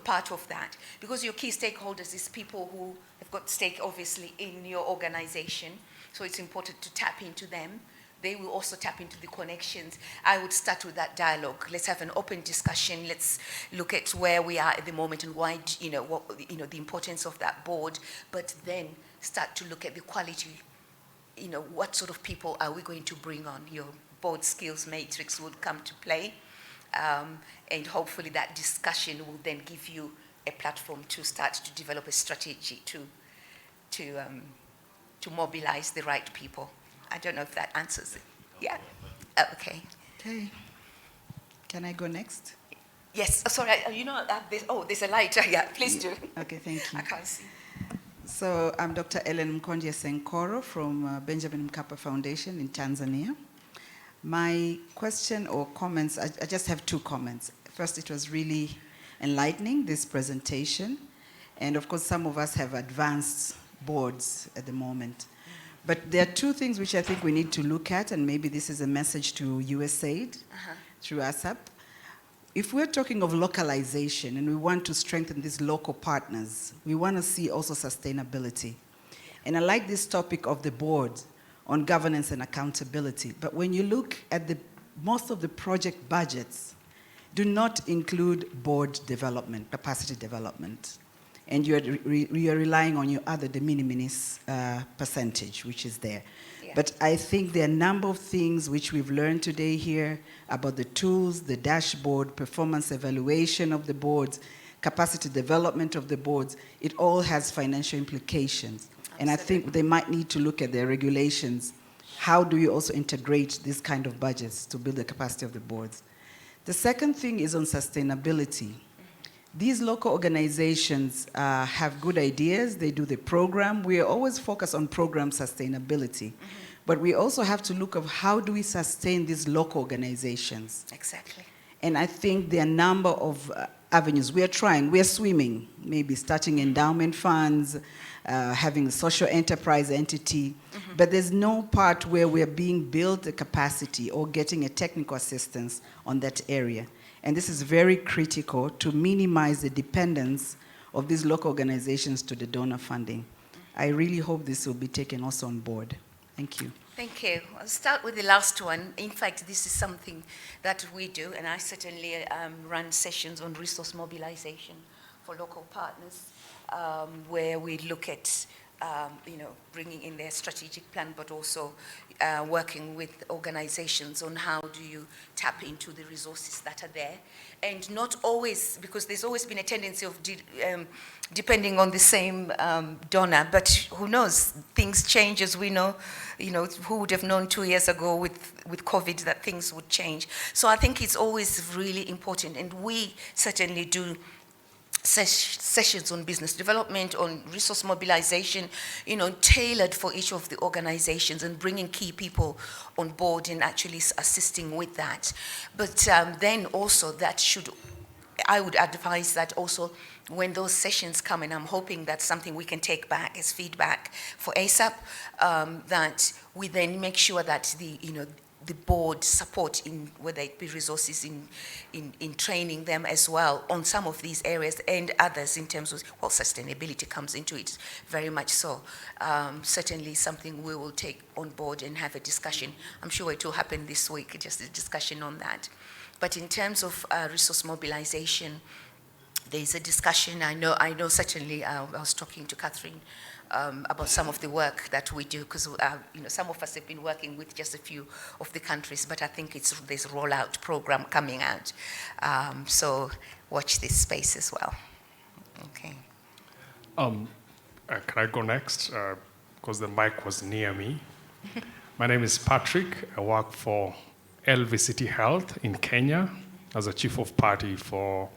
part of that, because your key stakeholders is people who have got stake, obviously, in your organization. So it's important to tap into them. They will also tap into the connections. I would start with that dialogue. Let's have an open discussion. Let's look at where we are at the moment and why, the importance of that board. But then start to look at the quality. What sort of people are we going to bring on? Your board skills matrix would come to play. And hopefully that discussion will then give you a platform to start to develop a strategy to mobilize the right people. I don't know if that answers it. Yeah. Okay. Okay. Can I go next? Yes. Oh, sorry. There's a light. Yeah. Please do. Okay, thank you. I can't see. So I'm Dr. Ellen Mkondia Senkoro from Benjamin Mkapa Foundation in Tanzania. My question or comments, I just have two comments. First, it was really enlightening, this presentation. And of course, some of us have advanced boards at the moment. But there are two things which I think we need to look at, and maybe this is a message to USAID through ASAP. If we're talking of localization and we want to strengthen these local partners, we want to see also sustainability. And I like this topic of the board on governance and accountability. But when you look at most of the project budgets do not include board development, capacity development. And you are relying on your other de minimis percentage, which is there. Yeah. But I think there are a number of things which we've learned today here about the tools, the dashboard, performance evaluation of the boards, capacity development of the boards. It all has financial implications. Absolutely. And I think they might need to look at their regulations. How do you also integrate this kind of budgets to build the capacity of the boards? The second thing is on sustainability. These local organizations have good ideas. They do the program. We are always focused on program sustainability. But we also have to look at how do we sustain these local organizations. Exactly. And I think there are a number of avenues. We are trying. We are swimming, maybe starting endowment funds, having a social enterprise entity. But there's no part where we're being built a capacity or getting a technical assistance on that area. And this is very critical to minimize the dependence of these local organizations to the donor funding. I really hope this will be taken also on board. Thank you. Thank you. I'll start with the last one. In fact, this is something that we do, and I certainly run sessions on resource mobilization for local partners, where we look at bringing in their strategic plan, but also working with organizations on how do you tap into the resources that are there. And not always, because there's always been a tendency of depending on the same donor, but who knows, things change, as we know. Who would have known 2 years ago with COVID that things would change. So I think it's always really important, and we certainly do sessions on business development, on resource mobilization, tailored for each of the organizations, and bringing key people on board and actually assisting with that. But then also I would advise that also when those sessions come, and I'm hoping that's something we can take back as feedback for ASAP, that we then make sure that the board support in whether it be resources in training them as well on some of these areas and others in terms of, sustainability comes into it very much so. Certainly something we will take on board and have a discussion. I'm sure it will happen this week, just a discussion on that. But in terms of resource mobilization, there's a discussion. I know certainly I was talking to Catherine about some of the work that we do, because some of us have been working with just a few of the countries, but I think there's a rollout program coming out. So watch this space as well. Okay. Can I go next? Because the mic was near me. My name is Patrick. I work for LVCT Health in Kenya as a chief of party for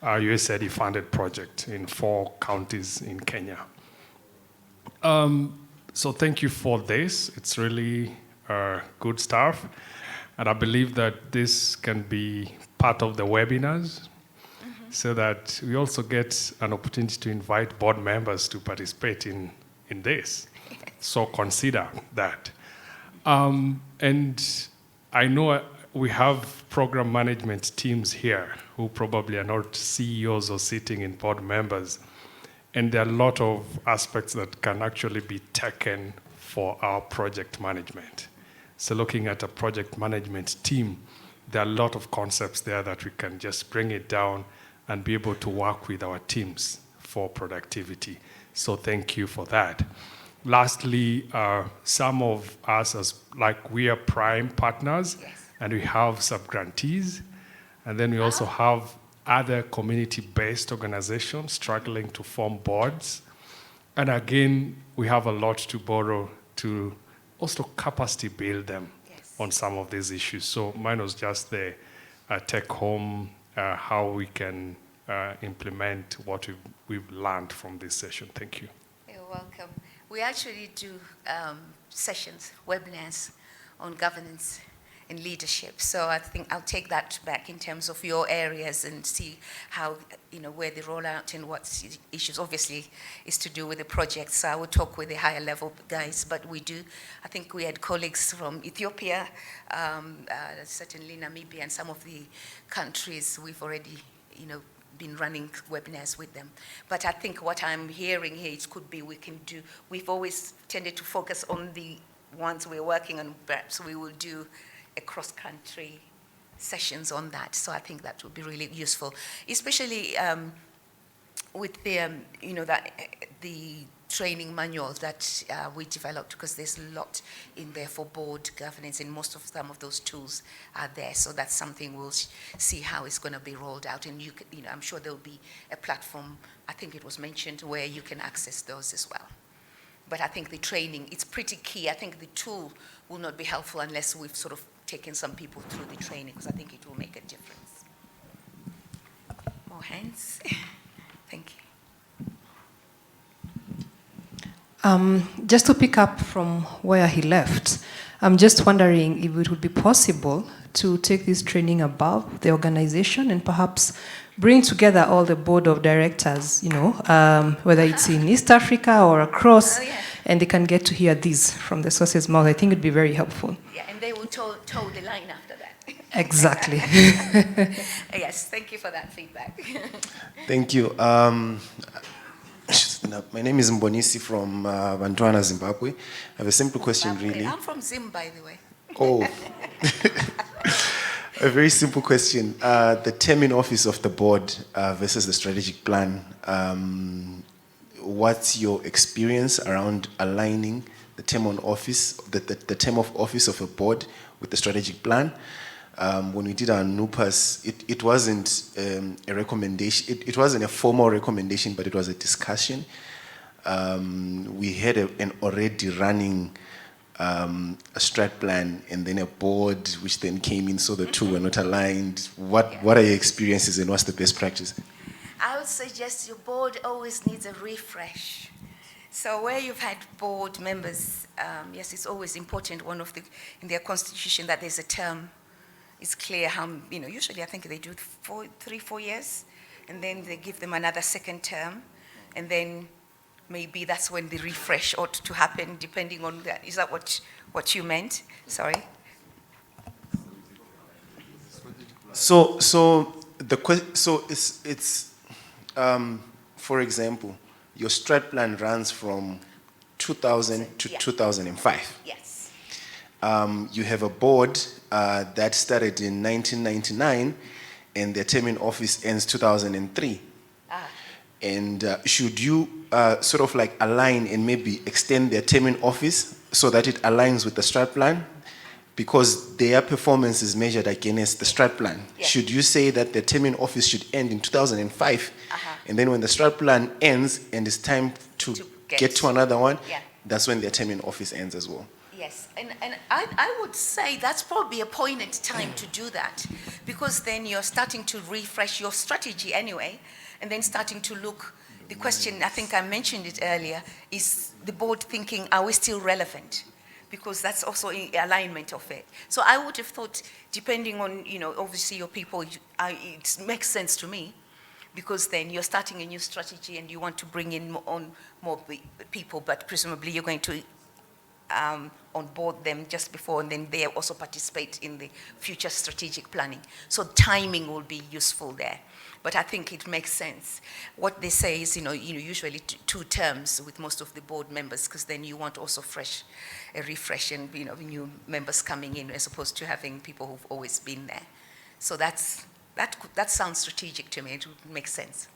a USAID funded project in 4 counties in Kenya. So thank you for this. It's really good stuff. And I believe that this can be part of the webinars so that we also get an opportunity to invite board members to participate in this. So consider that. And I know we have program management teams here who probably are not CEOs or sitting in board members. And there are a lot of aspects that can actually be taken for our project management. So looking at a project management team, there are a lot of concepts there that we can just bring it down and be able to work with our teams for productivity. So thank you for that. Lastly, some of us, we are prime partners, and we have subgrantees. And then we also have other community-based organizations struggling to form boards. And again, we have a lot to borrow to also capacity build them on some of these issues. So mine was just the take home, how we can implement what we've learned from this session. Thank you. You're welcome. We actually do sessions, webinars on governance and leadership. So I think I'll take that back in terms of your areas and see how, where they roll out and what issues. Obviously, is to do with the project. So I will talk with the higher level guys, but I think we had colleagues from Ethiopia, certainly Namibia, and some of the countries we've already, been running webinars with them. But I think what I'm hearing here, it could be we've always tended to focus on the ones we're working on. Perhaps we will do a cross-country sessions on that. So I think that would be really useful, especially with the, the training manuals that we developed, because there's a lot in there for board governance, and some of those tools are there. So that's something we'll see how it's going to be rolled out. And I'm sure there'll be a platform, I think it was mentioned, where you can access those as well. But I think the training, it's pretty key. I think the tool will not be helpful unless we've sort of taken some people through the training, because I think it will make a difference. More hands? Thank you. Just to pick up from where he left, I'm just wondering if it would be possible to take this training above the organization and perhaps bring together all the board of directors, whether it's in East Africa or across, and they can get to hear this from the source's mouth. I think it would be very helpful. Yeah, and they will toe the line after that. Exactly. Yes, thank you for that feedback. Thank you. My name is Mbonisi from Bantwana, Zimbabwe. I have a simple question, really. I'm from Zim, by the way. Oh. A very simple question. The term in office of the board versus the strategic plan. What's your experience around aligning the term on office, the term of office of a board with the strategic plan? When we did our NUPAS, it wasn't a recommendation. It wasn't a formal recommendation, but it was a discussion. We had an already running a strat plan and then a board, which then came in, so the two were not aligned. What are your experiences and what's the best practice? I would suggest your board always needs a refresh. So where you've had board members, yes, it's always important, in their constitution, that there's a term. It's clear how, usually I think they do 3-4 years, and then they give them another second term, and then maybe that's when the refresh ought to happen, depending on that. Is that what you meant? Sorry. So it's for example, your strat plan runs from 2000 to 2005. Yes. You have a board that started in 1999, and their term in office ends 2003. And should you sort of like align and maybe extend their term in office so that it aligns with the strat plan? Because their performance is measured against the strat plan. Yes. Should you say that the term in office should end in 2005, and then when the strat plan ends and it's time to get to another one, that's when their term in office ends as well? Yes, and I would say that's probably a poignant time to do that, because then you're starting to refresh your strategy anyway, and then starting to look. The question, I think I mentioned it earlier, is the board thinking, are we still relevant? Because that's also in alignment of it. So I would have thought, depending on, obviously your people, it makes sense to me, because then you're starting a new strategy and you want to bring in more people, but presumably you're going to onboard them just before, and then they also participate in the future strategic planning. So timing will be useful there. But I think it makes sense. What they say is, usually 2 terms with most of the board members, because then you want also a refresh and, new members coming in, as opposed to having people who've always been there. So that sounds strategic to me. It would make sense,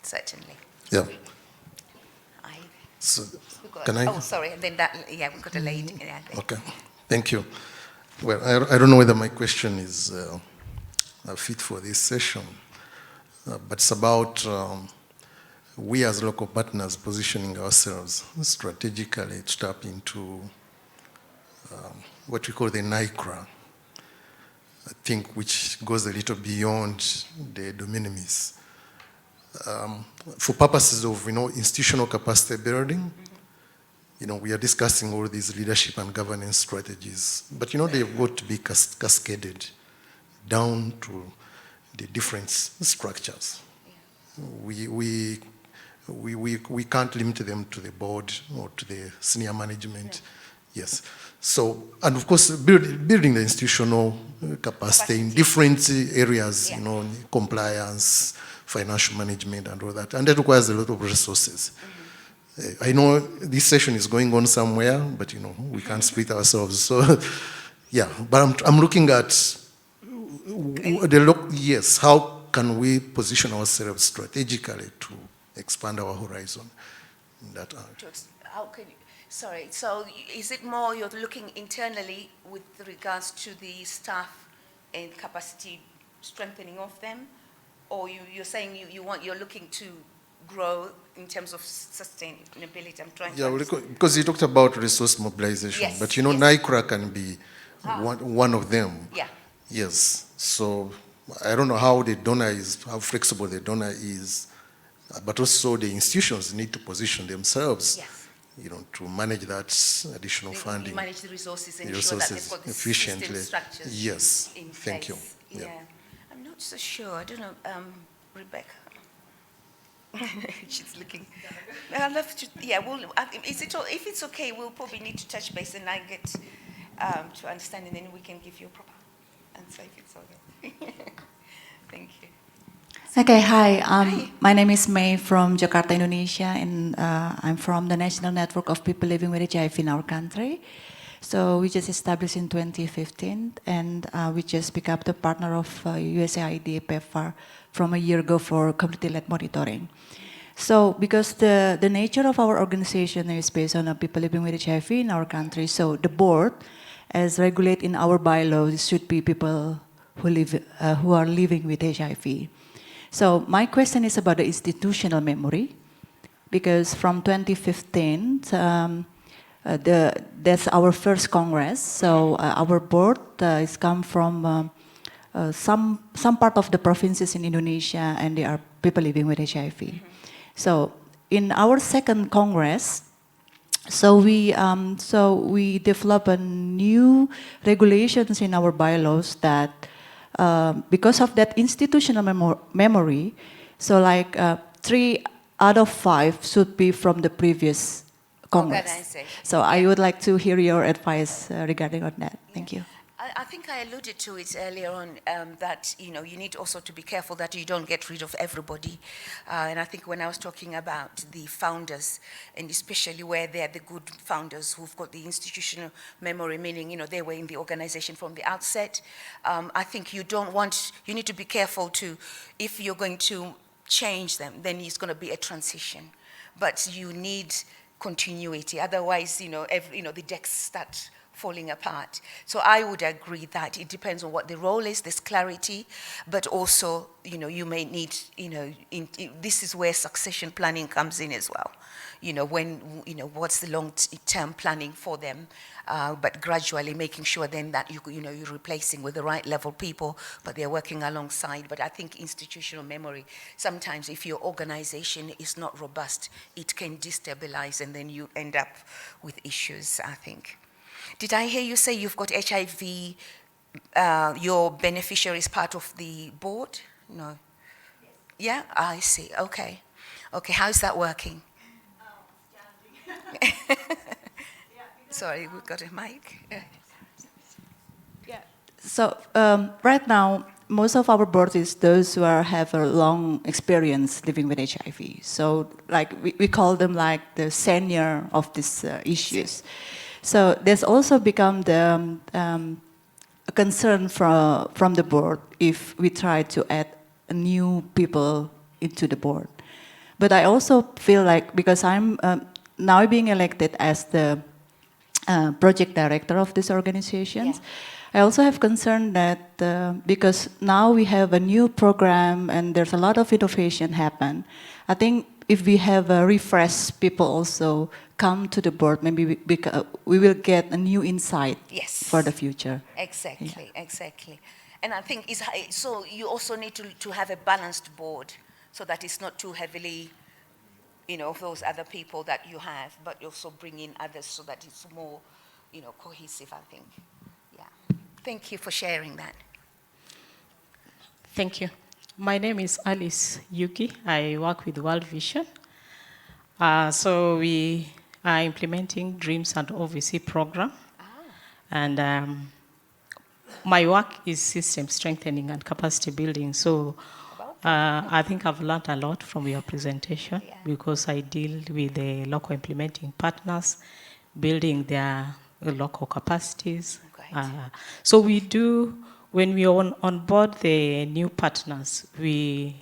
certainly. Yeah. So, can I? Oh, sorry. And then we've got a lady. Yeah, okay. Thank you. Well, I don't know whether my question is fit for this session, but it's about we as local partners positioning ourselves strategically to tap into what we call the NICRA, I think, which goes a little beyond the de minimis. For purposes of, institutional capacity building, we are discussing all these leadership and governance strategies, but they've got to be cascaded down to the different structures. We can't limit them to the board or to the senior management. Yes. So, and of course, building the institutional capacity in different areas, compliance, financial management, and all that. And that requires a lot of resources. I know this session is going on somewhere, but we can't split ourselves. So, yeah. But I'm looking at yes. How can we position ourselves strategically to expand our horizon in that area? How can you? Sorry, so is it more you're looking internally with regards to the staff and capacity strengthening of them? Or you're saying you're looking to grow in terms of sustainability? I'm trying to understand. Because you talked about resource mobilization, yes, but NICRA can be one of them. Yeah. Yes, so I don't know how how flexible the donor is, but also the institutions need to position themselves. Yes. To manage that additional funding. You manage the resources and ensure that they've got the efficiently. system structures Yes. in place. Thank you. Yeah. I'm not so sure. I don't know, Rebecca. She's looking. I'd love to. Yeah. If it's okay, we'll probably need to touch base and I get to understand, and then we can give you a proper answer if it's okay. Thank you. Okay, hi. My name is May from Jakarta, Indonesia, and I'm from the National Network of People Living with HIV in our country. So we just established in 2015, and we just became the partner of USAID PEPFAR from a year ago for community-led monitoring. So because the nature of our organization is based on people living with HIV in our country, so the board, as regulated in our bylaws, should be people who are living with HIV. So my question is about the institutional memory, because from 2015, that's our first Congress. So our board is come from some part of the provinces in Indonesia, and they are people living with HIV. So in our second Congress, so we develop a new regulations in our bylaws that. Because of that institutional memory, so like 3 out of 5 should be from the previous Congress. So I would like to hear your advice regarding on that. Thank you. I think I alluded to it earlier on that you need also to be careful that you don't get rid of everybody. And I think when I was talking about the founders, and especially where they're the good founders who've got the institutional memory, meaning they were in the organization from the outset. I think you need to be careful to, if you're going to change them, then it's going to be a transition. But you need continuity, otherwise the decks start falling apart. So I would agree that it depends on what the role is, there's clarity, but also, you may need, this is where succession planning comes in as well. What's the long-term planning for them, but gradually making sure then that you're replacing with the right level people, but they're working alongside. But I think institutional memory, sometimes if your organization is not robust, it can destabilize and then you end up with issues, I think. Did I hear you say you've got HIV, your beneficiary is part of the board? No. Yes. Yeah? I see. Okay. Okay, how's that working? Sorry, we've got a mic. Yeah. So right now, most of our board is those who have a long experience living with HIV. So like we call them like the senior of these issues. So there's also become the a concern from the board if we try to add new people into the board. But I also feel like, because I'm now being elected as the project director of these organizations. I also have concern that because now we have a new program and there's a lot of innovation happen. I think if we have a refresh, people also come to the board, maybe we will get a new insight for the future. Exactly, exactly. And I think so you also need to have a balanced board so that it's not too heavily, of those other people that you have, but also bring in others so that it's more, cohesive, I think. Yeah. Thank you for sharing that. Thank you. My name is Alice Yuki. I work with World Vision. So we are implementing Dreams and OVC program. And my work is system strengthening and capacity building. So I think I've learned a lot from your presentation because I deal with the local implementing partners, building their local capacities. So we do, when we on board the new partners, we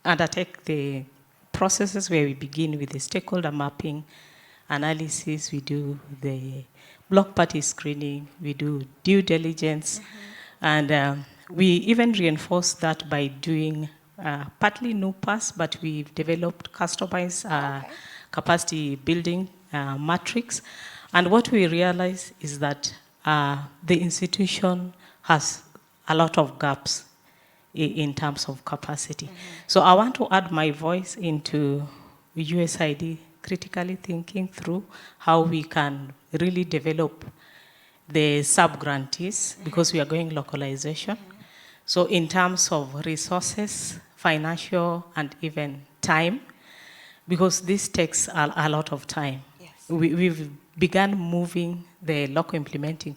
undertake the processes where we begin with the stakeholder mapping, analysis, we do the block party screening, we do due diligence, and we even reinforce that by doing partly new pass, but we've developed customized capacity building matrix. And what we realize is that the institution has a lot of gaps in terms of capacity. So I want to add my voice into USAID critically thinking through how we can really develop the sub-grantees because we are going localization. So in terms of resources, financial, and even time, because this takes a lot of time. We've begun moving the local implementing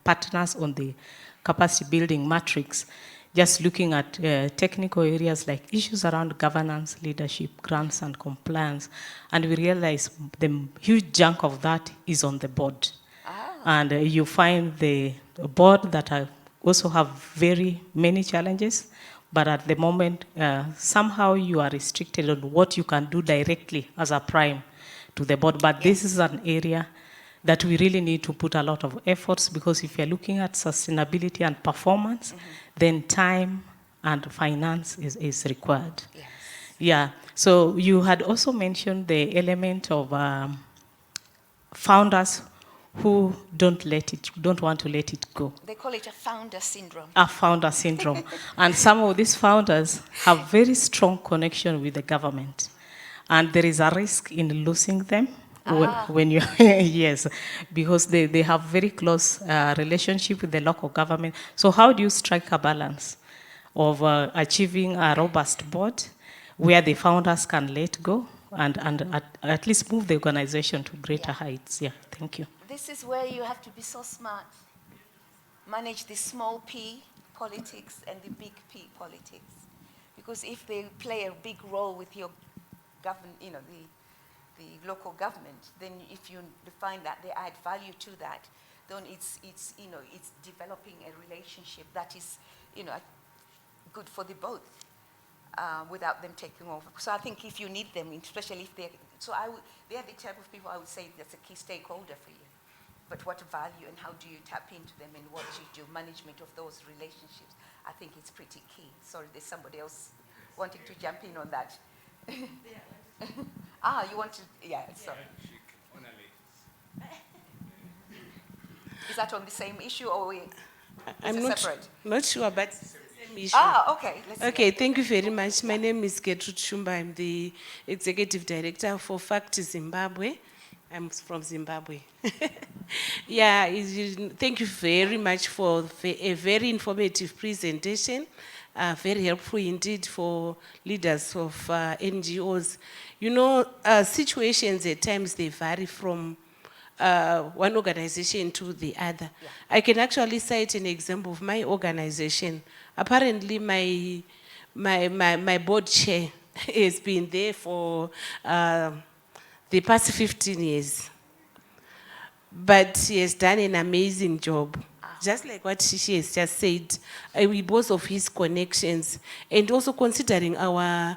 partners on the capacity building matrix, just looking at technical areas like issues around governance, leadership, grants, and compliance. And we realize the huge chunk of that is on the board. And you find the board that also have very many challenges, but at the moment, somehow you are restricted on what you can do directly as a prime to the board. But this is an area that we really need to put a lot of efforts, because if you're looking at sustainability and performance, then time and finance is required. Yeah, so you had also mentioned the element of founders who don't want to let it go. They call it a founder syndrome. A founder syndrome. And some of these founders have very strong connection with the government. And there is a risk in losing them when you, yes, because they have very close relationship with the local government. So how do you strike a balance of achieving a robust board where the founders can let go and at least move the organization to greater heights? Yeah, thank you. This is where you have to be so smart. Manage the small p politics and the big P politics. Because if they play a big role with your the local government, then if you find that they add value to that, then it's developing a relationship that is, good for the both, without them taking over. So I think if you need them, especially if they're the type of people I would say that's a key stakeholder for you. But what value and how do you tap into them and what you do, management of those relationships, I think it's pretty key. Sorry, there's somebody else wanting to jump in on that. You want to, sorry. Is that on the same issue or I'm not sure, but it's the same issue. Okay. Okay, thank you very much. My name is Gertrude Shumba. I'm the Executive Director for FACT Zimbabwe. I'm from Zimbabwe. Thank you very much for a very informative presentation. Very helpful indeed for leaders of NGOs. Situations at times they vary from one organization to the other. I can actually cite an example of my organization. Apparently my board chair has been there for the past 15 years. But he has done an amazing job. just like what she has just said, because of his connections, and also considering our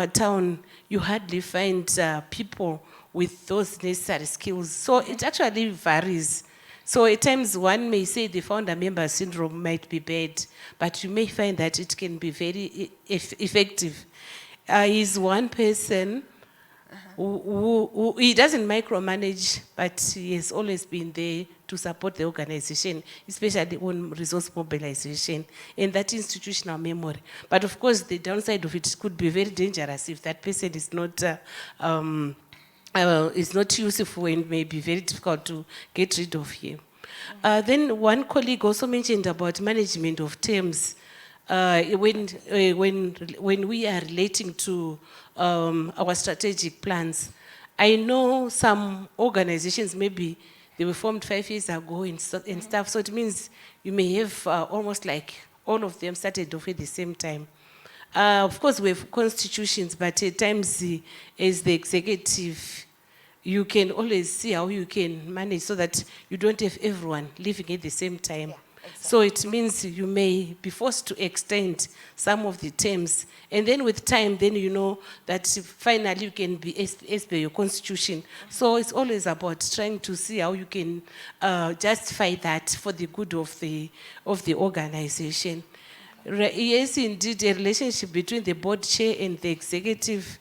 town, you hardly find people with those necessary skills. So it actually varies. So at times one may say the founder member syndrome might be bad, but you may find that it can be very effective. He's one person who he doesn't micromanage, but he has always been there to support the organization, especially on resource mobilization and that institutional memory. But of course, the downside of it could be very dangerous if that person is not useful and may be very difficult to get rid of him. Then one colleague also mentioned about management of terms. When we are relating to our strategic plans, I know some organizations, maybe they were formed 5 years ago and stuff, so it means you may have almost like all of them started off at the same time. Of course, we have constitutions, but at times as the executive, you can always see how you can manage so that you don't have everyone living at the same time. So it means you may be forced to extend some of the terms. And then with time, then you know that finally you can be as per your constitution. So it's always about trying to see how you can justify that for the good of the organization. Yes, indeed, a relationship between the board chair and the executive,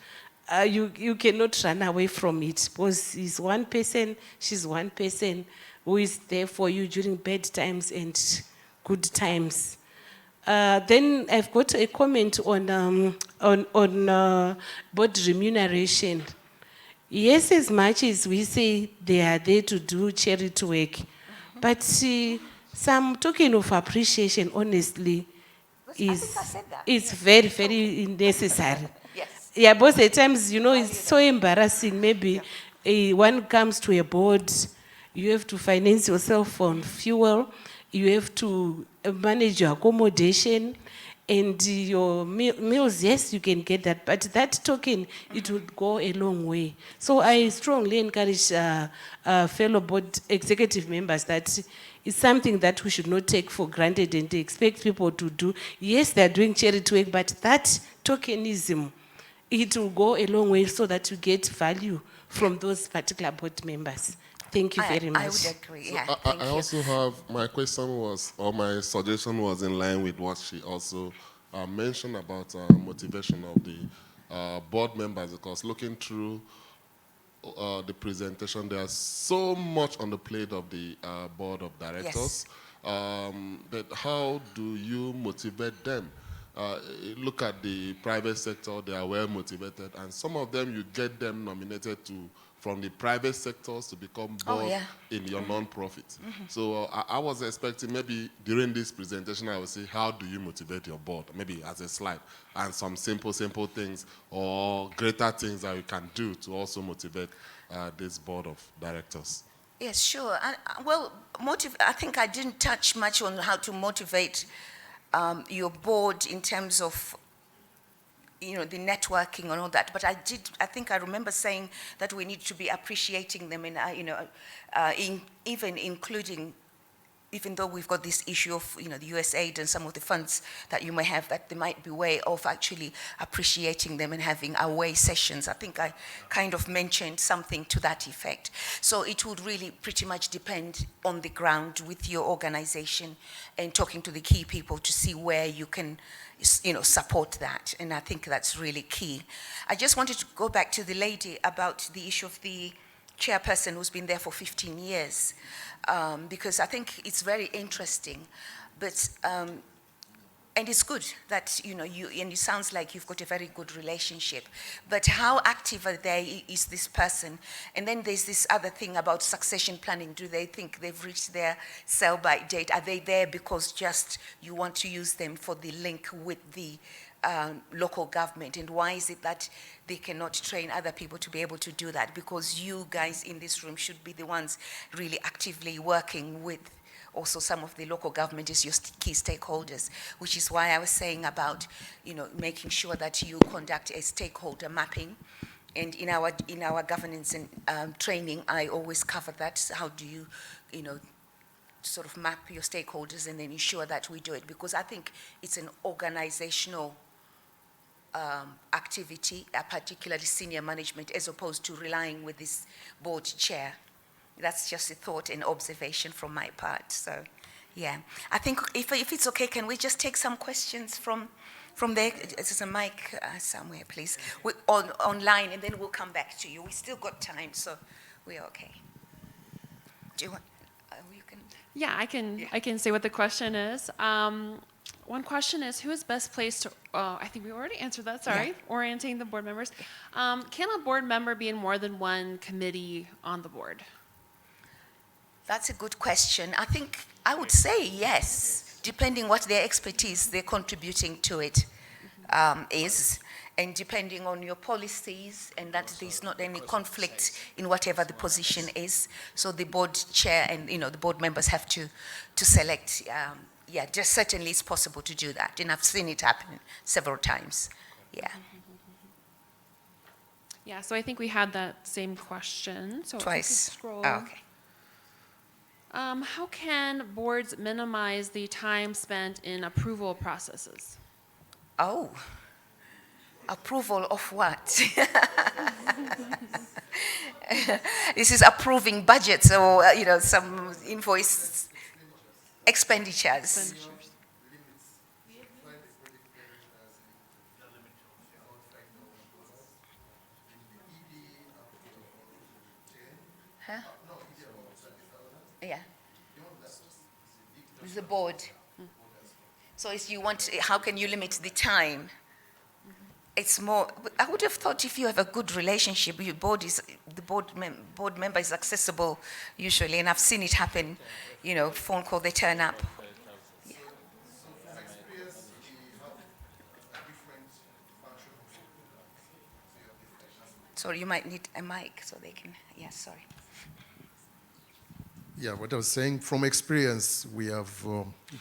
you cannot run away from it because he's one person, she's one person who is there for you during bad times and good times. Then I've got a comment on board remuneration. Yes, as much as we say they are there to do charity work, but some token of appreciation, honestly, is very, very necessary. Yes. Yeah, both at times, you know, it's so embarrassing. Maybe one comes to a board, you have to finance yourself on fuel, you have to manage your accommodation, and your meals, yes, you can get that, but that token, it would go a long way. So I strongly encourage fellow board executive members that it's something that we should not take for granted and expect people to do. Yes, they're doing charity work, but that tokenism, it will go a long way so that you get value from those particular board members. Thank you very much. I would agree, yeah. I also have, my question was, or my suggestion was in line with what she also mentioned about motivation of the board members, because looking through the presentation, there's so much on the plate of the board of directors. Yes. But how do you motivate them? Look at the private sector, they are well motivated, and some of them you get them nominated from the private sectors to become board in your non-profit. So I was expecting maybe during this presentation I would say, how do you motivate your board? Maybe as a slide, and some simple things or greater things that you can do to also motivate this board of directors. Yes, sure. Well, I think I didn't touch much on how to motivate your board in terms of, you know, the networking and all that. But I think I remember saying that we need to be appreciating them, and you know, even including, even though we've got this issue of, you know, the USAID and some of the funds that you may have, that there might be a way of actually appreciating them and having away sessions. I think I kind of mentioned something to that effect. So it would really pretty much depend on the ground with your organization and talking to the key people to see where you can, you know, support that. And I think that's really key. I just wanted to go back to the lady about the issue of the chairperson who's been there for 15 years, because I think it's very interesting, but, and it's good that, you know, and it sounds like you've got a very good relationship, but how active is this person? And then there's this other thing about succession planning. Do they think they've reached their sell-by date? Are they there because just you want to use them for the link with the local government? And why is it that they cannot train other people to be able to do that? Because you guys in this room should be the ones really actively working with also some of the local government as your key stakeholders, which is why I was saying about, you know, making sure that you conduct a stakeholder mapping. And in our governance and training, I always cover that. How do you, you know, sort of map your stakeholders and then ensure that we do it, because I think it's an organizational activity, particularly senior management, as opposed to relying with this board chair. That's just a thought and observation from my part. So, yeah. I think if it's okay, can we just take some questions from there? There's a mic somewhere, please. Online, and then we'll come back to you. We still got time, so we're okay. Do you want? You can. Yeah, I can say what the question is. One question is, who is best placed to, I think we already answered that, sorry, orienting the board members. Can a board member be in more than one committee on the board? That's a good question. I think I would say yes, depending what their expertise they're contributing to it is, and depending on your policies, and that there's not any conflict in whatever the position is. So the board chair and the board members have to select. Yeah, just certainly it's possible to do that, and I've seen it happen several times. Yeah. Yeah, so I think we had that same question. So twice. Scroll. Oh, okay. How can boards minimize the time spent in approval processes? Oh, approval of what? This is approving budgets or some invoice expenditures. Huh? Yeah. The board. So if you want, how can you limit the time? It's more, I would have thought if you have a good relationship, the board member is accessible usually, and I've seen it happen, phone call, they turn up. Yeah. Sorry, you might need a mic so they can, sorry. Yeah, what I was saying, from experience, we have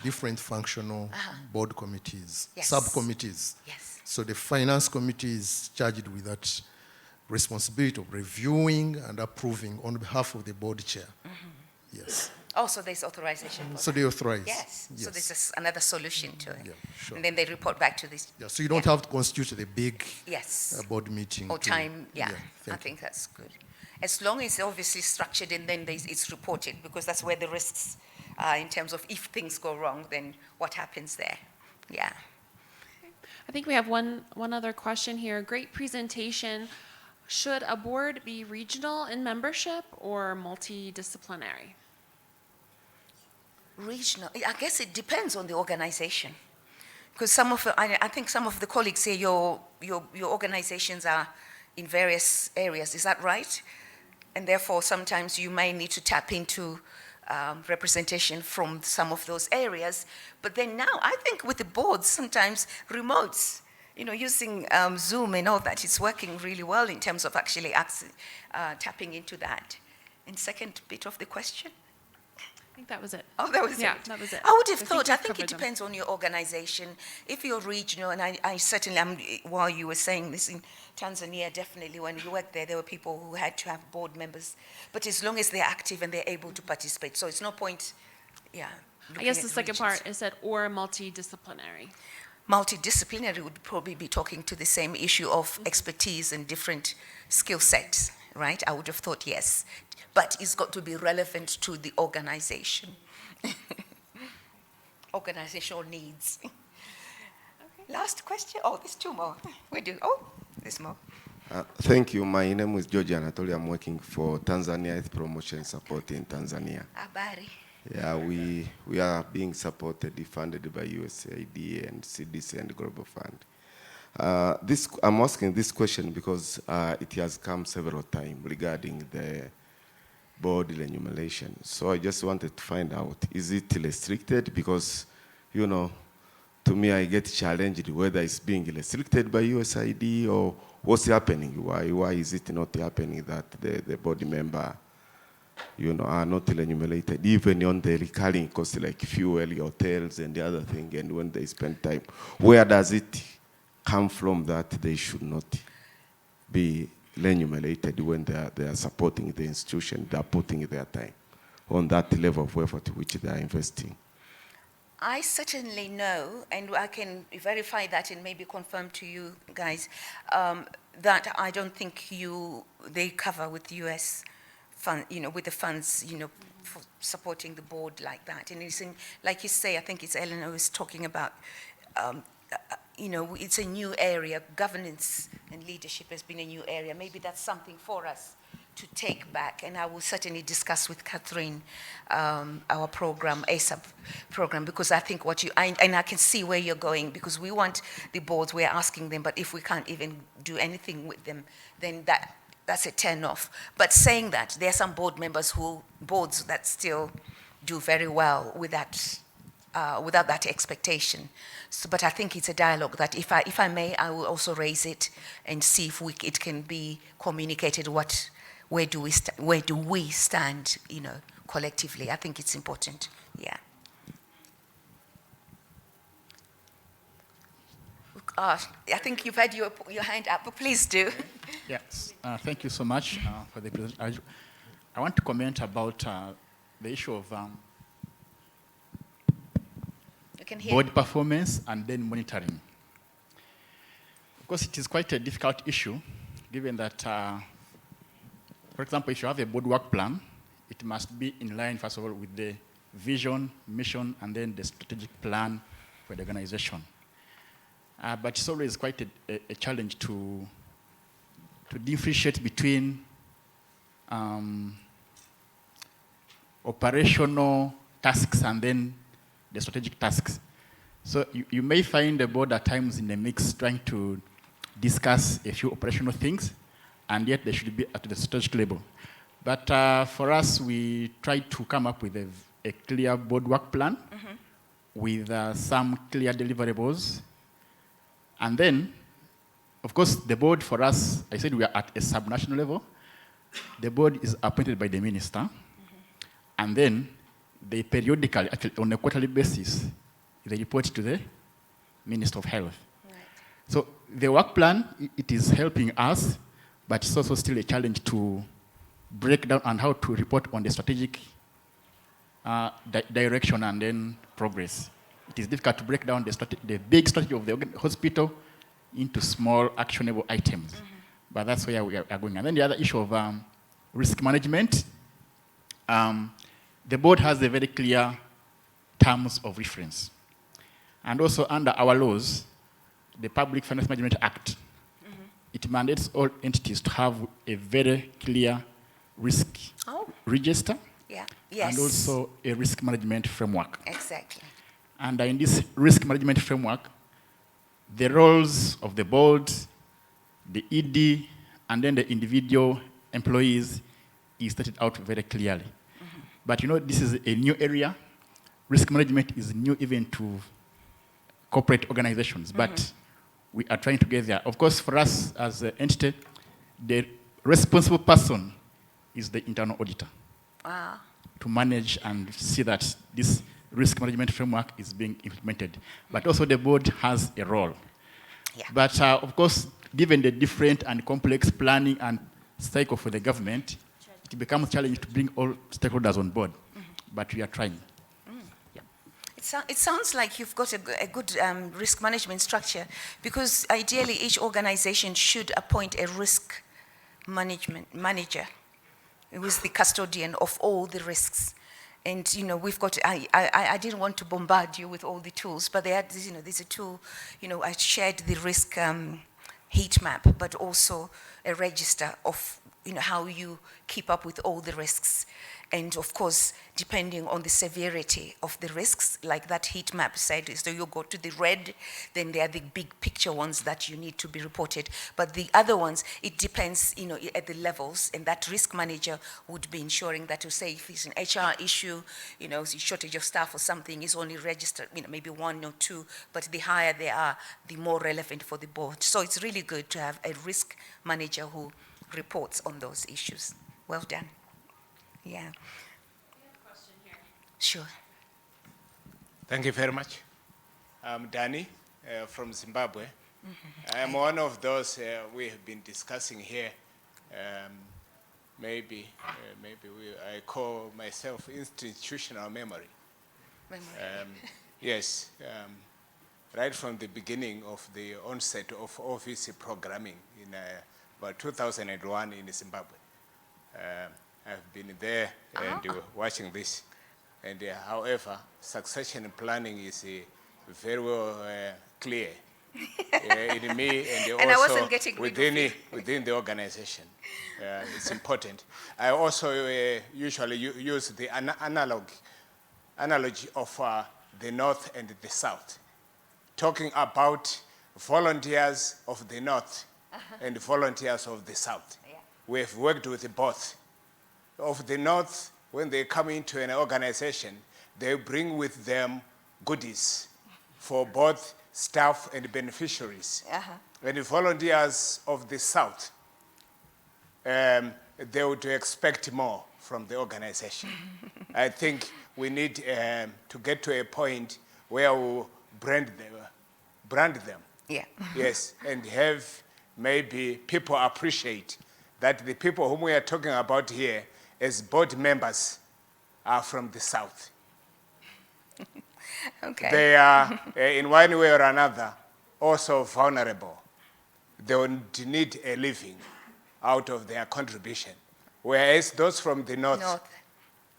different functional board committees, subcommittees. Yes. So the finance committee is charged with that responsibility of reviewing and approving on behalf of the board chair. Yes. Oh, so there's authorization. So they authorize. Yes. So there's another solution to it. Yeah, sure. And then they report back to this. Yeah, so you don't have to constitute a big board meeting. Or time, I think that's good. As long as it's obviously structured and then it's reported, because that's where the risks are in terms of if things go wrong, then what happens there. Yeah. I think we have one other question here. Great presentation. Should a board be regional in membership or multidisciplinary? Regional, I guess it depends on the organization. Because I think some of the colleagues say your organizations are in various areas, is that right? And therefore, sometimes you may need to tap into representation from some of those areas. But then now, I think with the boards, sometimes remotes, using Zoom and all that, it's working really well in terms of actually tapping into that. And second bit of the question? I think that was it. Oh, that was it? Yeah, that was it. I would have thought, I think it depends on your organization. If you're regional, and I certainly am, while you were saying this in Tanzania, definitely when you worked there were people who had to have board members. But as long as they're active and they're able to participate. So it's no point, I guess the second part is that or multidisciplinary. Multidisciplinary would probably be talking to the same issue of expertise and different skill sets, right? I would have thought yes. But it's got to be relevant to the organization. Organizational needs. Okay. Last question. Oh, there's two more. There's more. Thank you. My name is George Anatoly. I'm working for Tanzania Health Promotion Support in Tanzania. Habari. Yeah, we are being supported, funded by USAID and CDC and Global Fund. I'm asking this question because it has come several times regarding the board remuneration. So I just wanted to find out, is it restricted? Because, to me, I get challenged whether it's being restricted by USAID or what's happening. Why is it not happening that the board member, are not remunerated, even on the recurring costs like fuel, hotels, and the other thing, and when they spend time? Where does it come from that they should not be remunerated when they are supporting the institution, they are putting their time? on that level of effort which they are investing? I certainly know, and I can verify that and maybe confirm to you guys, that I don't think they cover with US fund, with the funds, for supporting the board like that. And it's like you say, I think it's Ellen who was talking about, it's a new area. Governance and leadership has been a new area. Maybe that's something for us to take back, and I will certainly discuss with Catherine our program, ASAP program, because I think and I can see where you're going, because we want the boards, we're asking them, but if we can't even do anything with them, then that's a turn off. But saying that, there are some boards that still do very well with that, without that expectation. So, but I think it's a dialogue that, if I may, I will also raise it and see if it can be communicated. Where do we stand, collectively? I think it's important. Yeah. I think you've had your hand up, but please do. Yes, thank you so much for the presentation. I want to comment about the issue of board performance and then monitoring. Of course, it is quite a difficult issue, given that, for example, if you have a board work plan, it must be in line, first of all, with the vision, mission, and then the strategic plan for the organization. But it's always quite a challenge to differentiate between operational tasks and then the strategic tasks. So you may find the board at times in the mix trying to discuss a few operational things, and yet they should be at the strategic level. But for us, we try to come up with a clear board work plan with some clear deliverables. And then, of course, the board for us, I said we are at a subnational level. The board is appointed by the minister. And then they periodically, actually on a quarterly basis, they report to the Minister of Health. Right. So the work plan, it is helping us, but it's also still a challenge to break down on how to report on the strategic direction and then progress. It is difficult to break down the big strategy of the hospital into small actionable items. But that's where we are going. And then the other issue of risk management, the board has a very clear terms of reference. And also under our laws, the Public Finance Management Act, it mandates all entities to have a very clear risk register, and also a risk management framework. Exactly. And in this risk management framework, the roles of the board, the ED, and then the individual employees is stated out very clearly. But this is a new area. Risk management is new even to corporate organizations, but we are trying to get there. Of course, for us as an entity, the responsible person is the internal auditor to manage and see that this risk management framework is being implemented. But also the board has a role. But of course, given the different and complex planning and cycle for the government, it becomes challenging to bring all stakeholders on board. But we are trying. It sounds like you've got a good risk management structure, because ideally each organization should appoint a risk management manager who is the custodian of all the risks. And we've got. I didn't want to bombard you with all the tools, but there's a tool. I shared the risk heat map, but also a register of how you keep up with all the risks. And of course, depending on the severity of the risks, like that heat map said, so you go to the red, then they are the big picture ones that you need to be reported. But the other ones, it depends, at the levels, and that risk manager would be ensuring that, to say, if it's an HR issue, shortage of staff or something is only registered, maybe 1 or 2, but the higher they are, the more relevant for the board. So it's really good to have a risk manager who reports on those issues. Well done. Yeah. We have a question here. Sure. Thank you very much. I'm Danny from Zimbabwe. I am one of those we have been discussing here maybe I call myself institutional memory. Yes, right from the beginning of the onset of office programming in about 2001 in Zimbabwe. I've been there and watching this. And however, succession planning is very well clear in me and And I also wasn't getting rid of it. within the organization. It's important. I also usually use the analogy of the North and the South, talking about volunteers of the North and volunteers of the South. Yeah. We've worked with both. Of the North, when they come into an organization, they bring with them goodies for both staff and beneficiaries. And the volunteers of the South, they would expect more from the organization. I think we need to get to a point where we'll brand them. Yeah. Yes, and have maybe people appreciate that the people whom we are talking about here as board members are from the South. Okay. They are, in one way or another, also vulnerable. They would need a living out of their contribution. Whereas those from the North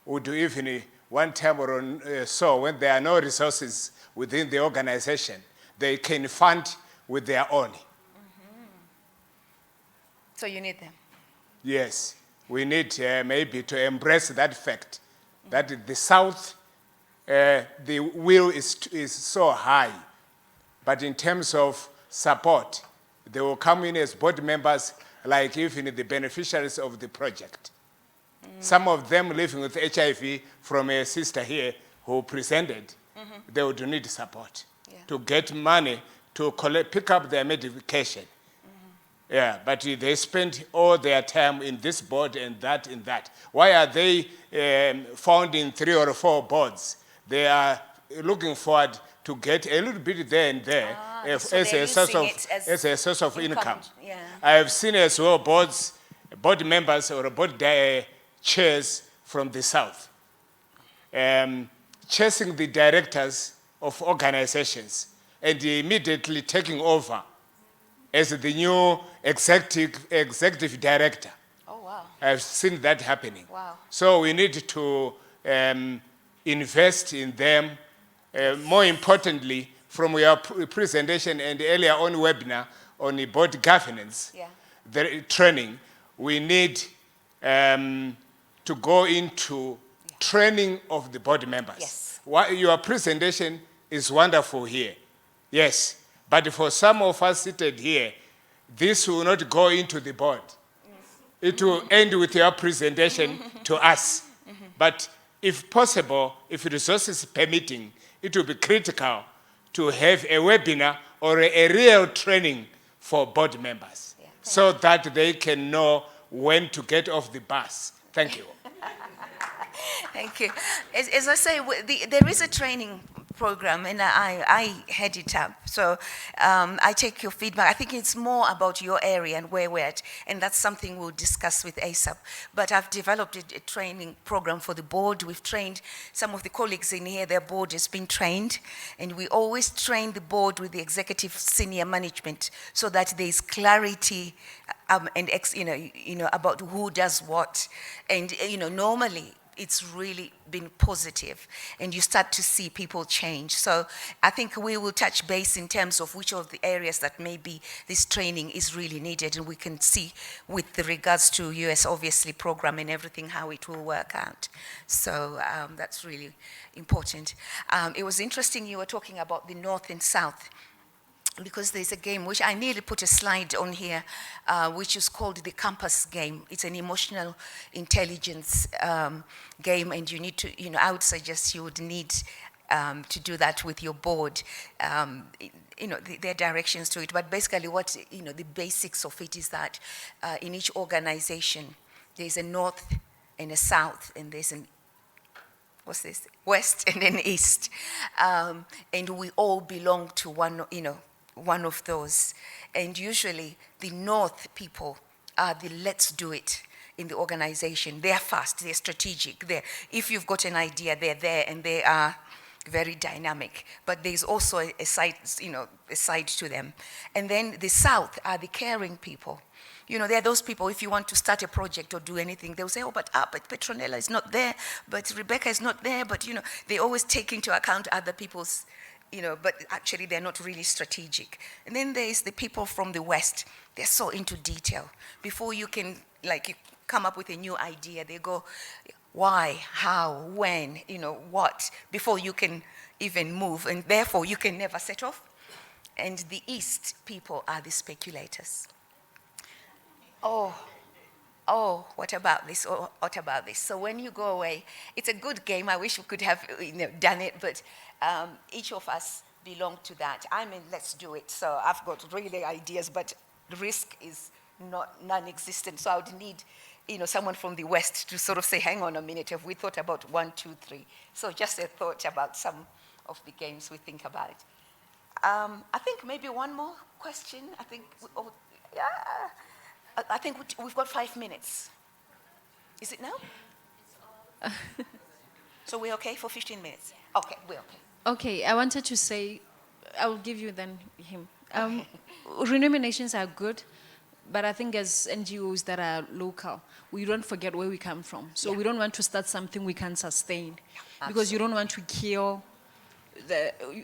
would do even one time or so, when there are no resources within the organization, they can fund with their own. So you need them. Yes, we need maybe to embrace that fact that the South, the will is so high, but in terms of support, they will come in as board members, like even the beneficiaries of the project. Some of them living with HIV, from a sister here who presented, they would need support to get money to pick up their medication. Yeah, but they spend all their time in this board and that and that. Why are they found in 3 or 4 boards? They are looking forward to get a little bit there and there as a source of income. Yeah. I have seen as well board members or board chairs from the South chasing the directors of organizations and immediately taking over as the new executive director. Oh, wow. I've seen that happening. Wow. So we need to invest in them. More importantly, from your presentation and earlier on webinar on the board governance, the training, we need to go into training of the board members. Yes. Your presentation is wonderful here. Yes. But for some of us seated here, this will not go into the board. It will end with your presentation to us. But if possible, if resources permitting, it will be critical to have a webinar or a real training for board members so that they can know when to get off the bus. Thank you. Thank you. As I say, there is a training program, and I head it up. So I take your feedback. I think it's more about your area and where we're at, and that's something we'll discuss with ASAP. But I've developed a training program for the board. We've trained some of the colleagues in here. Their board has been trained, and we always train the board with the executive senior management so that there's clarity and about who does what. And normally it's really been positive, and you start to see people change. So I think we will touch base in terms of which of the areas that maybe this training is really needed, and we can see with the regards to US, obviously, program and everything, how it will work out. So that's really important. It was interesting you were talking about the North and South, because there's a game which I nearly put a slide on here, which is called the Compass game. It's an emotional intelligence game, and you need to, I would suggest you would need to do that with your board. There are directions to it, but basically what, the basics of it is that in each organization, there's a North and a South, and there's an West and an East. And we all belong to one of those. And usually the North people are the let's do it. in the organization. They're fast, they're strategic. If you've got an idea, they're there and they are very dynamic. But there's also a side, a side to them. And then the South are the caring people. There are those people, if you want to start a project or do anything, they'll say, but Petronella is not there, but Rebecca is not there, but, they always take into account other people's, but actually they're not really strategic. And then there's the people from the West. They're so into detail. Before you can, come up with a new idea, they go, why, how, when, what, before you can even move, and therefore you can never set off. And the East people are the speculators. What about this? Or what about this? So when you go away, it's a good game. I wish we could have done it, but each of us belong to that. Let's do it. So I've got really ideas, but the risk is non-existent. So I would need someone from the West to sort of say, hang on a minute, have we thought about 1, 2, 3? So just a thought about some of the games we think about. I think maybe one more question. I think we've got 5 minutes. Is it now? So we're okay for 15 minutes? Okay, we're okay. Okay, I wanted to say, I will give you then him. Renominations are good, but I think as NGOs that are local, we don't forget where we come from. So we don't want to start something we can't sustain. Because you don't want to kill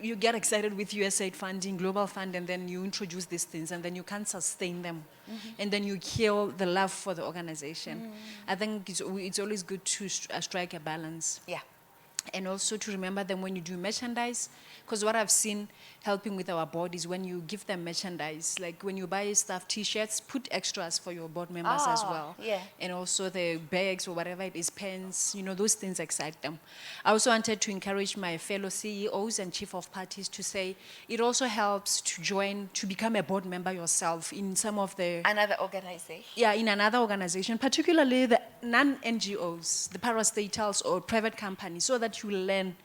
you get excited with USAID funding, global fund, and then you introduce these things, and then you can't sustain them. And then you kill the love for the organization. I think it's always good to strike a balance. Yeah. And also to remember them when you do merchandise, because what I've seen helping with our board is when you give them merchandise, like when you buy stuff, t-shirts, put extras for your board members as well. Yeah. And also the bags or whatever it is, pens, those things excite them. I also wanted to encourage my fellow CEOs and chief of parties to say it also helps to join, to become a board member yourself in some of the... Another organization? Yeah, in another organization, particularly the non-NGOs, the parastatals or private companies, so that you learn.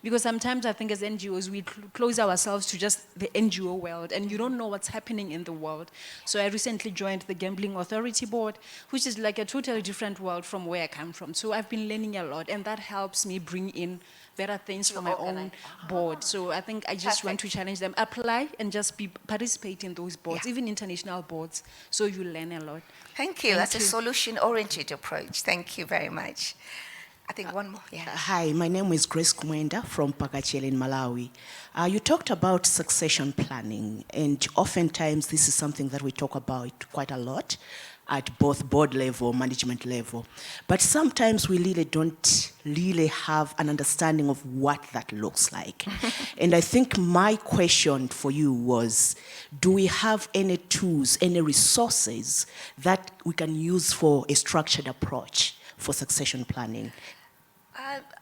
Because sometimes I think as NGOs, we close ourselves to just the NGO world, and you don't know what's happening in the world. So I recently joined the Gambling Authority Board, which is like a totally different world from where I come from. So I've been learning a lot, and that helps me bring in better things for my own board. So I think I just want to challenge them. Apply and just participate in those boards, even international boards, so you learn a lot. Thank you. That's a solution-oriented approach. Thank you very much. I think one more, yeah. Hi, my name is Grace Kumwenda from Pakachel in Malawi. You talked about succession planning, and oftentimes this is something that we talk about quite a lot at both board level, management level. But sometimes we really don't really have an understanding of what that looks like. And I think my question for you was, do we have any tools, any resources that we can use for a structured approach for succession planning?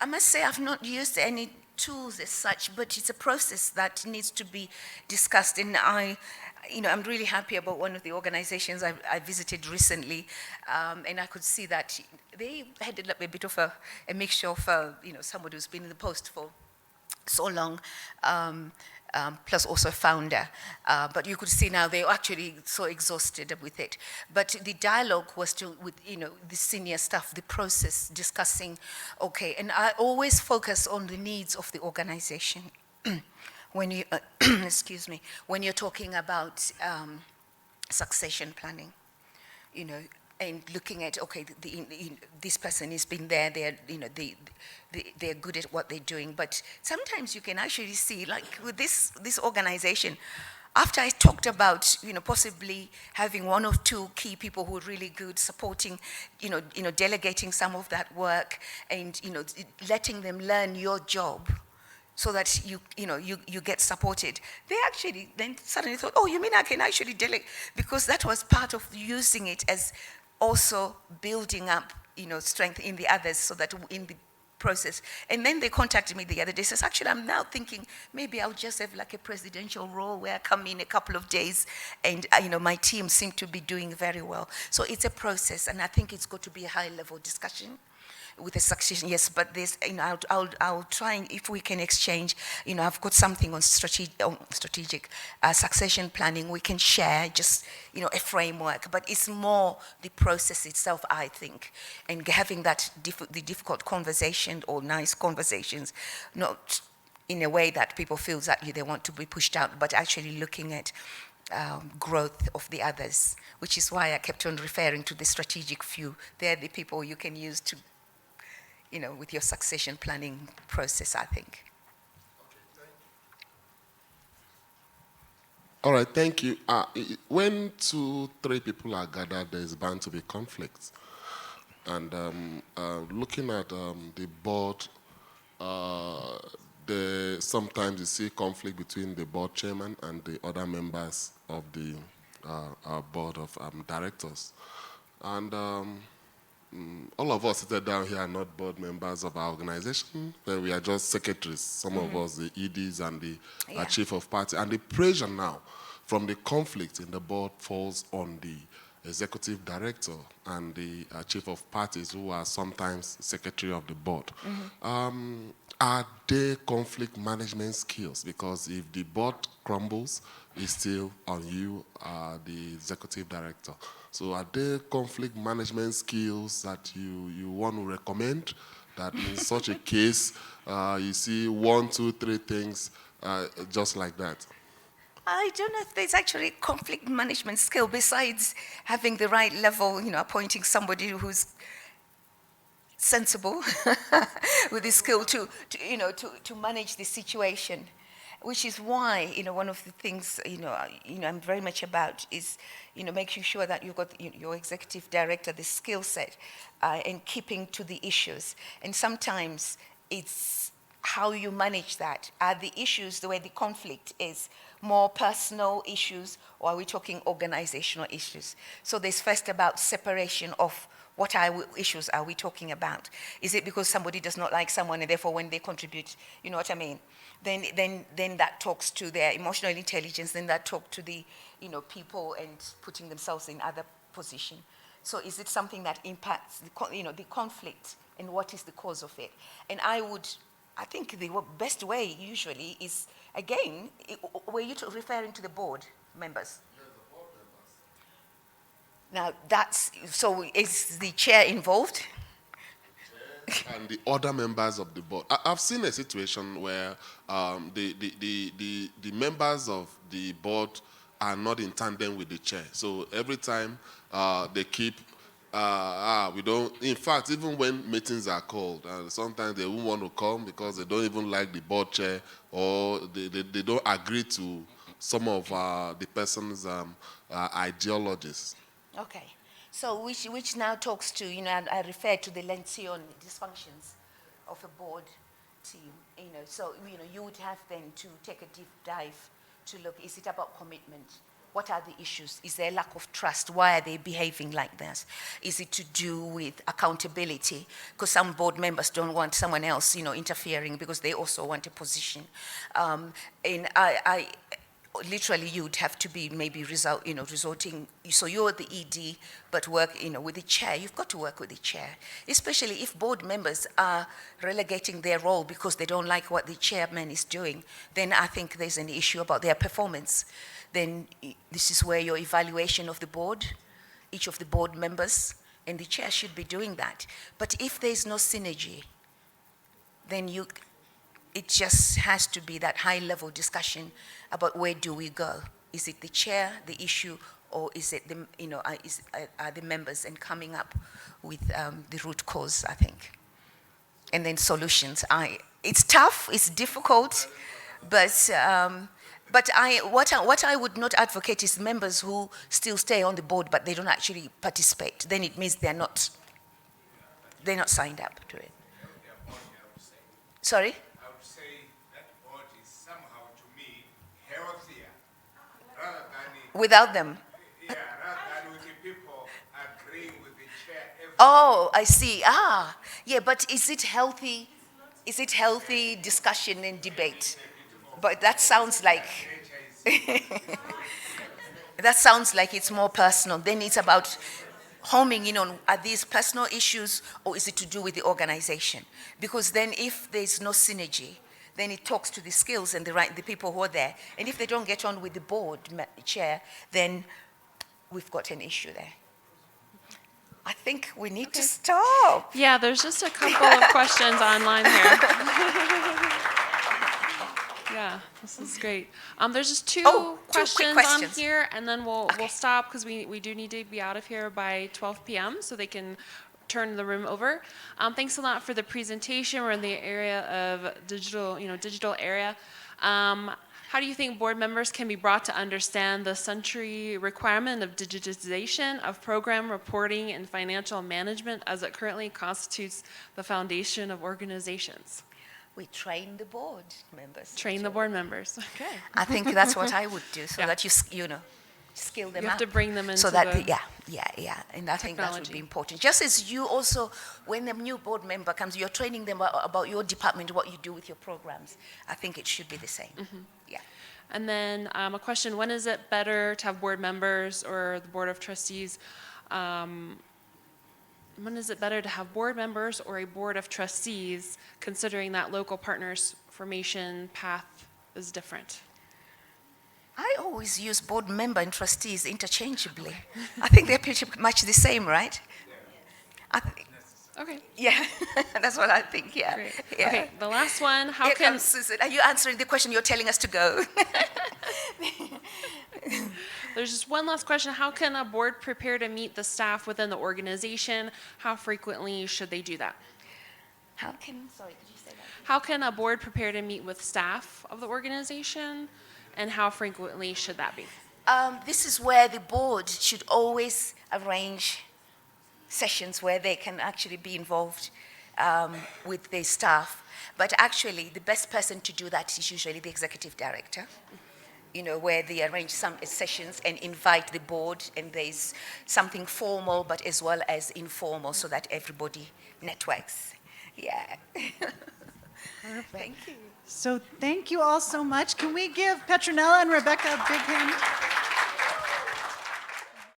I must say I've not used any tools as such, but it's a process that needs to be discussed. And I'm really happy about one of the organizations I visited recently, and I could see that they had a bit of a mixture of, somebody who's been in the post for so long, plus also a founder. But you could see now they're actually so exhausted with it. But the dialogue was still with, the senior staff, the process, discussing, okay, and I always focus on the needs of the organization. When you, excuse me, when you're talking about succession planning, and looking at, okay, this person has been there, they're good at what they're doing, but sometimes you can actually see, like with this organization, after I talked about, possibly having 1 or 2 key people who are really good, supporting, delegating some of that work, and, letting them learn your job, so that you get supported. They actually then suddenly thought, oh, you mean I can actually delegate? Because that was part of using it as also building up, strength in the others, so that in the process. And then they contacted me the other day, says, actually, I'm now thinking maybe I'll just have like a presidential role where I come in a couple of days and, my team seem to be doing very well. So it's a process, and I think it's got to be a high-level discussion with a succession, yes, but this, I'll try, if we can exchange, I've got something on strategic succession planning we can share, just, a framework, but it's more the process itself, I think, and having that, the difficult conversation or nice conversations, not in a way that people feel that they want to be pushed out, but actually looking at growth of the others, which is why I kept on referring to the strategic few. They're the people you can use to, with your succession planning process, I think. All right, thank you. When 2-3 people are gathered, there's bound to be conflicts. And looking at the board, sometimes you see conflict between the board chairman and the other members of the board of directors. And all of us seated down here are not board members of our organization. We are just secretaries, some of us, the EDs and the chief of party. And the pressure now from the conflict in the board falls on the executive director and the chief of parties, who are sometimes secretary of the board. Are there conflict management skills? Because if the board crumbles, it's still on you, the executive director. So are there conflict management skills that you want to recommend, that in such a case, you see 1, 2, 3 things just like that? I don't know if there's actually conflict management skill besides having the right level, appointing somebody who's sensible with the skill to manage the situation, which is why, one of the things, I'm very much about is, making sure that you've got your executive director, the skill set, and keeping to the issues. And sometimes it's how you manage that. Are the issues, the way the conflict is, more personal issues, or are we talking organizational issues? So there's first about separation of what issues are we talking about? Is it because somebody does not like someone and therefore when they contribute, you know what I mean? Then that talks to their emotional intelligence, then that talks to the, people and putting themselves in other position. So is it something that impacts the conflict, and what is the cause of it? And I think the best way usually is, again, were you referring to the board members? Now so is the chair involved? And the other members of the board. I've seen a situation where the members of the board are not in tandem with the chair. So every time they keep, we don't, in fact, even when meetings are called, sometimes they won't want to come because they don't even like the board chair, or they don't agree to some of the person's ideologies. Okay, so which now talks to, I refer to the Lencion dysfunctions of a board team, so, you would have then to take a deep dive to look, is it about commitment? What are the issues? Is there a lack of trust? Why are they behaving like this? Is it to do with accountability? Because some board members don't want someone else, interfering because they also want a position. And I literally, you'd have to be maybe resorting, so you're the ED, but work, with the chair. You've got to work with the chair, especially if board members are relegating their role because they don't like what the chairman is doing. Then I think there's an issue about their performance. Then this is where your evaluation of the board, each of the board members, and the chair should be doing that. But if there's no synergy, then it just has to be that high-level discussion about where do we go. Is it the chair, the issue, or is it are the members, and coming up with the root cause, I think. And then solutions. It's tough, it's difficult, but what I would not advocate is members who still stay on the board but they don't actually participate. Then it means they're not signed up to it. Sorry? I would say that board is somehow, to me, healthier rather than without them. Yeah, rather than with the people agreeing with the chair. Oh, I see. Yeah, but is it healthy is it healthy discussion and debate? But that sounds like that sounds like it's more personal. Then it's about homing in on, are these personal issues or is it to do with the organization? Because then if there's no synergy, then it talks to the skills and the people who are there. And if they don't get on with the board chair, then we've got an issue there. I think we need to stop. Yeah, there's just a couple of questions online here. Yeah, this is great. There's just two questions on here, and then we'll stop because we do need to be out of here by 12 p.m. so they can turn the room over. Thanks a lot for the presentation. We're in the area of digital area. How do you think board members can be brought to understand the century requirement of digitization of program reporting and financial management as it currently constitutes the foundation of organizations? We train the board members. Train the board members. Okay. I think that's what I would do, so that you skill them up. You have to bring them into so that the and I think that would be important. Just as you also, when a new board member comes, you're training them about your department, what you do with your programs. I think it should be the same. Mm-hmm. Yeah. And then a question, when is it better to have board members or the board of trustees? When is it better to have board members or a board of trustees, considering that local partners formation path is different? I always use board member and trustees interchangeably. I think they're pretty much the same, right? Okay. Yeah, that's what I think, yeah. Great. Yeah. Okay, the last one, how Here can... comes Susan. Are you answering the question? You're telling us to go. There's just one last question. How can a board prepare to meet the staff within the organization? How frequently should they do that? Sorry, could you say that? How can a board prepare to meet with staff of the organization? And how frequently should that be? This is where the board should always arrange sessions where they can actually be involved with their staff. But actually, the best person to do that is usually the executive director, where they arrange some sessions and invite the board, and there's something formal, but as well as informal, so that everybody networks. Yeah. Thank you. So thank you all so much. Can we give Petronella and Rebecca a big hand?